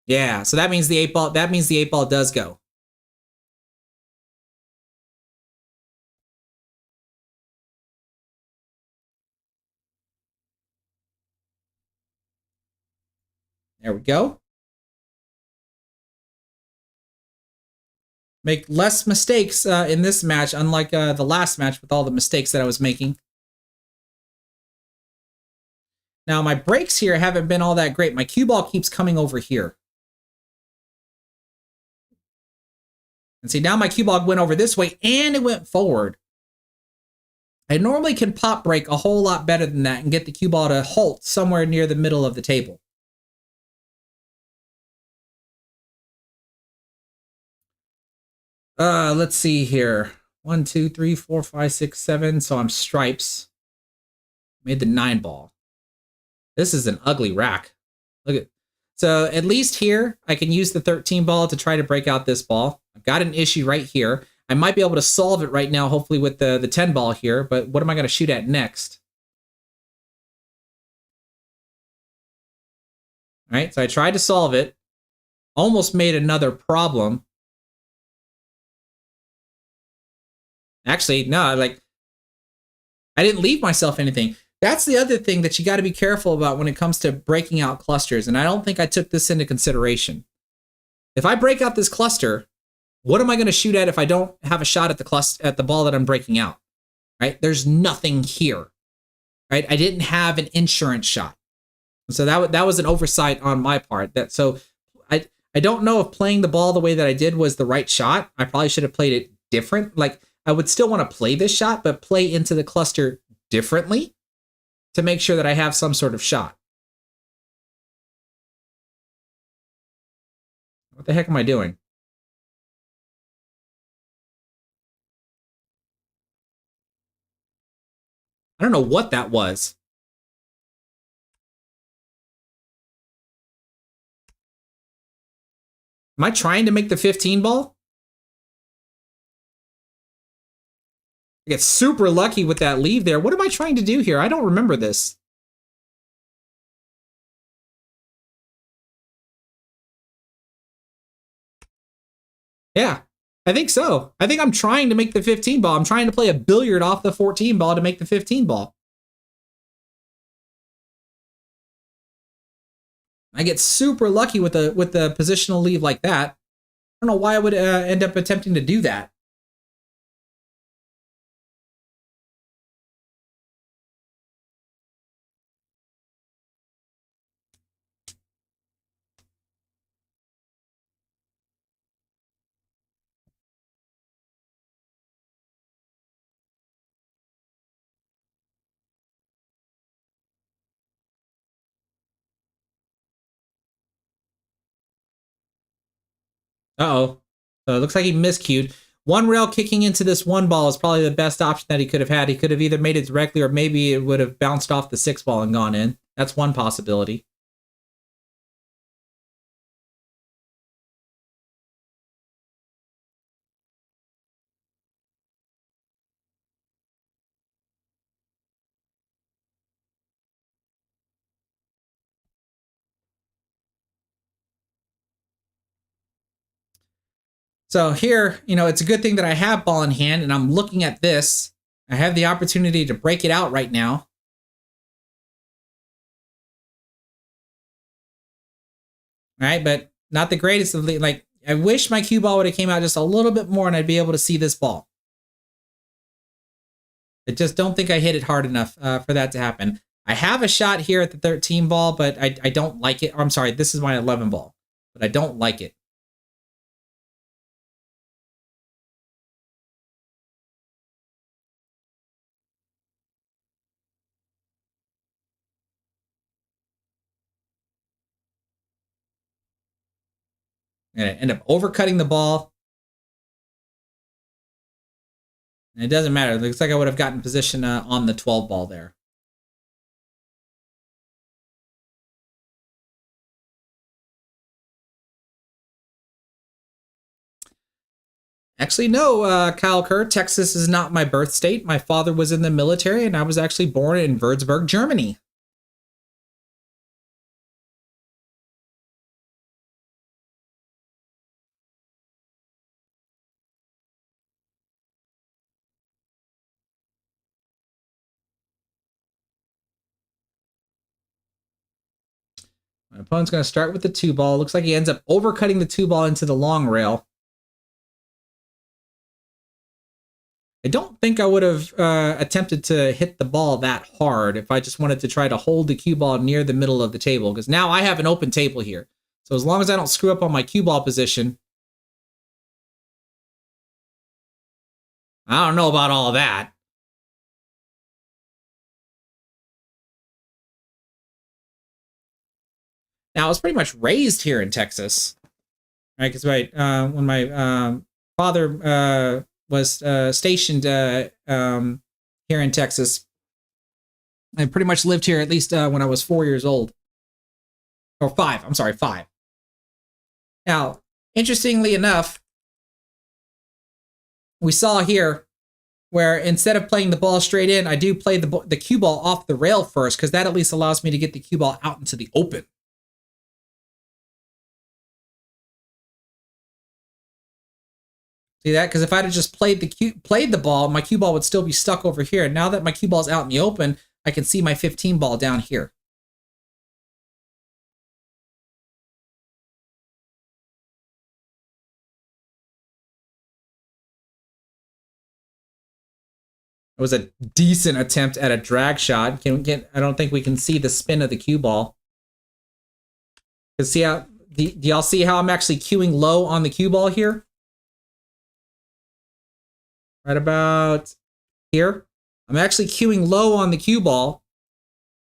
Yeah, so that means the 8 ball, does go. There we go. Make less mistakes in this match, unlike the last match with all the mistakes that I was making. Now, my breaks here haven't been all that great. My cue ball keeps coming over here. And see, now my cue ball went over this way, and it went forward. I normally can pop break a whole lot better than that and get the cue ball to halt somewhere near the middle of the table. Let's see here. 1, 2, 3, 4, 5, 6, 7. So I'm stripes. Made the 9 ball. This is an ugly rack. Look at. So at least here, I can use the 13 ball to try to break out this ball. I've got an issue right here. I might be able to solve it right now, hopefully with the 10 ball here, but what am I going to shoot at next? All right, so I tried to solve it. Almost made another problem. Actually, no, like, I didn't leave myself anything. That's the other thing that you got to be careful about when it comes to breaking out clusters, and I don't think I took this into consideration. If I break out this cluster, what am I going to shoot at if I don't have a shot at the ball that I'm breaking out? Right? There's nothing here. Right? I didn't have an insurance shot. So that was an oversight on my part. So I don't know if playing the ball the way that I did was the right shot. I probably should have played it different. Like, I would still want to play this shot, but play into the cluster differently to make sure that I have some sort of shot. What the heck am I doing? I don't know what that was. Am I trying to make the 15 ball? I get super lucky with that leave there. What am I trying to do here? I don't remember this. Yeah, I think so. I think I'm trying to make the 15 ball. I'm trying to play a billiard off the 14 ball to make the 15 ball. I get super lucky with the positional leave like that. I don't know why I would end up attempting to do that. Uh-oh. So it looks like he miscued. One rail kicking into this one ball is probably the best option that he could have had. He could have either made it directly or maybe it would have bounced off the 6 ball and gone in. That's one possibility. So here, it's a good thing that I have ball in hand and I'm looking at this. I have the opportunity to break it out right now. All right, but not the greatest of like, I wish my cue ball would have came out just a little bit more and I'd be able to see this ball. I just don't think I hit it hard enough for that to happen. I have a shot here at the 13 ball, but I don't like it. Or, I'm sorry, this is my 11 ball, but I don't like it. And I end up overcutting the ball. And it doesn't matter. It looks like I would have gotten position on the 12 ball there. Actually, no, Kyle Kerr, Texas is not my birth state. My father was in the military, and I was actually born in Würzburg, Germany. My opponent's going to start with the 2 ball. Looks like he ends up overcutting the 2 ball into the long rail. I don't think I would have attempted to hit the ball that hard if I just wanted to try to hold the cue ball near the middle of the table, because now I have an open table here. So as long as I don't screw up on my cue ball position, I don't know about all that. Now, I was pretty much raised here in Texas, right? Because when my father was stationed here in Texas, I pretty much lived here at least when I was 4 years old. Or 5, I'm sorry, 5. Now, interestingly enough, we saw here where instead of playing the ball straight in, I do play the cue ball off the rail first, because that at least allows me to get the cue ball out into the open. See that? Because if I'd have just played the ball, my cue ball would still be stuck over here. And now that my cue ball's out in the open, I can see my 15 ball down here. It was a decent attempt at a drag shot. I don't think we can see the spin of the cue ball. See how do y'all see how I'm actually cueing low on the cue ball here? Right about here. I'm actually cueing low on the cue ball,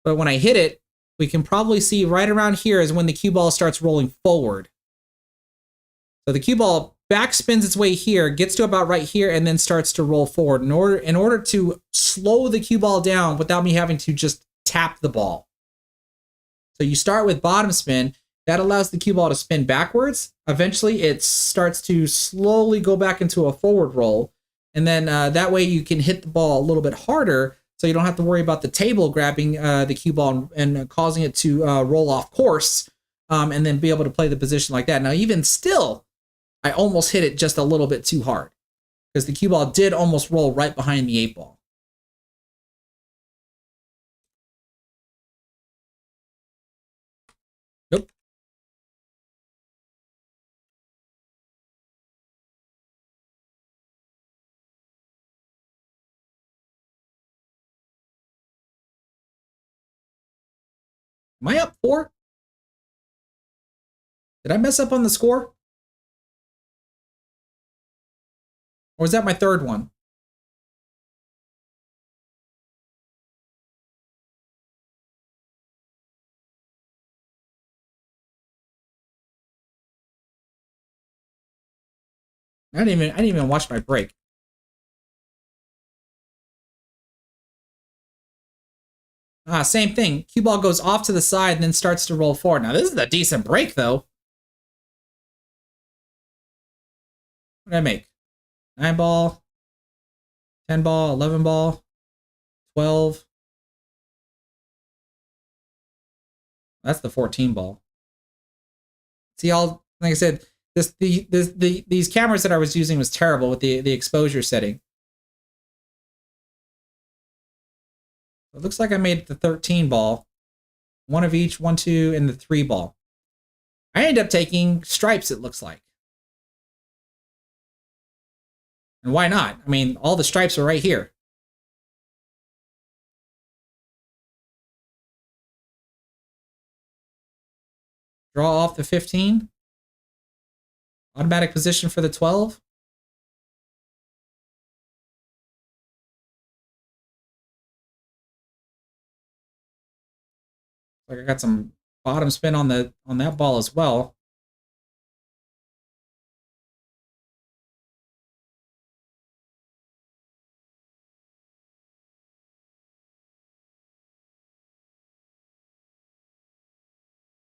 but when I hit it, we can probably see right around here is when the cue ball starts rolling forward. So the cue ball backspins its way here, gets to about right here, and then starts to roll forward in order to slow the cue ball down without me having to just tap the ball. So you start with bottom spin. That allows the cue ball to spin backwards. Eventually, it starts to slowly go back into a forward roll. And then that way you can hit the ball a little bit harder, so you don't have to worry about the table grabbing the cue ball and causing it to roll off course, and then be able to play the position like that. Now, even still, I almost hit it just a little bit too hard because the cue ball did almost roll right behind the 8 ball. Nope. Am I up 4? Did I mess up on the score? Or was that my third one? I didn't even watch my break. Same thing. Cue ball goes off to the side and then starts to roll forward. Now, this is a decent break, though. What did I make? 9 ball, 10 ball, 11 ball, 12. That's the 14 ball. See, all like I said, these cameras that I was using was terrible with the exposure setting. It looks like I made the 13 ball. 1 of each, 1, 2, and the 3 ball. I ended up taking stripes, it looks like. And why not? I mean, all the stripes are right here. Draw off the 15. Automatic position for the 12. Like I got some bottom spin on that ball as well.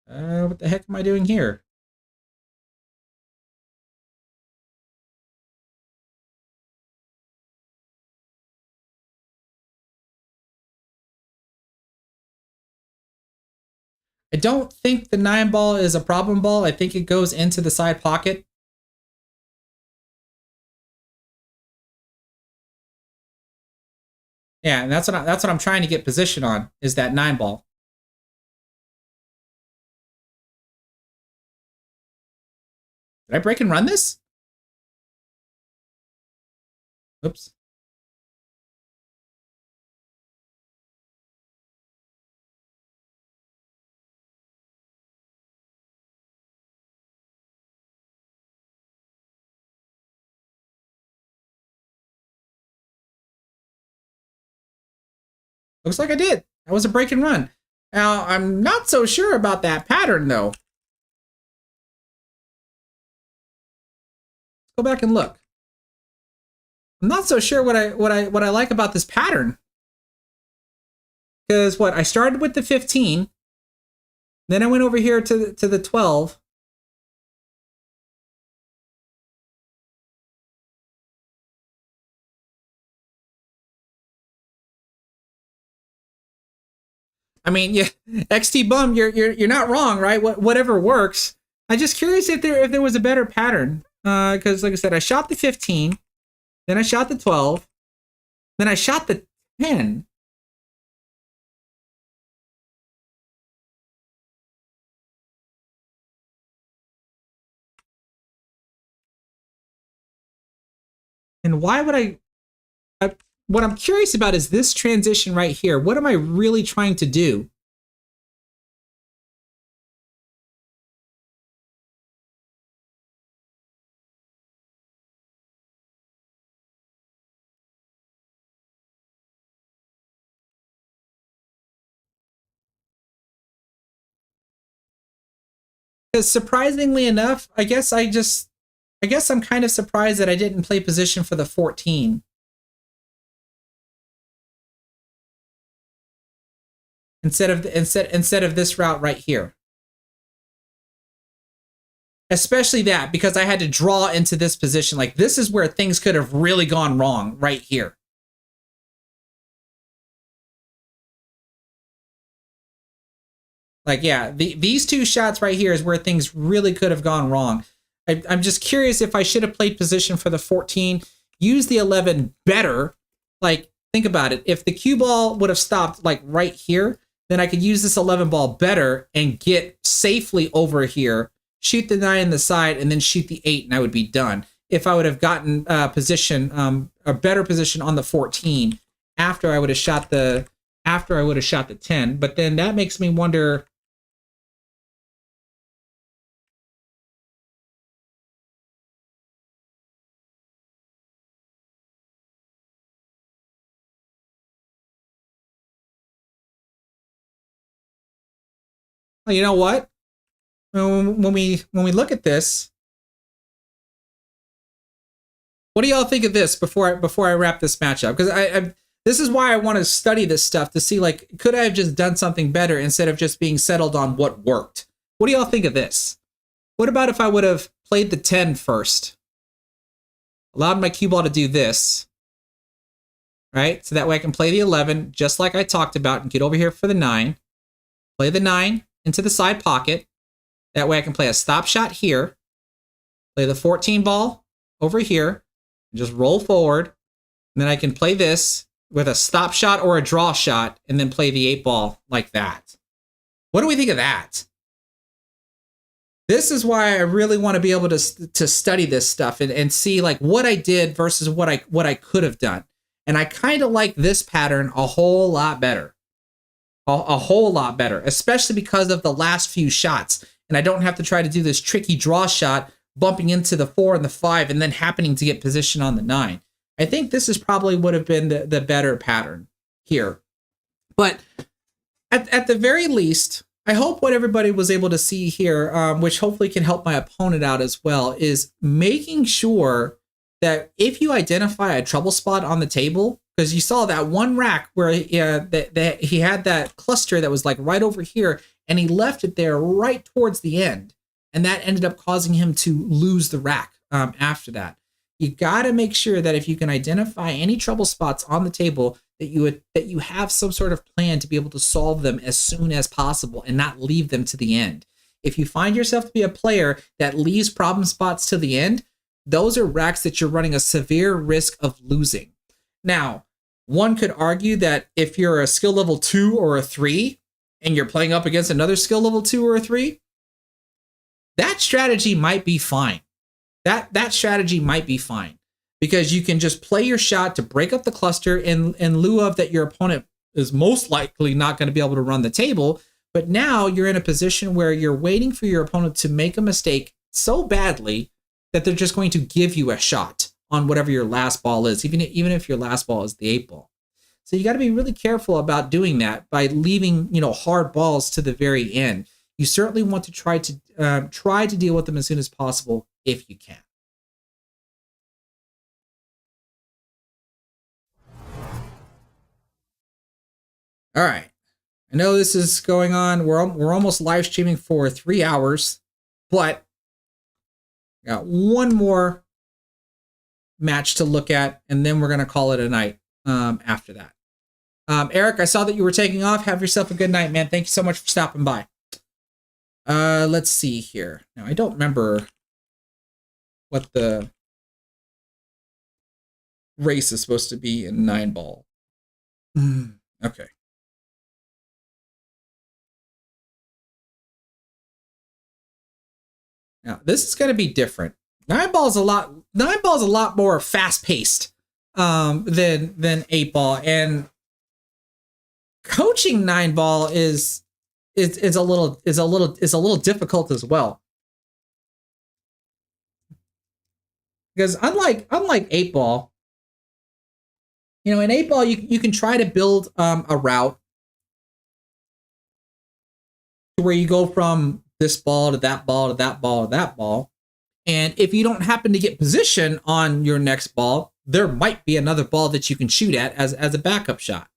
What the heck am I doing here? I don't think the 9 ball is a problem ball. I think it goes into the side pocket. Yeah, and that's what I'm trying to get position on, is that 9 ball. Did I break and run this? Oops. Looks like I did. That was a break and run. Now, I'm not so sure about that pattern, though. Let's go back and look. I'm not so sure what I like about this pattern. Because I started with the 15, then I went over here to the 12. I mean, yeah, XT Bum, you're not wrong, right? Whatever works. I'm just curious if there was a better pattern. Because like I said, I shot the 15, then I shot the 12, then I shot the 10. And why would what I'm curious about is this transition right here. What am I really trying to do? Because surprisingly enough, I guess I just I guess I'm kind of surprised that I didn't play position for the 14. Instead of this route right here. Especially that, because I had to draw into this position. Like, this is where things could have really gone wrong, right here. Like, yeah, these two shots right here is where things really could have gone wrong. I'm just curious if I should have played position for the 14, use the 11 better. Like, think about it. If the cue ball would have stopped like right here, then I could use this 11 ball better and get safely over here, shoot the 9 in the side, and then shoot the 8, and I would be done. If I would have gotten a better position on the 14 after I would have shot the 10, but then that makes me wonder. Well, you know what? When we look at this, what do y'all think of this before I wrap this match up? Because this is why I want to study this stuff to see, like, could I have just done something better instead of just being settled on what worked? What do y'all think of this? What about if I would have played the 10 first? Allowed my cue ball to do this, right? So that way I can play the 11 just like I talked about and get over here for the 9. Play the 9 into the side pocket. That way I can play a stop shot here, play the 14 ball over here, and just roll forward. And then I can play this with a stop shot or a draw shot and then play the 8 ball like that. What do we think of that? This is why I really want to be able to study this stuff and see like what I did versus what I could have done. And I kind of like this pattern a whole lot better. A whole lot better, especially because of the last few shots. And I don't have to try to do this tricky draw shot, bumping into the 4 and the 5, and then happening to get position on the 9. I think this is probably would have been the better pattern here. But at the very least, I hope what everybody was able to see here, which hopefully can help my opponent out as well, is making sure that if you identify a trouble spot on the table, because you saw that one rack where he had that cluster that was like right over here, and he left it there right towards the end, and that ended up causing him to lose the rack after that. You got to make sure that if you can identify any trouble spots on the table, that you have some sort of plan to be able to solve them as soon as possible and not leave them to the end. If you find yourself to be a player that leaves problem spots to the end, those are racks that you're running a severe risk of losing. Now, one could argue that if you're a skill level 2 or a 3 and you're playing up against another skill level 2 or a 3, that strategy might be fine. That strategy might be fine because you can just play your shot to break up the cluster in lieu of that your opponent is most likely not going to be able to run the table. But now you're in a position where you're waiting for your opponent to make a mistake so badly that they're just going to give you a shot on whatever your last ball is, even if your last ball is the 8 ball. So you got to be really careful about doing that by leaving, hard balls to the very end. You certainly want to try to deal with them as soon as possible if you can. All right. I know this is going on. We're almost live streaming for 3 hours, but I got one more match to look at, and then we're going to call it a night after that. Eric, I saw that you were taking off. Have yourself a good night, man. Thank you so much for stopping by. Let's see here. Now, I don't remember what the race is supposed to be in 9 ball. Okay. Now, this is going to be different. 9 ball is a lot more fast paced than 8 ball, and coaching 9 ball is a little difficult as well. Because unlike 8 ball, in 8 ball you can try to build a route where you go from this ball to that ball to that ball to that ball, And if you don't happen to get position on your next ball, there might be another ball that you can shoot at as a backup shot.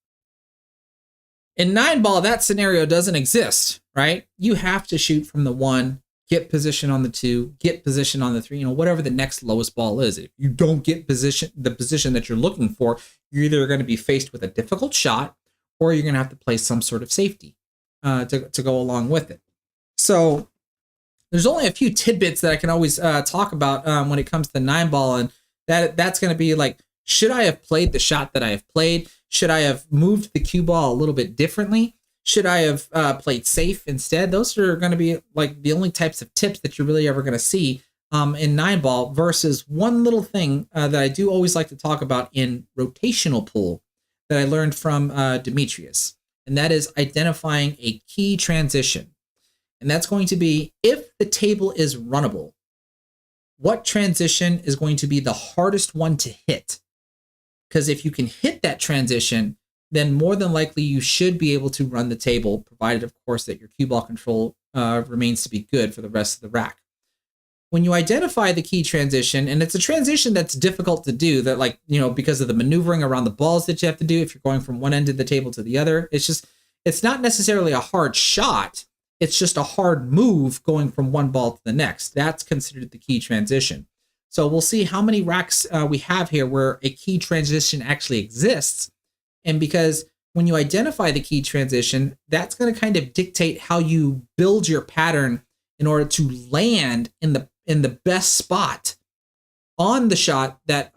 In 9-ball, that scenario doesn't exist, right? You have to shoot from the 1, get position on the 2, get position on the 3, whatever the next lowest ball is. If you don't get the position that you're looking for, you're either going to be faced with a difficult shot or you're going to have to play some sort of safety to go along with it. So there's only a few tidbits that I can always talk about when it comes to 9-ball, and that's going to be like, should I have played the shot that I have played? Should I have moved the cue ball a little bit differently? Should I have played safe instead? Those are going to be like the only types of tips that you're really ever going to see in 9-ball, versus one little thing that I do always like to talk about in rotational pool that I learned from Demetrius, and that is identifying a key transition. And that's going to be, if the table is runnable, what transition is going to be the hardest one to hit? Because if you can hit that transition, then more than likely you should be able to run the table, provided, of course, that your cue ball control remains to be good for the rest of the rack. When you identify the key transition, and it's a transition that's difficult to do, that because of the maneuvering around the balls that you have to do if you're going from one end of the table to the other, it's not necessarily a hard shot. It's just a hard move going from one ball to the next. That's considered the key transition. So we'll see how many racks we have here where a key transition actually exists. And because when you identify the key transition, that's going to kind of dictate how you build your pattern in order to land in the best spot on the shot that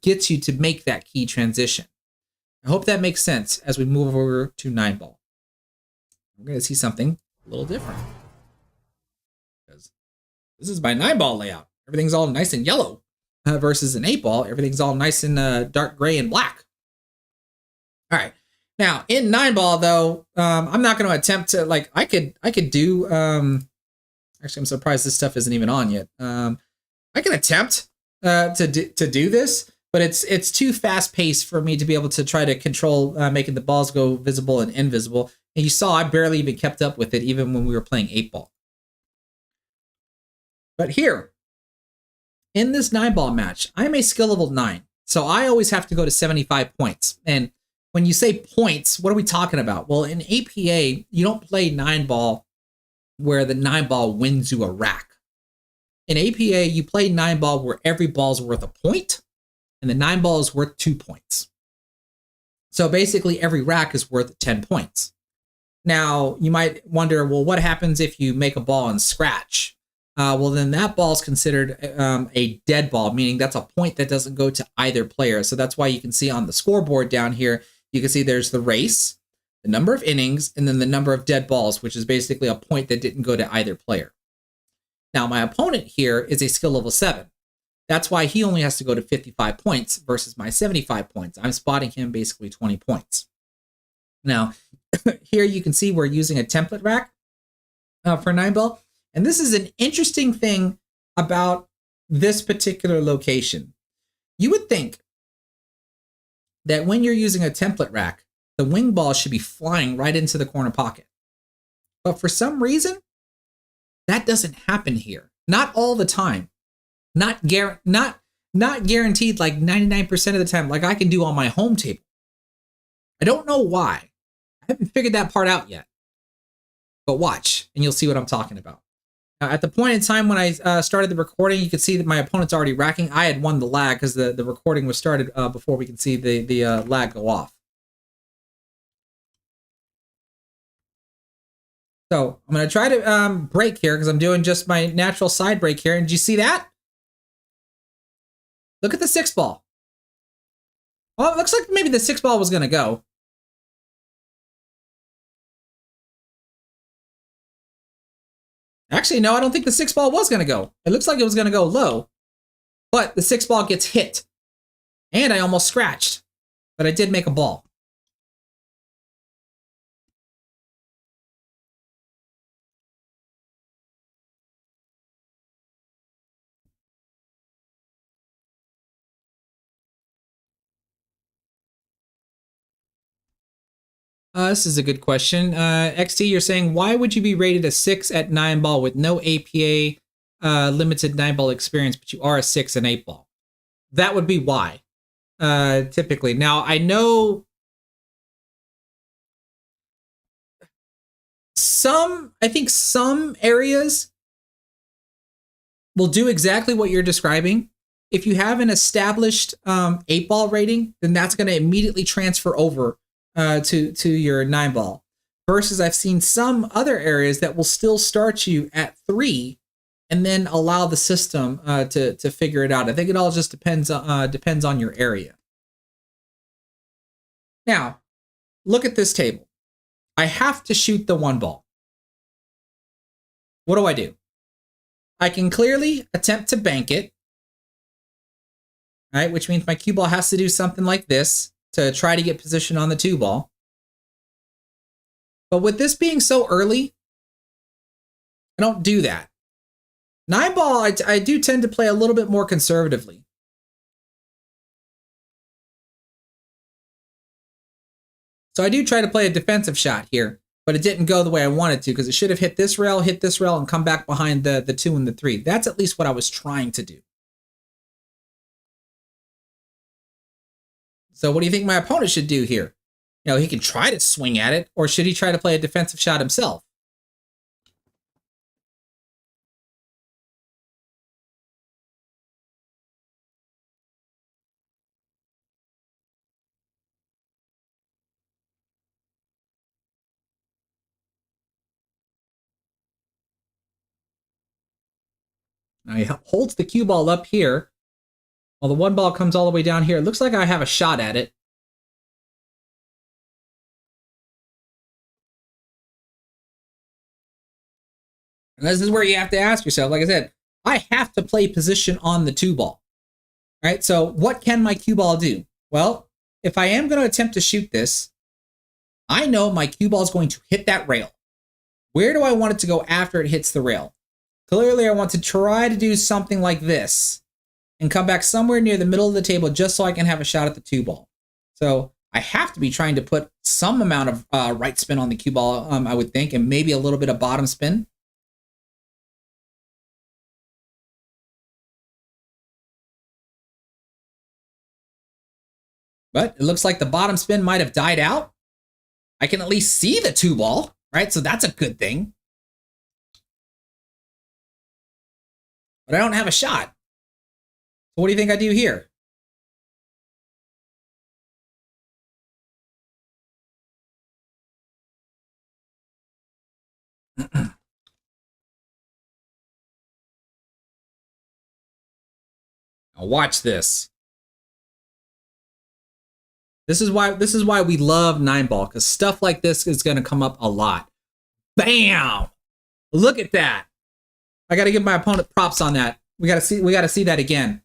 gets you to make that key transition. I hope that makes sense as we move over to 9-ball. We're going to see something a little different, because this is my 9-ball layout. Everything's all nice and yellow versus an 8-ball. Everything's all nice and dark gray and black. All right. Now in 9-ball though, I'm not going to attempt to I could do, actually I'm surprised this stuff isn't even on yet. I can attempt to do this, but it's too fast paced for me to be able to try to control making the balls go visible and invisible. And you saw I barely even kept up with it even when we were playing 8-ball. But here, in this 9-ball match, I'm a skill level 9. So I always have to go to 75 points. And when you say points, what are we talking about? Well, in APA, you don't play 9-ball where the 9-ball wins you a rack. In APA, you play 9-ball where every ball is worth a point, and the 9-ball is worth 2 points. So basically, every rack is worth 10 points. Now, you might wonder, well, what happens if you make a ball and scratch? Well, then that ball is considered a dead ball, meaning that's a point that doesn't go to either player. So that's why you can see on the scoreboard down here, you can see there's the race, the number of innings, and then the number of dead balls, which is basically a point that didn't go to either player. Now, my opponent here is a skill level 7. That's why he only has to go to 55 points versus my 75 points. I'm spotting him basically 20 points. Now, here you can see we're using a template rack for 9-ball. And this is an interesting thing about this particular location. You would think that when you're using a template rack, the wing ball should be flying right into the corner pocket. But for some reason, that doesn't happen here. Not all the time. Not guaranteed like 99% of the time, like I can do on my home table. I don't know why. I haven't figured that part out yet. But watch, and you'll see what I'm talking about. At the point in time when I started the recording, you could see that my opponent's already racking. I had won the lag because the recording was started before we can see the lag go off. So I'm going to try to break here because I'm doing just my natural side break here. And did you see that? Look at the 6-ball. Well, it looks like maybe the 6-ball was going to go. Actually, no, I don't think the 6-ball was going to go. It looks like it was going to go low, but the 6-ball gets hit. And I almost scratched, but I did make a ball. This is a good question. XT, you're saying, why would you be rated a 6 at 9-ball with no APA limited 9-ball experience, but you are a 6 and 8-ball. That would be why, typically. Now, I know I think some areas will do exactly what you're describing. If you have an established 8-ball rating, then that's going to immediately transfer over to your 9-ball. Versus I've seen some other areas that will still start you at 3 and then allow the system to figure it out. I think it all just depends on your area. Now, look at this table. I have to shoot the 1 ball. What do? I can clearly attempt to bank it, right? Which means my cue ball has to do something like this to try to get position on the 2 ball. But with this being so early, I don't do that. 9-ball, I do tend to play a little bit more conservatively. So I do try to play a defensive shot here, but it didn't go the way I wanted to because it should have hit this rail, and come back behind the 2 and the 3. That's at least what I was trying to do. So what do you think my opponent should do here? You know, he can try to swing at it, or should he try to play a defensive shot himself? Now he holds the cue ball up here, while the 1 ball comes all the way down here. It looks like I have a shot at it. And this is where you have to ask yourself, like I said, I have to play position on the 2 ball, right? So what can my cue ball do? Well, if I am going to attempt to shoot this, I know my cue ball is going to hit that rail. Where do I want it to go after it hits the rail? Clearly, I want to try to do something like this and come back somewhere near the middle of the table just so I can have a shot at the 2 ball. So I have to be trying to put some amount of right spin on the cue ball, I would think, and maybe a little bit of bottom spin. But it looks like the bottom spin might have died out. I can at least see the 2 ball, right? So that's a good thing. But I don't have a shot. So what do you think I do here? Now watch this. This is why we love 9-ball, because stuff like this is going to come up a lot. Bam! Look at that. I got to give my opponent props on that. We got to see that again.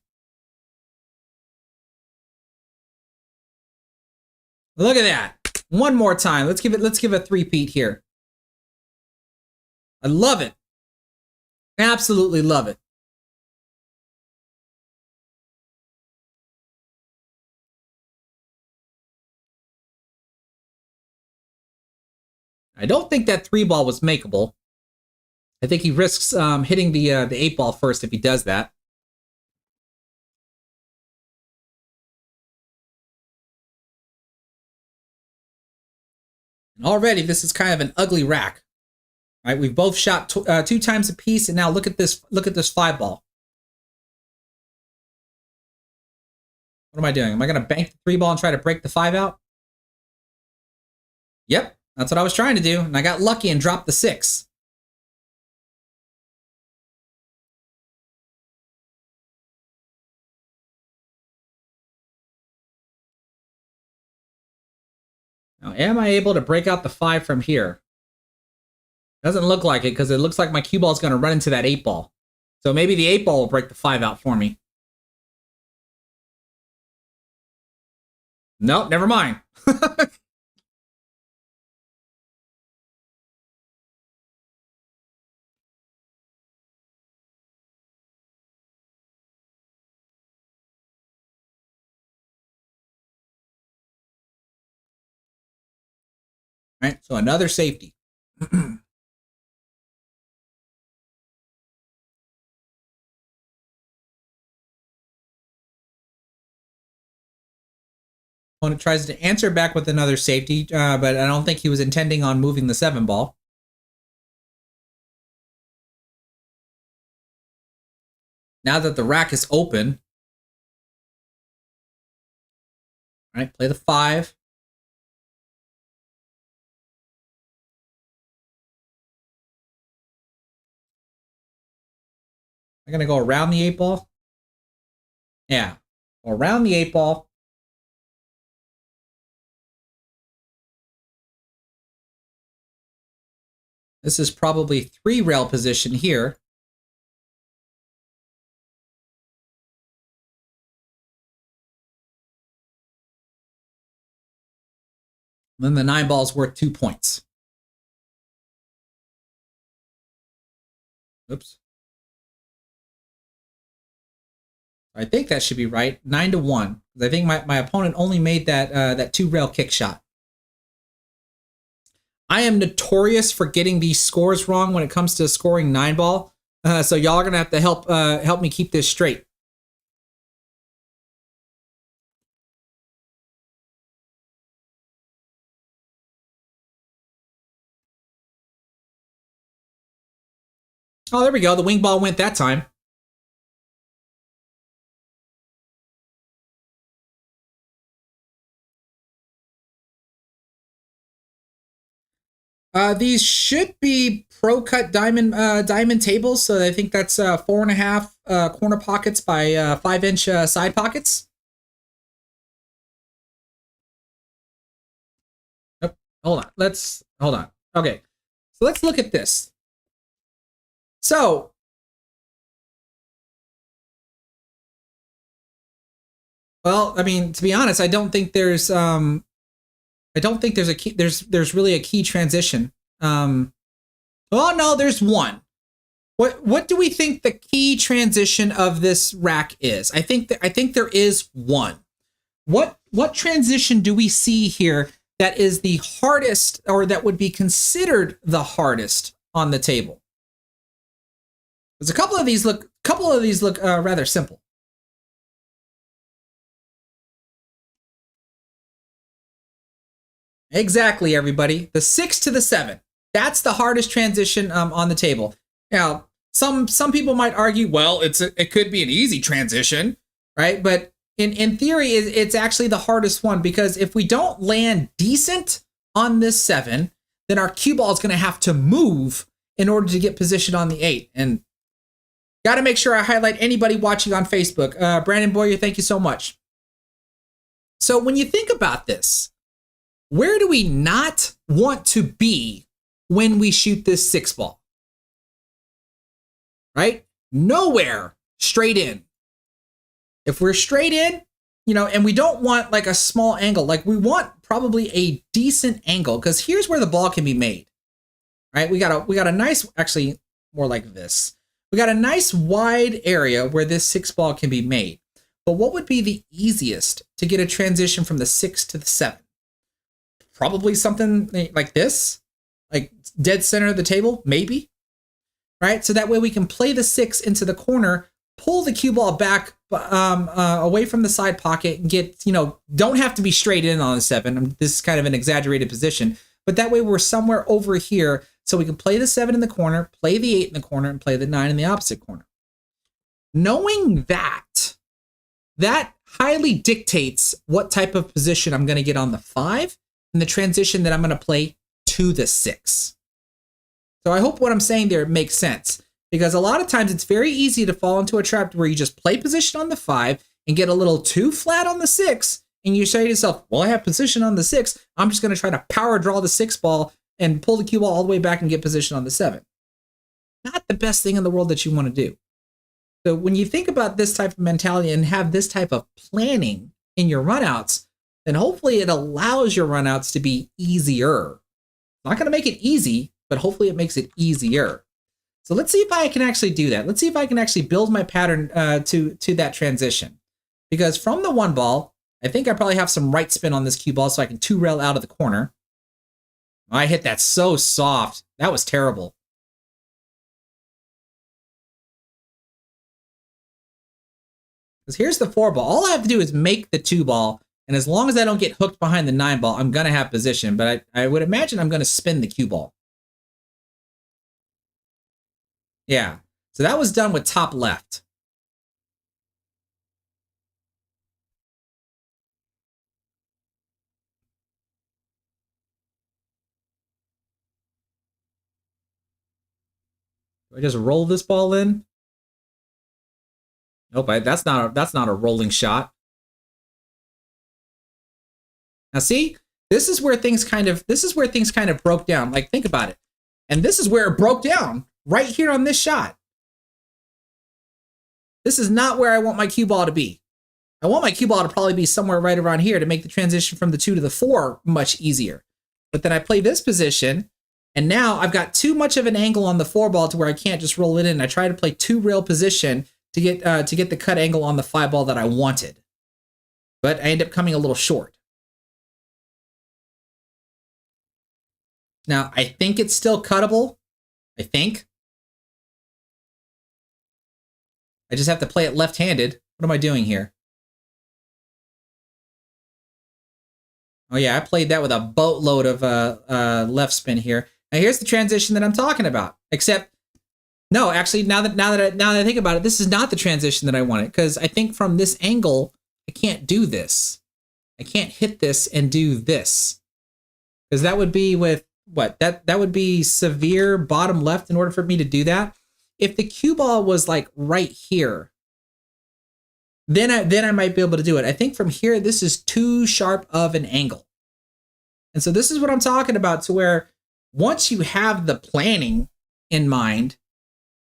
Look at that. One more time. Let's give a 3-peat here. I love it. Absolutely love it. I don't think that 3 ball was makeable. I think he risks hitting the 8 ball first if he does that. And already, this is kind of an ugly rack. Right? We've both shot 2 times a piece, and now look at this 5 ball. What am I doing? Am I going to bank the 3 ball and try to break the 5 out? Yep, that's what I was trying to do, and I got lucky and dropped the 6. Now, am I able to break out the 5 from here? Doesn't look like it, because it looks like my cue ball is going to run into that 8 ball. So maybe the 8 ball will break the 5 out for me. Nope, never mind. Right, so another safety. Opponent tries to answer back with another safety, but I don't think he was intending on moving the 7 ball. Now that the rack is open, all right, play the 5. I'm going to go around the 8 ball. Yeah, around the 8 ball. This is probably 3 rail position here. Then the 9 ball is worth 2 points. Oops. I think that should be right. 9-1. I think my opponent only made that 2 rail kick shot. I am notorious for getting these scores wrong when it comes to scoring 9 ball. So y'all are gonna have to help me keep this straight. Oh, there we go. The wing ball went that time. These should be pro cut diamond tables, so I think that's 4.5 corner pockets by 5-inch side pockets. Oh, hold on. Okay, so let's look at this. So well, I mean, to be honest, I don't think there's a key. There's really a key transition. Oh no, there's one. What do we think the key transition of this rack is? I think there is one. What transition do we see here that is the hardest, or that would be considered the hardest on the table? Because a couple of these look rather simple. Exactly, everybody. The 6 to the 7. That's the hardest transition on the table. Now, some people might argue, well, it could be an easy transition, right? But in theory, it's actually the hardest one, because if we don't land decent on this 7, then our cue ball is going to have to move in order to get position on the 8. And got to make sure I highlight anybody watching on Facebook. Brandon Boyer, thank you so much. So when you think about this, where do we not want to be when we shoot this 6 ball? Right? Nowhere straight in. If we're straight in, and we don't want like a small angle, like we want probably a decent angle, because here's where the ball can be made. Right? We got a nice, actually more like this. We got a nice wide area where this 6 ball can be made. But what would be the easiest to get a transition from the 6 to the 7? Probably something like this, like dead center of the table, maybe, right? So that way we can play the 6 into the corner, pull the cue ball back away from the side pocket, and get, don't have to be straight in on the 7. This is kind of an exaggerated position, but that way we're somewhere over here, so we can play the 7 in the corner, play the 8 in the corner, and play the 9 in the opposite corner. Knowing that highly dictates what type of position I'm going to get on the 5 and the transition that I'm going to play to the 6. So I hope what I'm saying there makes sense, because a lot of times it's very easy to fall into a trap where you just play position on the 5 and get a little too flat on the 6, and you say to yourself, well, I have position on the 6, I'm just going to try to power draw the 6 ball and pull the cue ball all the way back and get position on the 7. Not the best thing in the world that you want to do. So when you think about this type of mentality and have this type of planning in your runouts, then hopefully it allows your runouts to be easier. Not going to make it easy, but hopefully it makes it easier. So let's see if I can actually do that. Let's see if I can actually build my pattern to that transition. Because from the 1 ball, I think I probably have some right spin on this cue ball, so I can 2 rail out of the corner. I hit that so soft. That was terrible. Because here's the 4 ball. All I have to do is make the 2 ball, And as long as I don't get hooked behind the 9 ball, I'm going to have position. But I would imagine I'm going to spin the cue ball. Yeah. So that was done with top left. Do I just roll this ball in? Nope, that's not a rolling shot. Now see, this is where things kind of broke down. Like, think about it. And this is where it broke down, right here on this shot. This is not where I want my cue ball to be. I want my cue ball to probably be somewhere right around here to make the transition from the 2 to the 4 much easier. But then I play this position, and now I've got too much of an angle on the 4 ball to where I can't just roll it in. I try to play 2 rail position to get the cut angle on the 5 ball that I wanted. But I end up coming a little short. Now, I think it's still cuttable. I think. I just have to play it left-handed. What am I doing here? Oh yeah, I played that with a boatload of left spin here. Now here's the transition that I'm talking about. Except, no, actually, now that I think about it, this is not the transition that I wanted, because I think from this angle, I can't do this. I can't hit this and do this, because that would be with what? That would be severe bottom left in order for me to do that. If the cue ball was like right here, then I might be able to do it. I think from here, this is too sharp of an angle. And so this is what I'm talking about, to where once you have the planning in mind,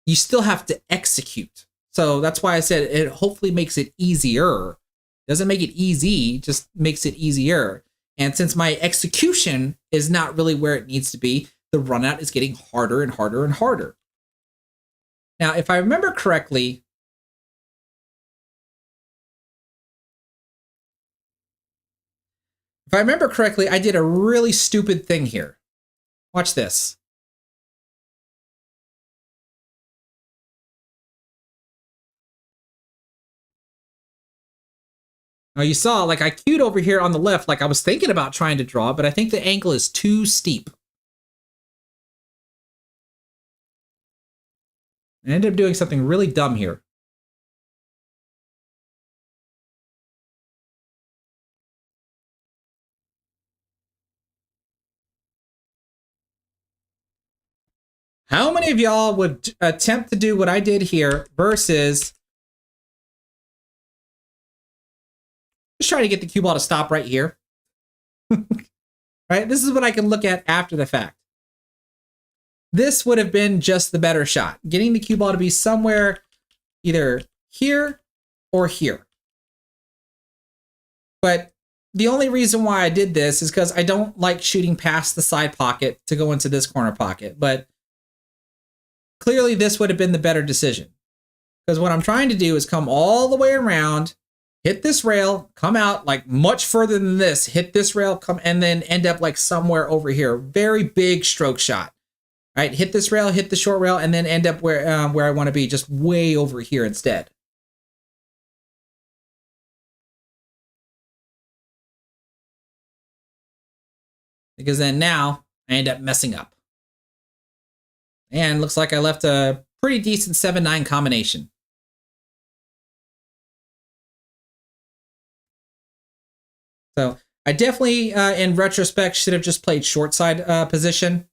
you still have to execute. So that's why I said it hopefully makes it easier. Doesn't make it easy, just makes it easier. And since my execution is not really where it needs to be, the run out is getting harder and harder and harder. Now, if I remember correctly, I did a really stupid thing here. Watch this. Now you saw, like, I cued over here on the left, like I was thinking about trying to draw, but I think the angle is too steep. I ended up doing something really dumb here. How many of y'all would attempt to do what I did here versus just try to get the cue ball to stop right here? Right? This is what I can look at after the fact. This would have been just the better shot. Getting the cue ball to be somewhere either here or here. But the only reason why I did this is because I don't like shooting past the side pocket to go into this corner pocket. But clearly this would have been the better decision. Because what I'm trying to do is come all the way around, hit this rail, come out like much further than this, hit this rail, come, and then end up like somewhere over here. Very big stroke shot. Right? Hit this rail, hit the short rail, and then end up where I want to be, just way over here instead. Because then now I end up messing up. And looks like I left a pretty decent 7-9 combination. So I definitely, in retrospect, should have just played short side position.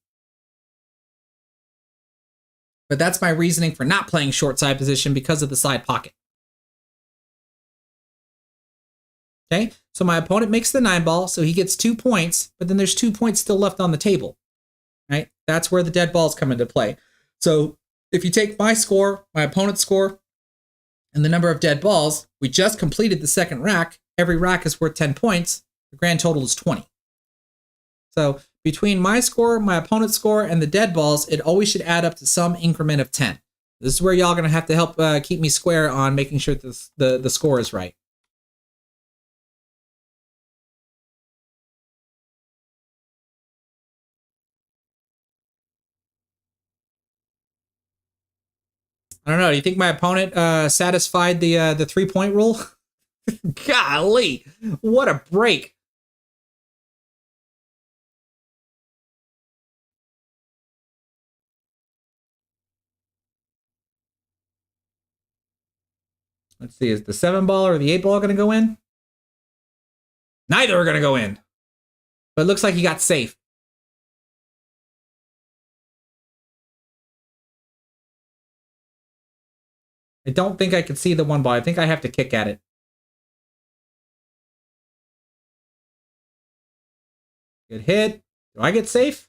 But that's my reasoning for not playing short side position, because of the side pocket. Okay, so my opponent makes the 9 ball, so he gets 2 points, but then there's 2 points still left on the table. Right? That's where the dead balls come into play. So if you take my score, my opponent's score, and the number of dead balls, we just completed the second rack. Every rack is worth 10 points. The grand total is 20. So between my score, my opponent's score, and the dead balls, it always should add up to some increment of 10. This is where y'all going to have to help keep me square on making sure that the score is right. I don't know. Do you think my opponent satisfied the 3-point rule? Golly, what a break. Let's see, is the 7-ball or the 8-ball going to go in? Neither are going to go in. But it looks like he got safe. I don't think I can see the 1 ball. I think I have to kick at it. Good hit. Do I get safe?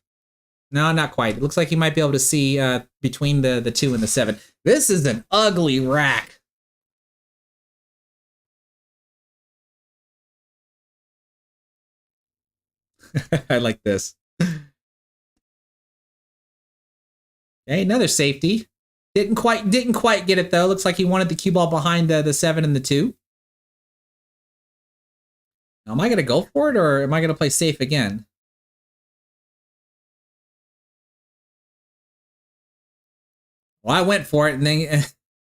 No, not quite. It looks like you might be able to see between the 2 and the 7. This is an ugly rack. I like this. Okay, another safety. Didn't quite get it though. Looks like he wanted the cue ball behind the 7 and the 2. Now, am I going to go for it or am I going to play safe again? Well, I went for it and then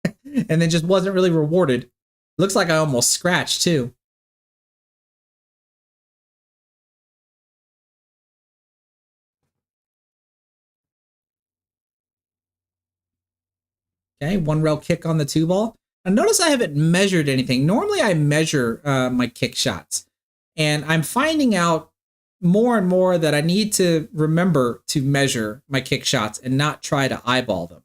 and then just wasn't really rewarded. Looks like I almost scratched too. Okay, 1 rail kick on the 2-ball. And notice I haven't measured anything. Normally I measure my kick shots. And I'm finding out more and more that I need to remember to measure my kick shots and not try to eyeball them.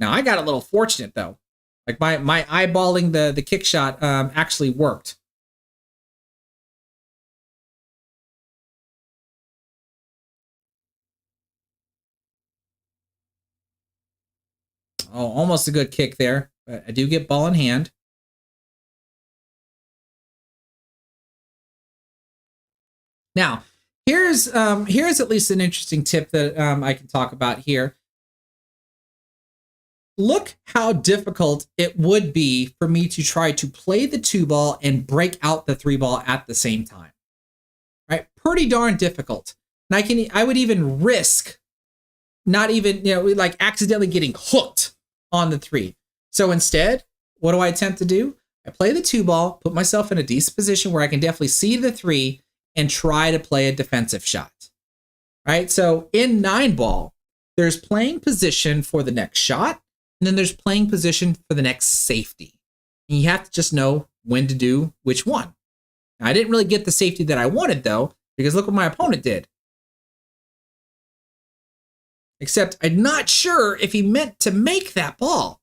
Now, I got a little fortunate, though. Like, my eyeballing the kick shot actually worked. Oh, almost a good kick there. But I do get ball in hand. Now, here's at least an interesting tip that I can talk about here. Look how difficult it would be for me to try to play the 2-ball and break out the 3-ball at the same time. Right? Pretty darn difficult. And I would even risk not even, like accidentally getting hooked on the 3. So instead, what do I attempt to do? I play the 2-ball, put myself in a decent position where I can definitely see the 3 and try to play a defensive shot. Right? So in 9-ball, there's playing position for the next shot, and then there's playing position for the next safety. And you have to just know when to do which one. Now, I didn't really get the safety that I wanted, though, because look what my opponent did. Except I'm not sure if he meant to make that ball.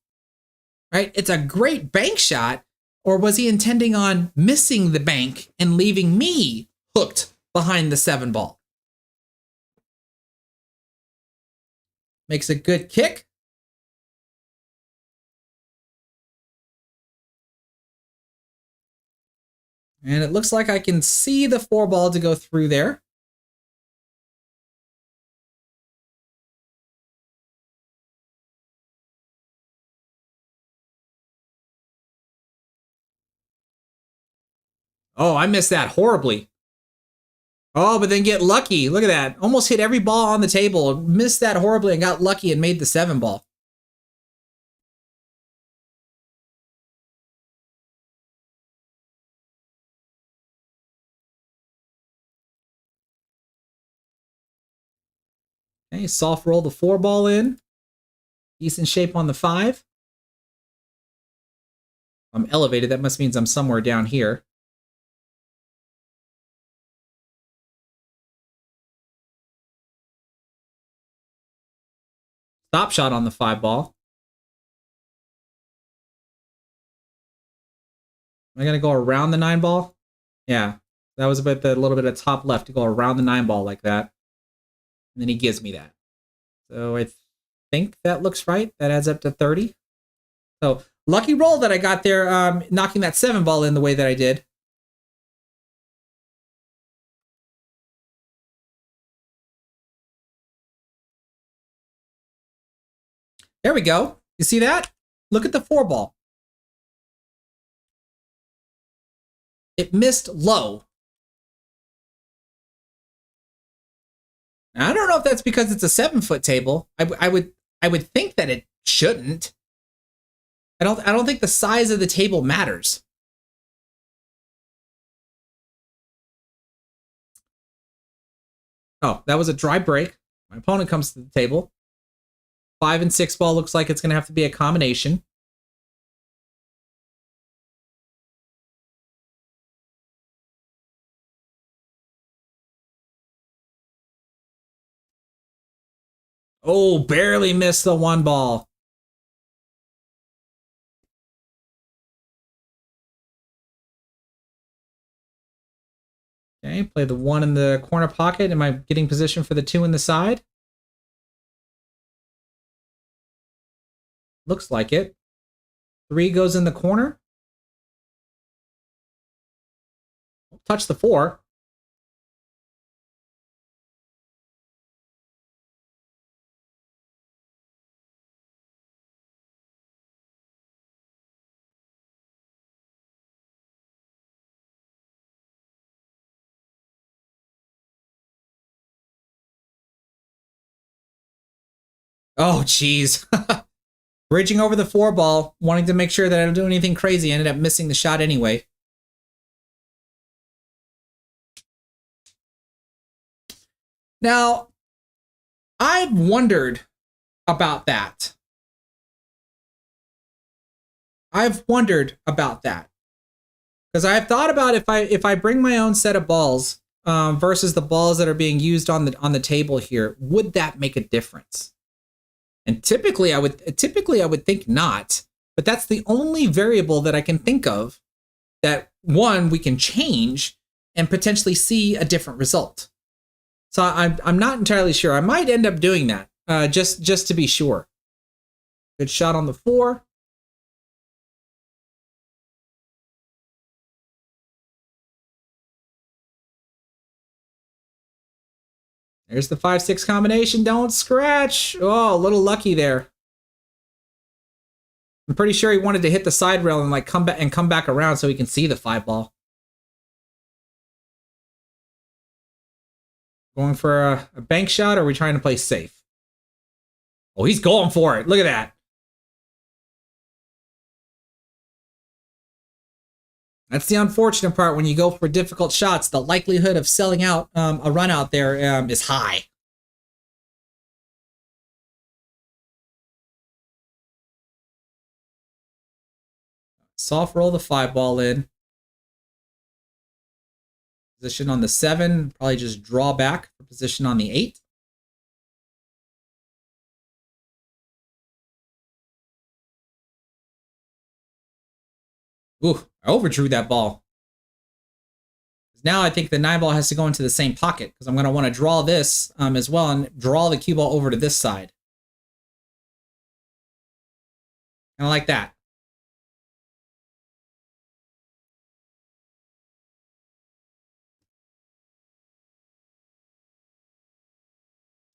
Right? It's a great bank shot, or was he intending on missing the bank and leaving me hooked behind the 7-ball? Makes a good kick. And it looks like I can see the 4-ball to go through there. Oh, I missed that horribly. Oh, but then get lucky. Look at that. Almost hit every ball on the table. Missed that horribly and got lucky and made the 7-ball. Okay, soft roll the 4-ball in. Decent shape on the 5. I'm elevated. That must mean I'm somewhere down here. Stop shot on the 5-ball. Am I going to go around the 9-ball? Yeah, that was about the little bit of top left to go around the 9-ball like that. And then he gives me that. So I think that looks right. That adds up to 30. So lucky roll that I got there, knocking that 7-ball in the way that I did. There we go. You see that? Look at the 4-ball. It missed low. Now, I don't know if that's because it's a 7-foot table. I would think that it shouldn't. I don't think the size of the table matters. Oh, that was a dry break. My opponent comes to the table. 5 and 6 ball looks like it's going to have to be a combination. Oh, barely missed the 1 ball. Okay, play the 1 in the corner pocket. Am I getting position for the 2 in the side? Looks like it. 3 goes in the corner. Touch the 4. Oh, jeez. Bridging over the 4 ball, wanting to make sure that I don't do anything crazy. Ended up missing the shot anyway. Now, I've wondered about that. Because I've thought about if I bring my own set of balls versus the balls that are being used on the table here, would that make a difference? And typically I would think not, but that's the only variable that I can think of that, one, we can change and potentially see a different result. So I'm not entirely sure. I might end up doing that just to be sure. Good shot on the 4. There's the 5-6 combination. Don't scratch. Oh, a little lucky there. I'm pretty sure he wanted to hit the side rail and like come back around so he can see the 5 ball. Going for a bank shot, or are we trying to play safe? Oh, he's going for it. Look at that. That's the unfortunate part. When you go for difficult shots, the likelihood of selling out a run out there is high. Soft roll the 5 ball in. Position on the 7. Probably just draw back for position on the 8. Ooh, I overdrew that ball. Now I think the 9 ball has to go into the same pocket because I'm going to want to draw this as well and draw the cue ball over to this side. Kind of like that.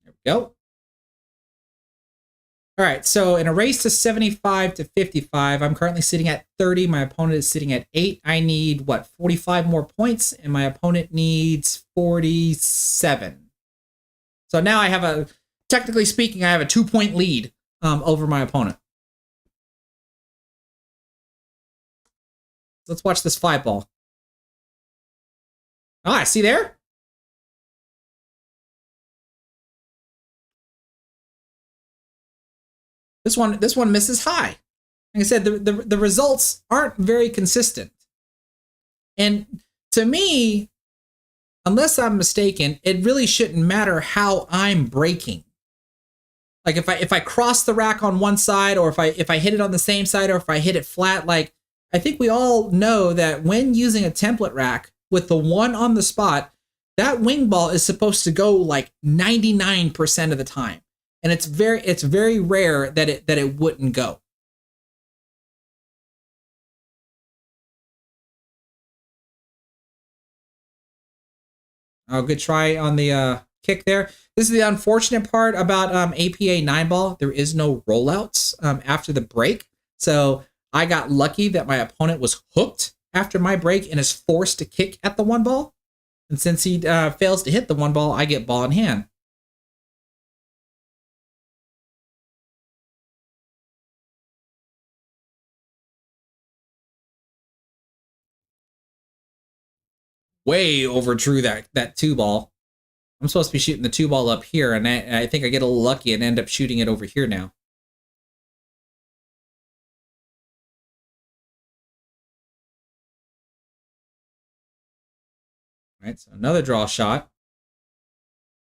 There we go. All right, so in a race to 75 to 55, I'm currently sitting at 30. My opponent is sitting at 8. I need, what, 45 more points, and my opponent needs 47. So now I have technically speaking, I have a 2-point lead over my opponent. Let's watch this 5 ball. Ah, see there? This one misses high. Like I said, the results aren't very consistent. And to me, unless I'm mistaken, it really shouldn't matter how I'm breaking. Like if I cross the rack on one side, or if I hit it on the same side, or if I hit it flat, like I think we all know that when using a template rack with the 1 on the spot, that wing ball is supposed to go like 99% of the time. And it's very rare that it wouldn't go. Oh, good try on the kick there. This is the unfortunate part about APA 9 ball. There is no rollouts after the break. So I got lucky that my opponent was hooked after my break and is forced to kick at the 1 ball. And since he fails to hit the 1 ball, I get ball in hand. Way overdrew that 2 ball. I'm supposed to be shooting the 2-ball up here, and I think I get a little lucky and end up shooting it over here now. All right, so another draw shot.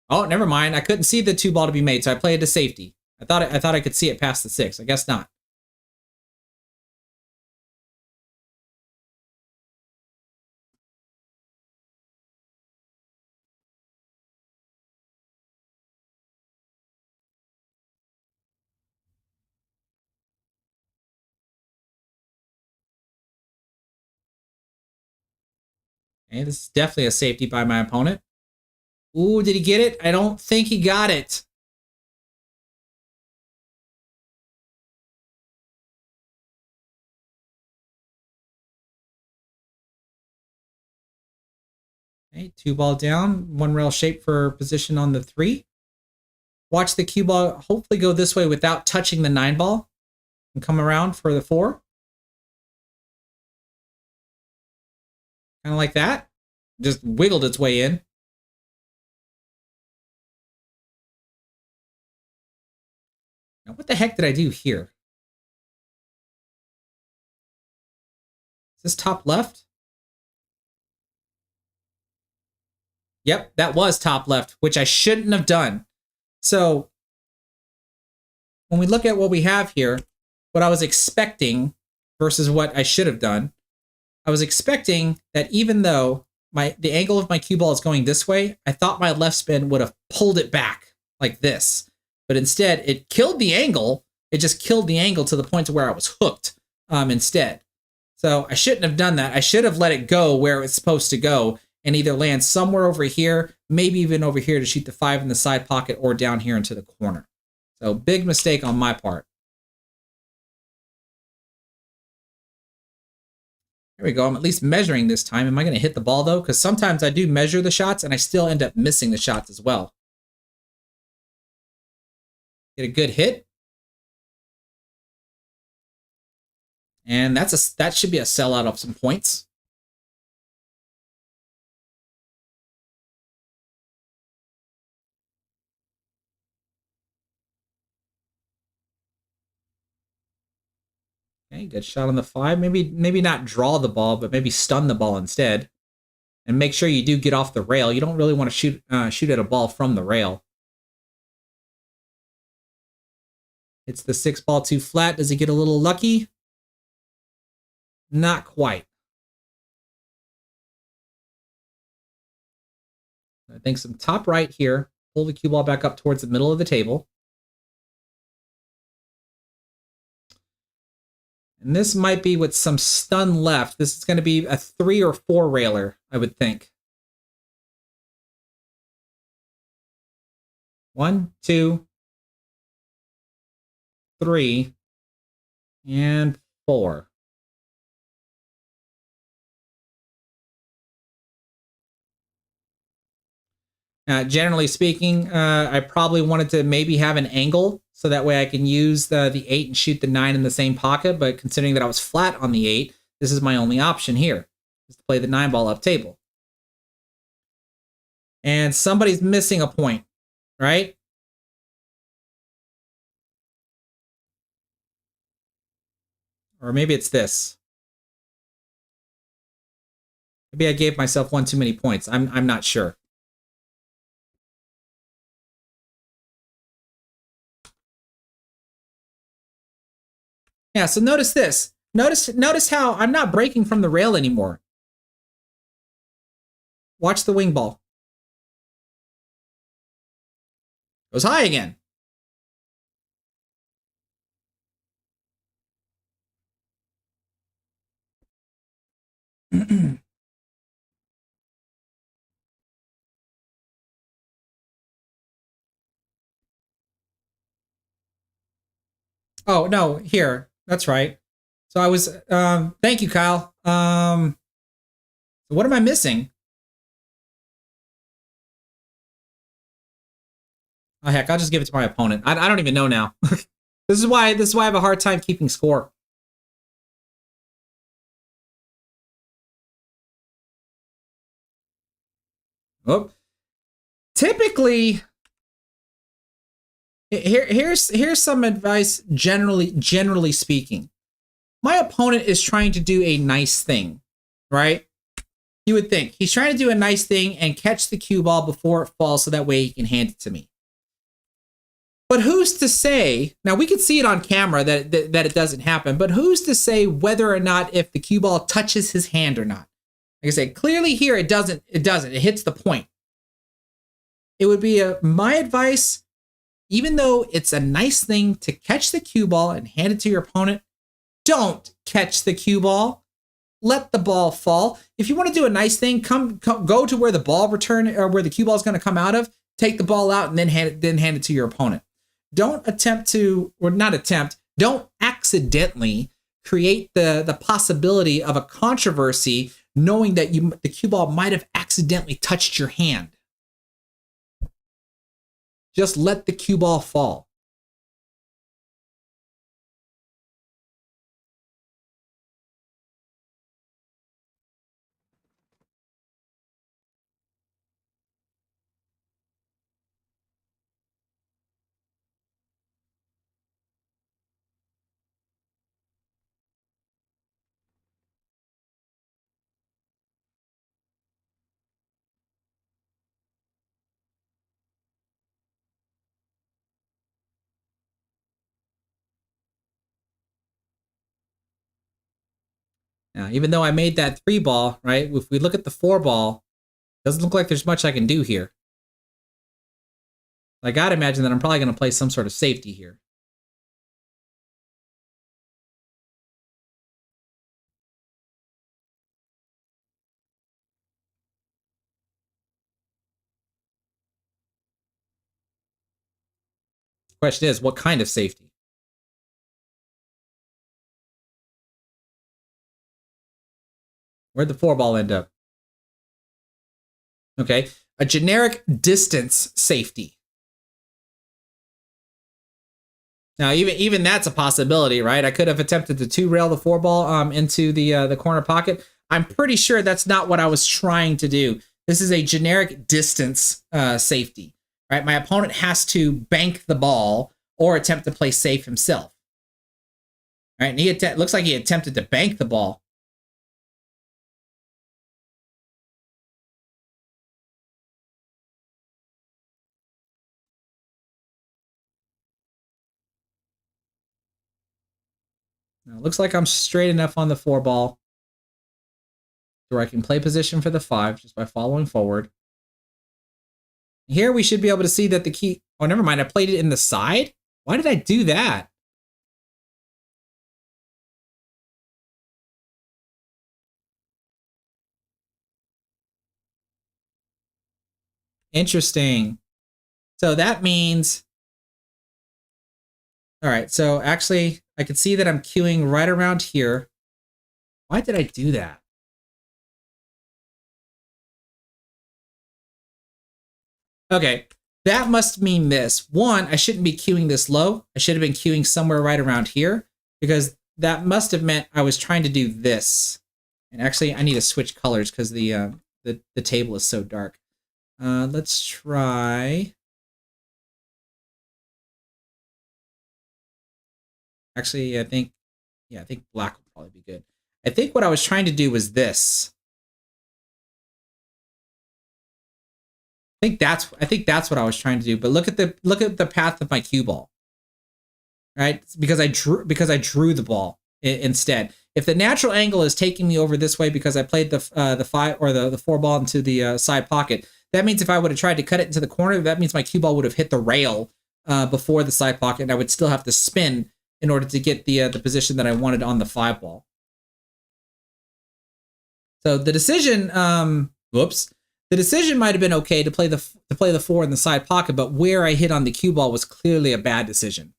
Oh, never mind. I couldn't see the 2-ball to be made, so I played to safety. I thought I could see it past the 6. I guess not. Okay, this is definitely a safety by my opponent. Ooh, did he get it? I don't think he got it. Okay, 2-ball down, 1 rail shape for position on the 3. Watch the cue ball hopefully go this way without touching the 9-ball and come around for the 4. Kind of like that. Just wiggled its way in. Now, what the heck did I do here? Is this top left? Yep, that was top left, which I shouldn't have done. So when we look at what we have here, what I was expecting versus what I should have done, I was expecting that even though the angle of my cue ball is going this way, I thought my left spin would have pulled it back like this. But instead, it killed the angle. It just killed the angle to the point to where I was hooked instead. So I shouldn't have done that. I should have let it go where it's supposed to go and either land somewhere over here, maybe even over here to shoot the 5 in the side pocket or down here into the corner. So big mistake on my part. There we go. I'm at least measuring this time. Am I going to hit the ball, though? Because sometimes I do measure the shots, and I still end up missing the shots as well. Get a good hit. And that should be a sellout of some points. Okay, good shot on the 5. Maybe not draw the ball, but maybe stun the ball instead. And make sure you do get off the rail. You don't really want to shoot at a ball from the rail. It's the 6-ball too flat. Does he get a little lucky? Not quite. I think some top right here. Pull the cue ball back up towards the middle of the table. And this might be with some stun left. This is going to be a 3 or 4 railer, I would think. 1, 2, 3, and 4. Generally speaking, I probably wanted to maybe have an angle so that way I can use the 8 and shoot the 9 in the same pocket. But considering that I was flat on the 8, this is my only option here, is to play the 9-ball up table. And somebody's missing a point, right? Or maybe it's this. Maybe I gave myself one too many points. I'm not sure. Yeah, so notice this. Notice how I'm not breaking from the rail anymore. Watch the wing ball. Goes high again. Oh, no, here. That's right. So I was, thank you, Kyle. What am I missing? Oh, heck, I'll just give it to my opponent. I don't even know now. This is why I have a hard time keeping score. Oh. typically, here's some advice. Generally speaking, my opponent is trying to do a nice thing, right? You would think he's trying to do a nice thing and catch the cue ball before it falls, so that way he can hand it to me. But who's to say? Now we can see it on camera that it doesn't happen. But who's to say whether or not if the cue ball touches his hand or not? Like I said, clearly here it doesn't. It hits the point. It would be my advice, even though it's a nice thing to catch the cue ball and hand it to your opponent, don't catch the cue ball. Let the ball fall. If you want to do a nice thing, go to where the ball return or where the cue ball is going to come out of. Take the ball out and then hand it to your opponent. Don't don't accidentally create the possibility of a controversy, knowing that the cue ball might have accidentally touched your hand. Just let the cue ball fall. Now, even though I made that 3 ball, right? If we look at the 4 ball, it doesn't look like there's much I can do here. I gotta imagine that I'm probably going to play some sort of safety here. The question is, what kind of safety? Where'd the 4 ball end up? Okay, a generic distance safety. Now, even that's a possibility, right? I could have attempted to 2-rail the 4 ball into the corner pocket. I'm pretty sure that's not what I was trying to do. This is a generic distance safety, right? My opponent has to bank the ball or attempt to play safe himself, right? And he looks like he attempted to bank the ball. Now, it looks like I'm straight enough on the 4 ball where I can play position for the 5 just by following forward. Here we should be able to see that the key... Oh, never mind. I played it in the side? Why did I do that? Interesting. So that means... All right, so actually, I can see that I'm queuing right around here. Why did I do that? Okay, that must mean this. One, I shouldn't be queuing this low. I should have been queuing somewhere right around here, because that must have meant I was trying to do this. And actually, I need to switch colors because the table is so dark. Let's try... Actually, I think black will probably be good. I think what I was trying to do was this. I think that's what I was trying to do. But look at the path of my cue ball. Right? Because I drew the ball instead. If the natural angle is taking me over this way because I played the 5 or the 4 ball into the side pocket, that means if I would have tried to cut it into the corner, that means my cue ball would have hit the rail before the side pocket, and I would still have to spin in order to get the position that I wanted on the 5 ball. So the decision, the decision might have been okay to play the 4 in the side pocket, but where I hit on the cue ball was clearly a bad decision.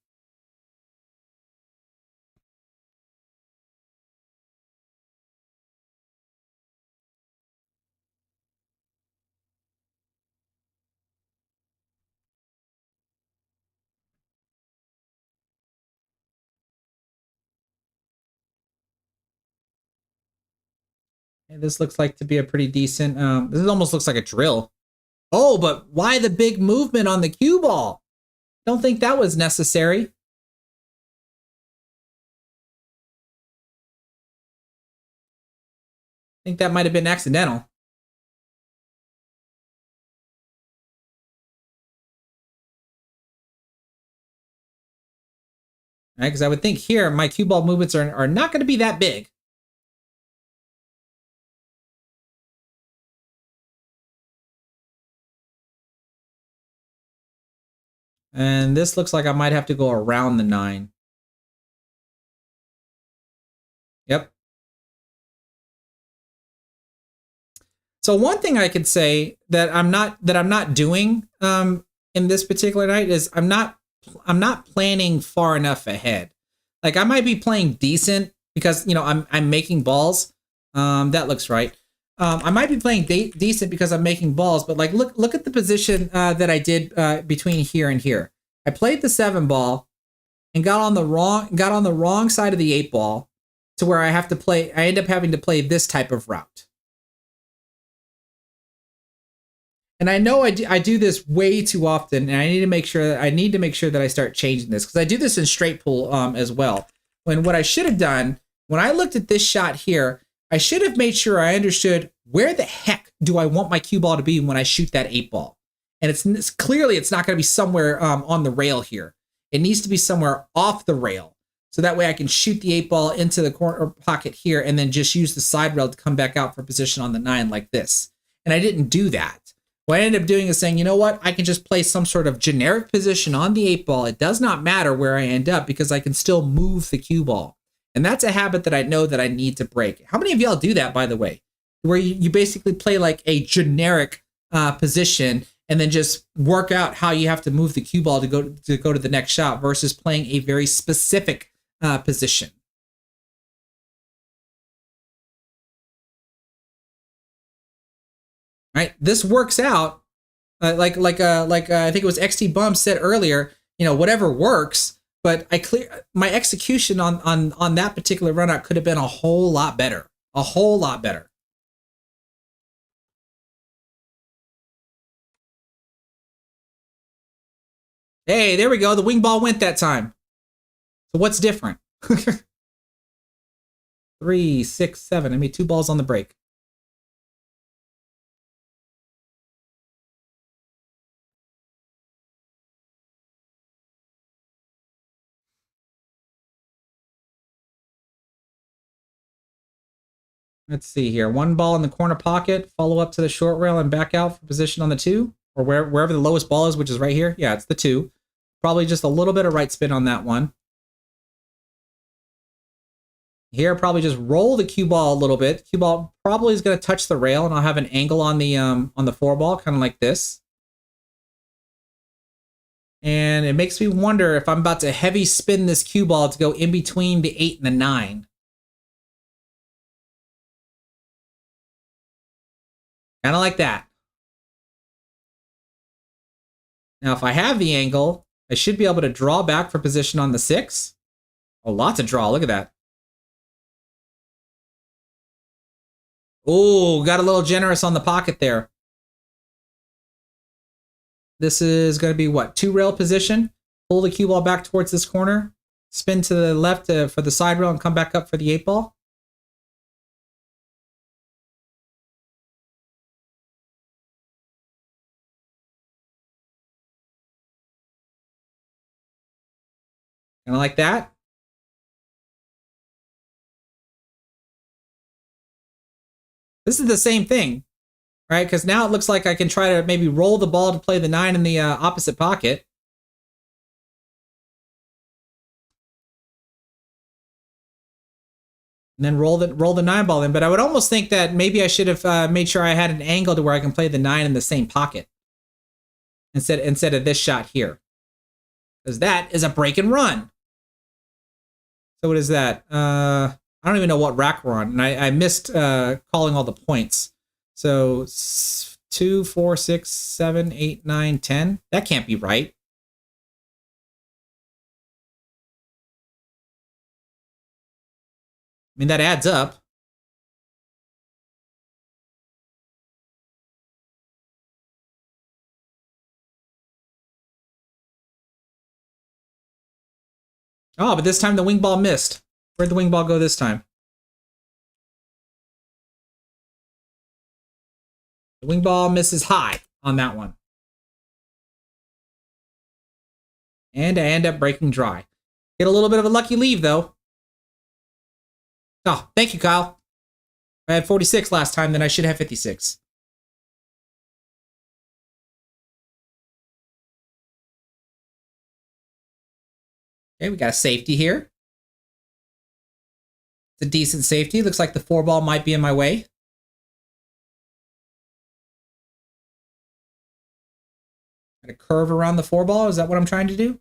And this looks like to be a pretty decent. This almost looks like a drill. Oh, but why the big movement on the cue ball? Don't think that was necessary. I think that might have been accidental. Right? Because I would think here my cue ball movements are not going to be that big. And this looks like I might have to go around the 9. Yep. So one thing I could say that I'm not doing in this particular night is I'm not planning far enough ahead. Like I might be playing decent because I'm making balls. That looks right. I might be playing decent because I'm making balls, but like look at the position that I did between here and here. I played the 7 ball and got on the wrong side of the 8 ball to where I end up having to play this type of route. And I know I do this way too often, and I need to make sure that I start changing this because I do this in straight pool as well. When what I should have done when I looked at this shot here, I should have made sure I understood where the heck do I want my cue ball to be when I shoot that 8 ball. And it's clearly it's not going to be somewhere on the rail here. It needs to be somewhere off the rail, so that way I can shoot the 8 ball into the corner pocket here, and then just use the side rail to come back out for position on the 9 like this. And I didn't do that. What I ended up doing is saying, you know what? I can just play some sort of generic position on the 8 ball. It does not matter where I end up because I can still move the cue ball. And that's a habit that I know that I need to break. How many of y'all do that, by the way? Where you basically play like a generic position and then just work out how you have to move the cue ball to go to the next shot versus playing a very specific position. Right, this works out like I think it was XT Bum said earlier. Whatever works, but my execution on that particular run out could have been a whole lot better, a whole lot better. Hey, there we go. The wing ball went that time. So what's different? 3, 6, 7. I made 2 balls on the break. Let's see here. 1 ball in the corner pocket, follow up to the short rail and back out for position on the 2, or wherever the lowest ball is, which is right here. Yeah, it's the 2. Probably just a little bit of right spin on that one. Here, probably just roll the cue ball a little bit. Cue ball probably is going to touch the rail, and I'll have an angle on the 4 ball, kind of like this. And it makes me wonder if I'm about to heavy spin this cue ball to go in between the 8 and the 9. Kind of like that. Now, if I have the angle, I should be able to draw back for position on the 6. Oh, lots of draw. Look at that. Oh, got a little generous on the pocket there. This is going to be what? 2 rail position. Pull the cue ball back towards this corner. Spin to the left for the side rail and come back up for the 8 ball. Kind of like that. This is the same thing, right? Because now it looks like I can try to maybe roll the ball to play the 9 in the opposite pocket. And then roll the 9 ball in. But I would almost think that maybe I should have made sure I had an angle to where I can play the 9 in the same pocket instead of this shot here. Because that is a break and run. So what is that? I don't even know what rack we're on. And I missed calling all the points. So 2, 4, 6, 7, 8, 9, 10. That can't be right. I mean, that adds up. Oh, but this time the wing ball missed. Where'd the wing ball go this time? The wing ball misses high on that one. And I end up breaking dry. Get a little bit of a lucky leave, though. Oh, thank you, Kyle. I had 46 last time, then I should have 56. Okay, we got a safety here. It's a decent safety. Looks like the 4 ball might be in my way. Got a curve around the 4 ball. Is that what I'm trying to do?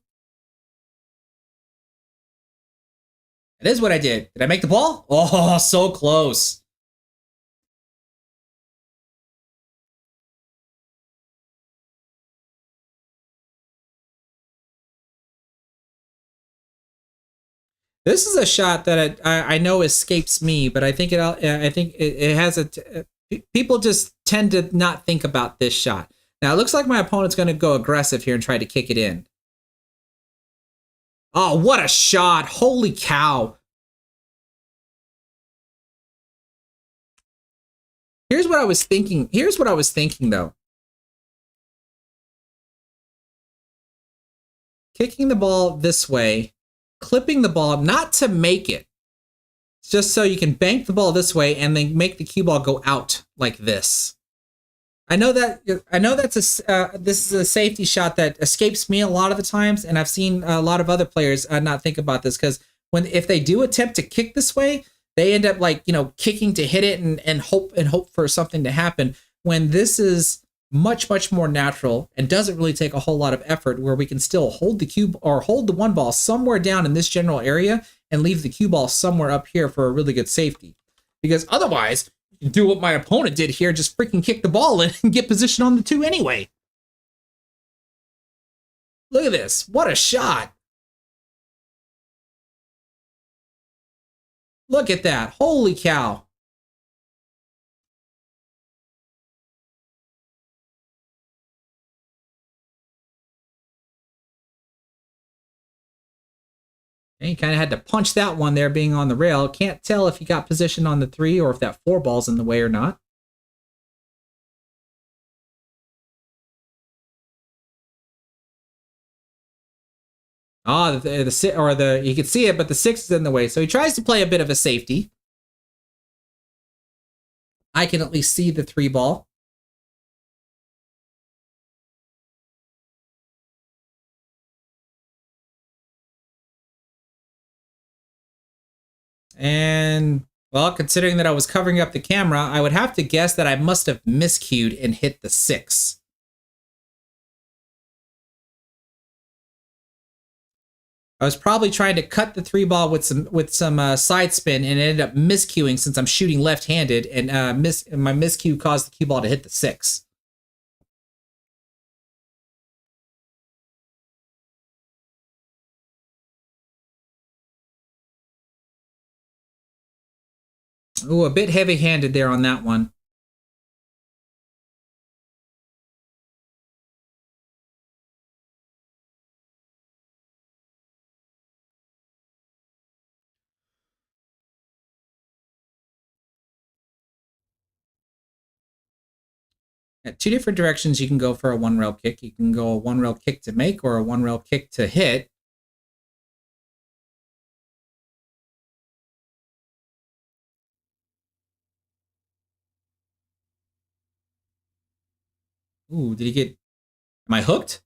It is what I did. Did I make the ball? Oh, so close. This is a shot that I know escapes me, but I think it has people just tend to not think about this shot. Now it looks like my opponent's going to go aggressive here and try to kick it in. Oh, what a shot! Holy cow! Here's what I was thinking. Here's what I was thinking though. Kicking the ball this way, clipping the ball, not to make it, just so you can bank the ball this way and then make the cue ball go out like this. I know that's this is a safety shot that escapes me a lot of the times, and I've seen a lot of other players not think about this, because if they do attempt to kick this way, they end up like kicking to hit it and hope for something to happen. When this is much more natural and doesn't really take a whole lot of effort, where we can still hold the cue or hold the 1 ball somewhere down in this general area and leave the cue ball somewhere up here for a really good safety. Because otherwise, you do what my opponent did here, just freaking kick the ball in and get position on the 2 anyway. Look at this. What a shot. Look at that. Holy cow. And he kind of had to punch that one there being on the rail. Can't tell if he got positioned on the 3 or if that 4 ball's in the way or not. You can see it, but the 6 is in the way. So he tries to play a bit of a safety. I can at least see the 3 ball. And, well, considering that I was covering up the camera, I would have to guess that I must have miscued and hit the 6. I was probably trying to cut the 3 ball with some side spin and ended up miscuing since I'm shooting left-handed, and my miscue caused the cue ball to hit the 6. Ooh, a bit heavy-handed there on that one. At 2 different directions you can go for a 1-rail kick. You can go a 1-rail kick to make or a 1-rail kick to hit. Ooh, did he get... Am I hooked?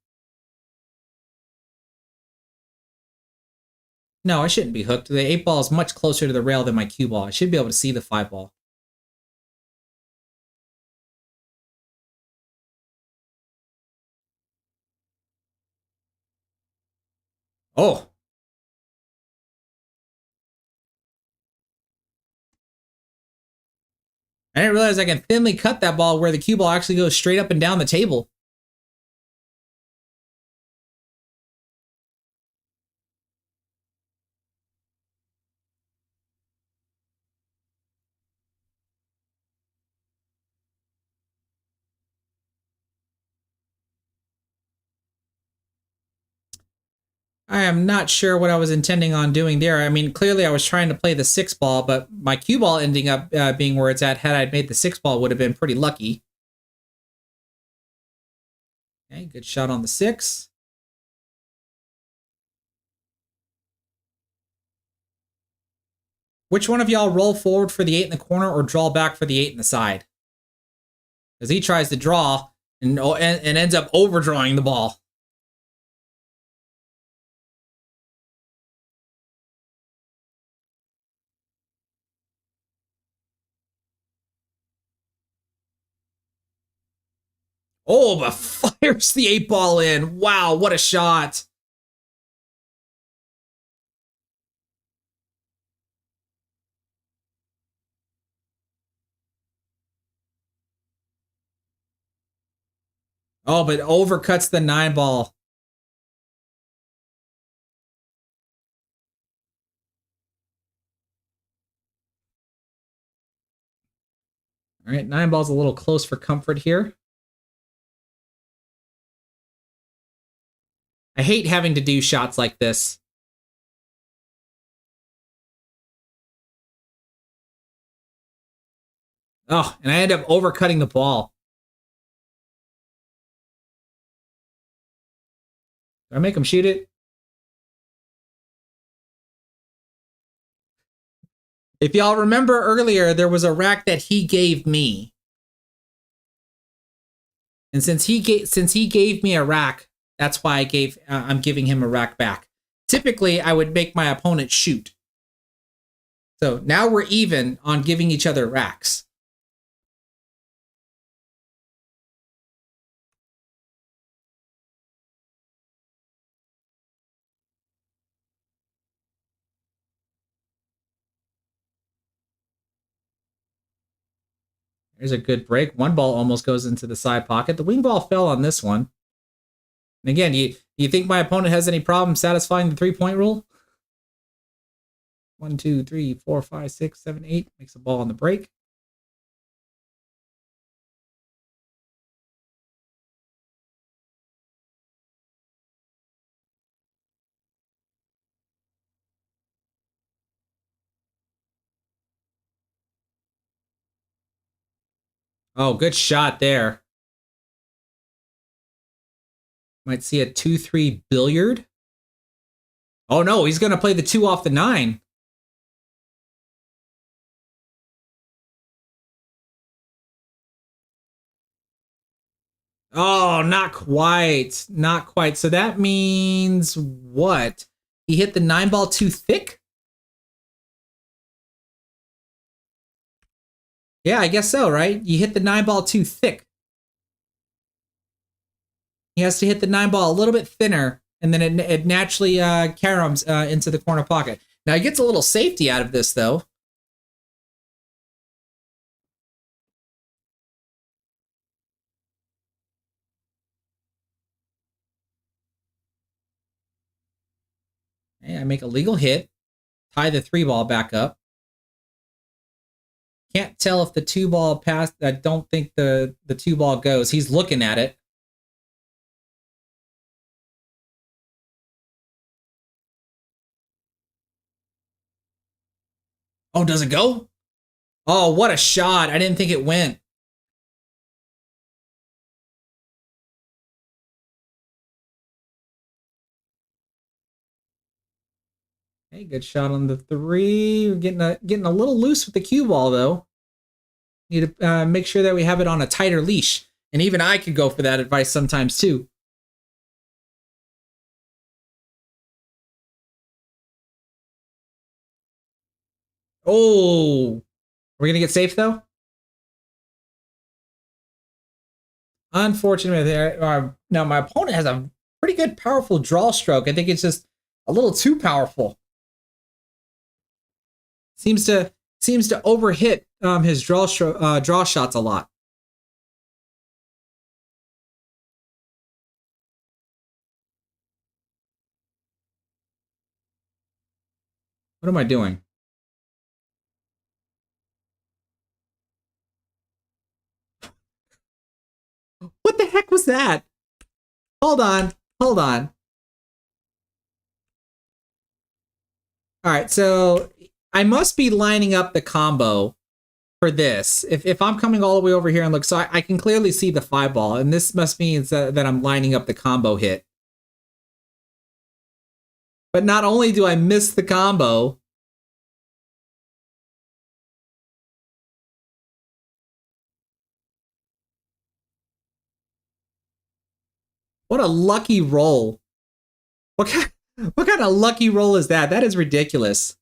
No, I shouldn't be hooked. The 8 ball is much closer to the rail than my cue ball. I should be able to see the 5 ball. Oh. I didn't realize I can thinly cut that ball where the cue ball actually goes straight up and down the table. I am not sure what I was intending on doing there. I mean, clearly I was trying to play the 6 ball, but my cue ball ending up being where it's at. Had I made the 6 ball, would have been pretty lucky. Okay, good shot on the 6. Which one of y'all roll forward for the 8 in the corner or draw back for the 8 in the side? Because he tries to draw and ends up overdrawing the ball. Oh, but fires the 8 ball in. Wow, what a shot. Oh, but overcuts the 9 ball. All right, 9 ball's a little close for comfort here. I hate having to do shots like this. Oh, and I end up overcutting the ball. Did I make him shoot it? If y'all remember earlier, there was a rack that he gave me. And since he gave me a rack, that's why I'm giving him a rack back. Typically, I would make my opponent shoot. So now we're even on giving each other racks. There's a good break. 1 ball almost goes into the side pocket. The wing ball fell on this one. And again, do you think my opponent has any problem satisfying the 3-point rule? 1, 2, 3, 4, 5, 6, 7, 8. Makes a ball on the break. Oh, good shot there. Might see a 2-3 billiard. Oh no, he's going to play the 2 off the 9. Oh, not quite. Not quite. So that means what? He hit the 9 ball too thick? Yeah, I guess so, right? You hit the 9 ball too thick. He has to hit the 9 ball a little bit thinner, and then it naturally caroms into the corner pocket. Now, he gets a little safety out of this, though. Hey, I make a legal hit, tie the 3 ball back up. Can't tell if the 2 ball passed. I don't think the 2 ball goes. He's looking at it. Oh, does it go? Oh, what a shot. I didn't think it went. Hey, good shot on the 3. We're getting a little loose with the cue ball, though. Need to make sure that we have it on a tighter leash. And even I could go for that advice sometimes, too. Oh, we're going to get safe, though? Unfortunately, now my opponent has a pretty good, powerful draw stroke. I think it's just a little too powerful. Seems to overhit his draw shots a lot. What am I doing? What the heck was that? Hold on. Hold on. All right, so I must be lining up the combo for this. If I'm coming all the way over here and look, so I can clearly see the 5 ball, and this must mean that I'm lining up the combo hit. But not only do I miss the combo, what a lucky roll. What kind of lucky roll is that? That is ridiculous.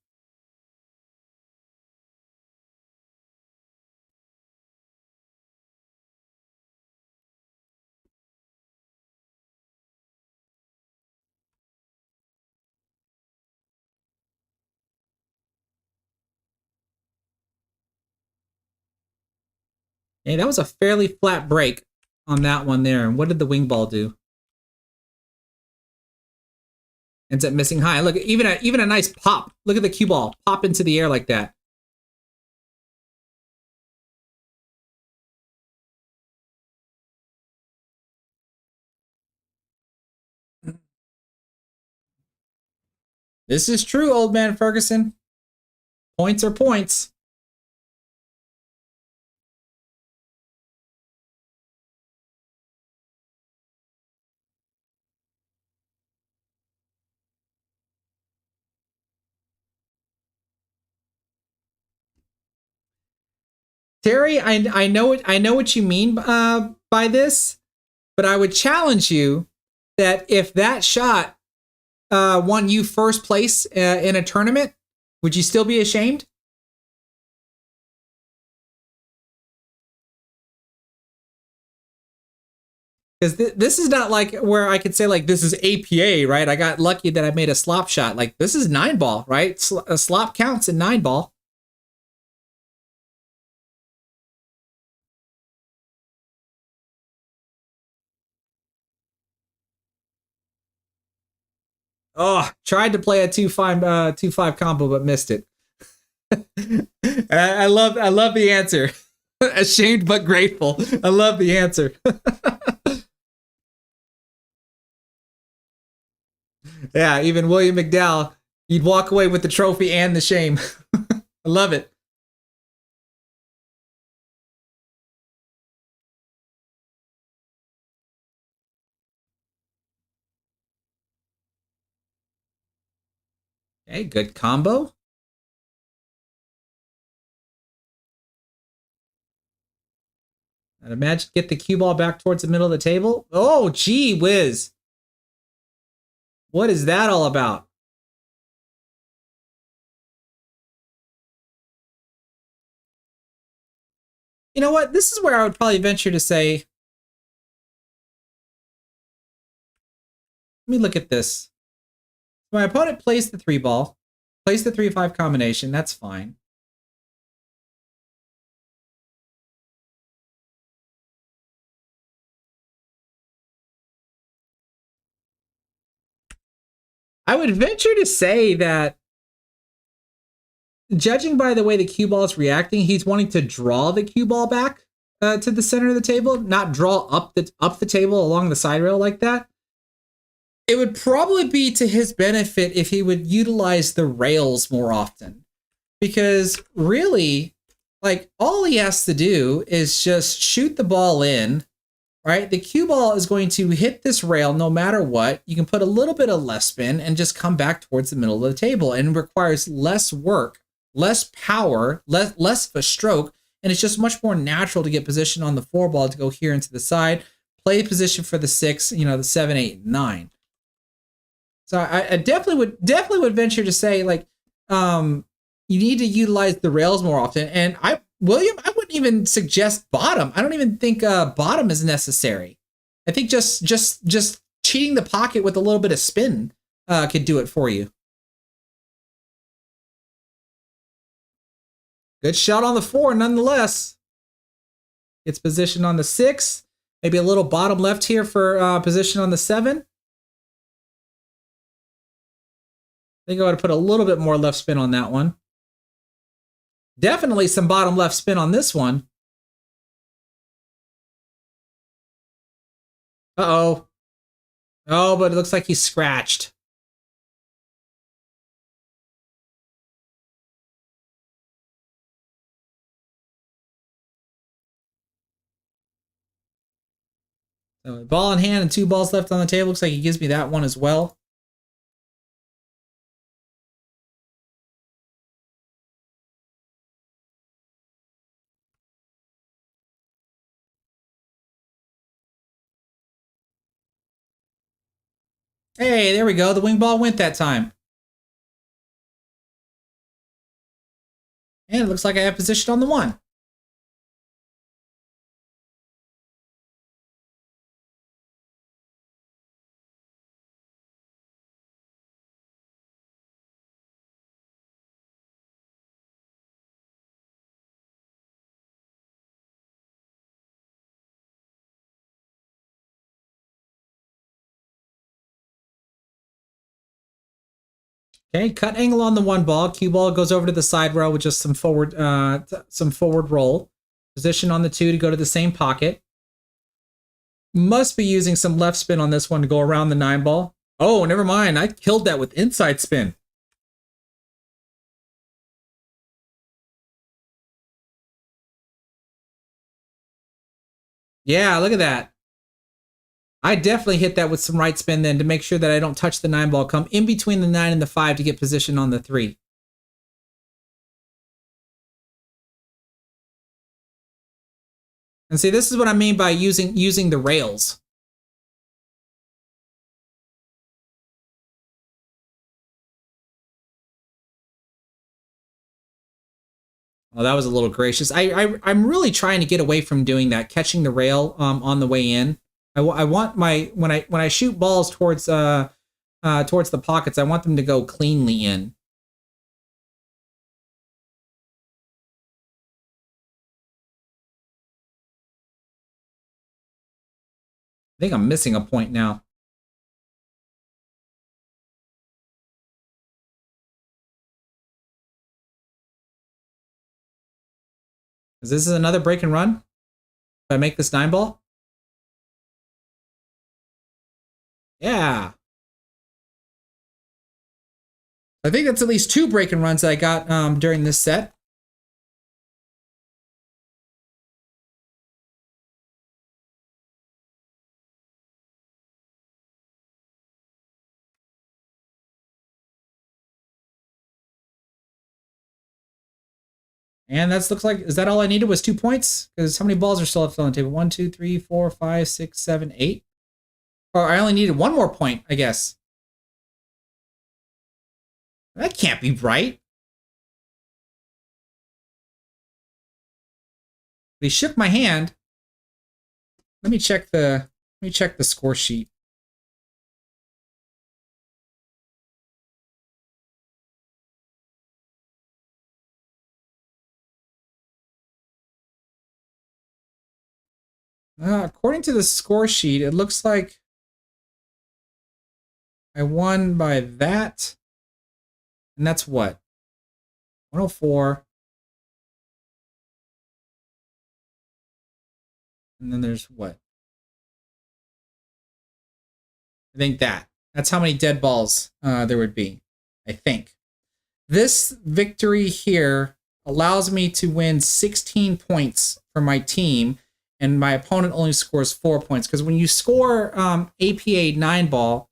Hey, that was a fairly flat break on that one there. And what did the wing ball do? Ends up missing high. Look, even a nice pop. Look at the cue ball pop into the air like that. This is true, old man Ferguson. Points are points. Terry, I know what you mean by this, but I would challenge you that if that shot won you first place in a tournament, would you still be ashamed? Because this is not like where I could say like this is APA, right? I got lucky that I made a slop shot. Like this is 9 ball, right? A slop counts in 9 ball. Oh, tried to play a 2-5 combo but missed it. I love the answer. Ashamed but grateful. I love the answer. Yeah, even William McDowell, you'd walk away with the trophy and the shame. I love it. Hey, good combo. And imagine get the cue ball back towards the middle of the table. Oh, gee whiz. What is that all about? You know what? This is where I would probably venture to say, let me look at this. My opponent plays the 3 ball, plays the 3-5 combination. That's fine. I would venture to say that, judging by the way the cue ball is reacting, he's wanting to draw the cue ball back to the center of the table, not draw up the table along the side rail like that. It would probably be to his benefit if he would utilize the rails more often, because really, like, all he has to do is just shoot the ball in, right? The cue ball is going to hit this rail no matter what. You can put a little bit of left spin and just come back towards the middle of the table, and it requires less work, less power, less of a stroke, and it's just much more natural to get position on the 4 ball to go here into the side, play position for the 6, the 7, 8, and 9. So I definitely would venture to say, like, you need to utilize the rails more often. And William, I wouldn't even suggest bottom. I don't even think bottom is necessary. I think just cheating the pocket with a little bit of spin could do it for you. Good shot on the 4, nonetheless. Gets position on the 6. Maybe a little bottom left here for position on the 7. I think I would put a little bit more left spin on that one. Definitely some bottom left spin on this one. Uh-oh. Oh, but it looks like he's scratched. So ball in hand and 2 balls left on the table. Looks like he gives me that one as well. Hey, there we go. The wing ball went that time. And it looks like I have position on the 1. Okay, cut angle on the 1 ball. Cue ball goes over to the side rail with just some forward roll. Position on the 2 to go to the same pocket. Must be using some left spin on this one to go around the 9 ball. Oh, never mind. I killed that with inside spin. Yeah, look at that. I definitely hit that with some right spin then to make sure that I don't touch the 9 ball. Come in between the 9 and the 5 to get position on the 3. And see, this is what I mean by using the rails. Oh, that was a little gracious. I'm really trying to get away from doing that, catching the rail on the way in. I want my when I shoot balls towards the pockets, I want them to go cleanly in. I think I'm missing a point now. Is this another break and run? If I make this 9 ball? Yeah. I think that's at least 2 break and runs that I got during this set. And that looks like, is that all I needed was 2 points? Because how many balls are still left on the table? 1, 2, 3, 4, 5, 6, 7, 8. Or I only needed 1 more point, I guess. That can't be right. But he shook my hand. Let me check the score sheet. According to the score sheet, it looks like I won by that. And that's what? 104. And then there's what? I think that's how many dead balls there would be, I think. This victory here allows me to win 16 points for my team, and my opponent only scores 4 points. Because when you score APA 9 ball,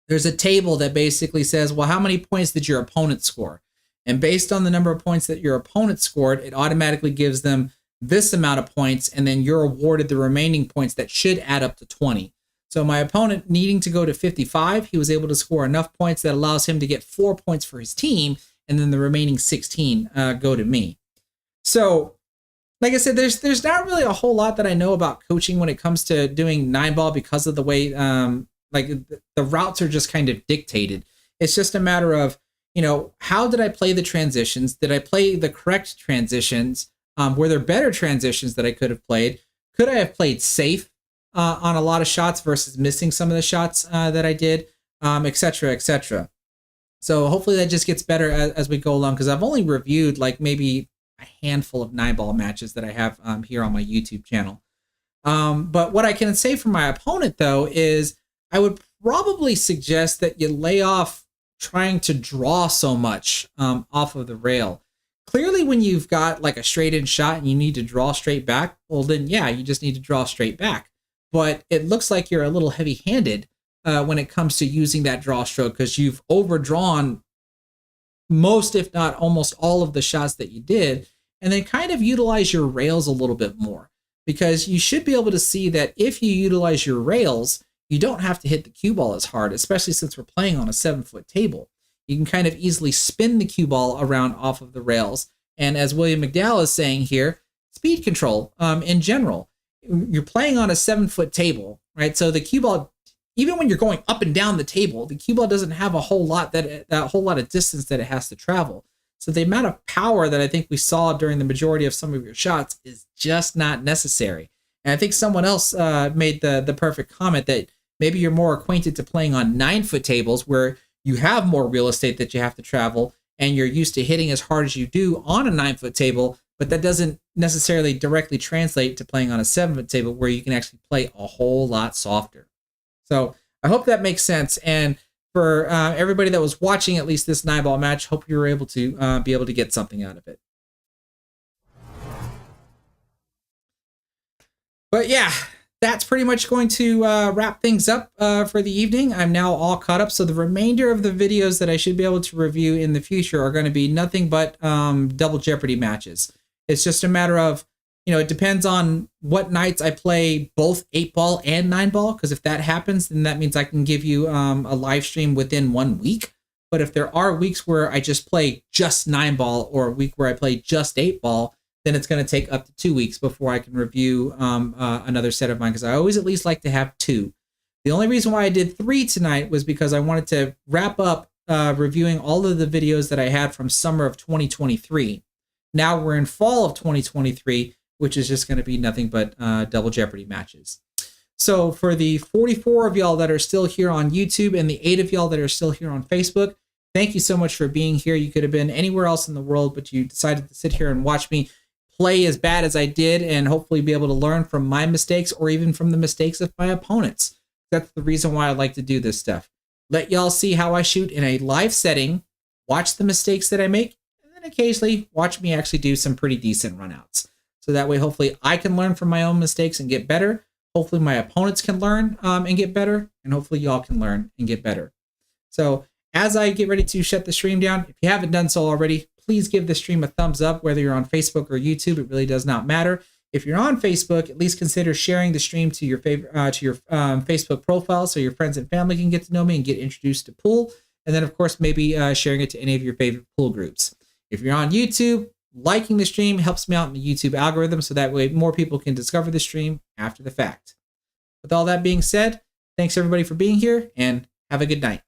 there's a table that basically says, well, how many points did your opponent score? And based on the number of points that your opponent scored, it automatically gives them this amount of points, and then you're awarded the remaining points that should add up to 20. So my opponent needing to go to 55, he was able to score enough points that allows him to get 4 points for his team, and then the remaining 16 go to me. So, like I said, there's not really a whole lot that I know about coaching when it comes to doing 9 ball because of the way like the routes are just kind of dictated. It's just a matter of, how did I play the transitions? Did I play the correct transitions? Were there better transitions that I could have played? Could I have played safe on a lot of shots versus missing some of the shots that I did, et cetera, et cetera. So hopefully that just gets better as we go along, because I've only reviewed like maybe a handful of 9 ball matches that I have here on my YouTube channel. But what I can say for my opponent, though, is I would probably suggest that you lay off trying to draw so much off of the rail. Clearly, when you've got like a straight in shot and you need to draw straight back, well, then, yeah, you just need to draw straight back. but it looks like you're a little heavy-handed when it comes to using that draw stroke, because you've overdrawn most, if not almost all of the shots that you did, and then kind of utilize your rails a little bit more, because you should be able to see that if you utilize your rails, you don't have to hit the cue ball as hard, especially since we're playing on a 7-foot table. You can kind of easily spin the cue ball around off of the rails. And as William McDowell is saying here, speed control in general. You're playing on a 7-foot table, right? So the cue ball, even when you're going up and down the table, the cue ball doesn't have a whole lot of distance that it has to travel. So the amount of power that I think we saw during the majority of some of your shots is just not necessary. And I think someone else made the perfect comment that maybe you're more acquainted to playing on 9-foot tables where you have more real estate that you have to travel, and you're used to hitting as hard as you do on a 9-foot table, but that doesn't necessarily directly translate to playing on a 7-foot table where you can actually play a whole lot softer. So I hope that makes sense. And for everybody that was watching at least this 9-ball match, hope you were able to be able to get something out of it. But yeah, that's pretty much going to wrap things up for the evening. I'm now all caught up. So the remainder of the videos that I should be able to review in the future are going to be nothing but Double Jeopardy matches. It's just a matter of, it depends on what nights I play both 8-ball and 9-ball, because if that happens, then that means I can give you a live stream within 1 week. But if there are weeks where I just play just 9-ball or a week where I play just 8-ball, then it's going to take up to 2 weeks before I can review another set of mine, because I always at least like to have 2. The only reason why I did 3 tonight was because I wanted to wrap up reviewing all of the videos that I had from summer of 2023. Now we're in fall of 2023, which is just going to be nothing but Double Jeopardy matches. So for the 44 of y'all that are still here on YouTube and the 8 of y'all that are still here on Facebook, thank you so much for being here. You could have been anywhere else in the world, but you decided to sit here and watch me play as bad as I did, and hopefully be able to learn from my mistakes or even from the mistakes of my opponents. That's the reason why I like to do this stuff. Let y'all see how I shoot in a live setting, watch the mistakes that I make, and then occasionally watch me actually do some pretty decent runouts. So that way, hopefully I can learn from my own mistakes and get better. Hopefully my opponents can learn and get better, and hopefully y'all can learn and get better. So as I get ready to shut the stream down, if you haven't done so already, please give the stream a thumbs up, whether you're on Facebook or YouTube. It really does not matter. If you're on Facebook, at least consider sharing the stream to your Facebook profile so your friends and family can get to know me and get introduced to pool. And then, of course, maybe sharing it to any of your favorite pool groups. If you're on YouTube, liking the stream helps me out in the YouTube algorithm, so that way more people can discover the stream after the fact. With all that being said, thanks everybody for being here, and have a good night.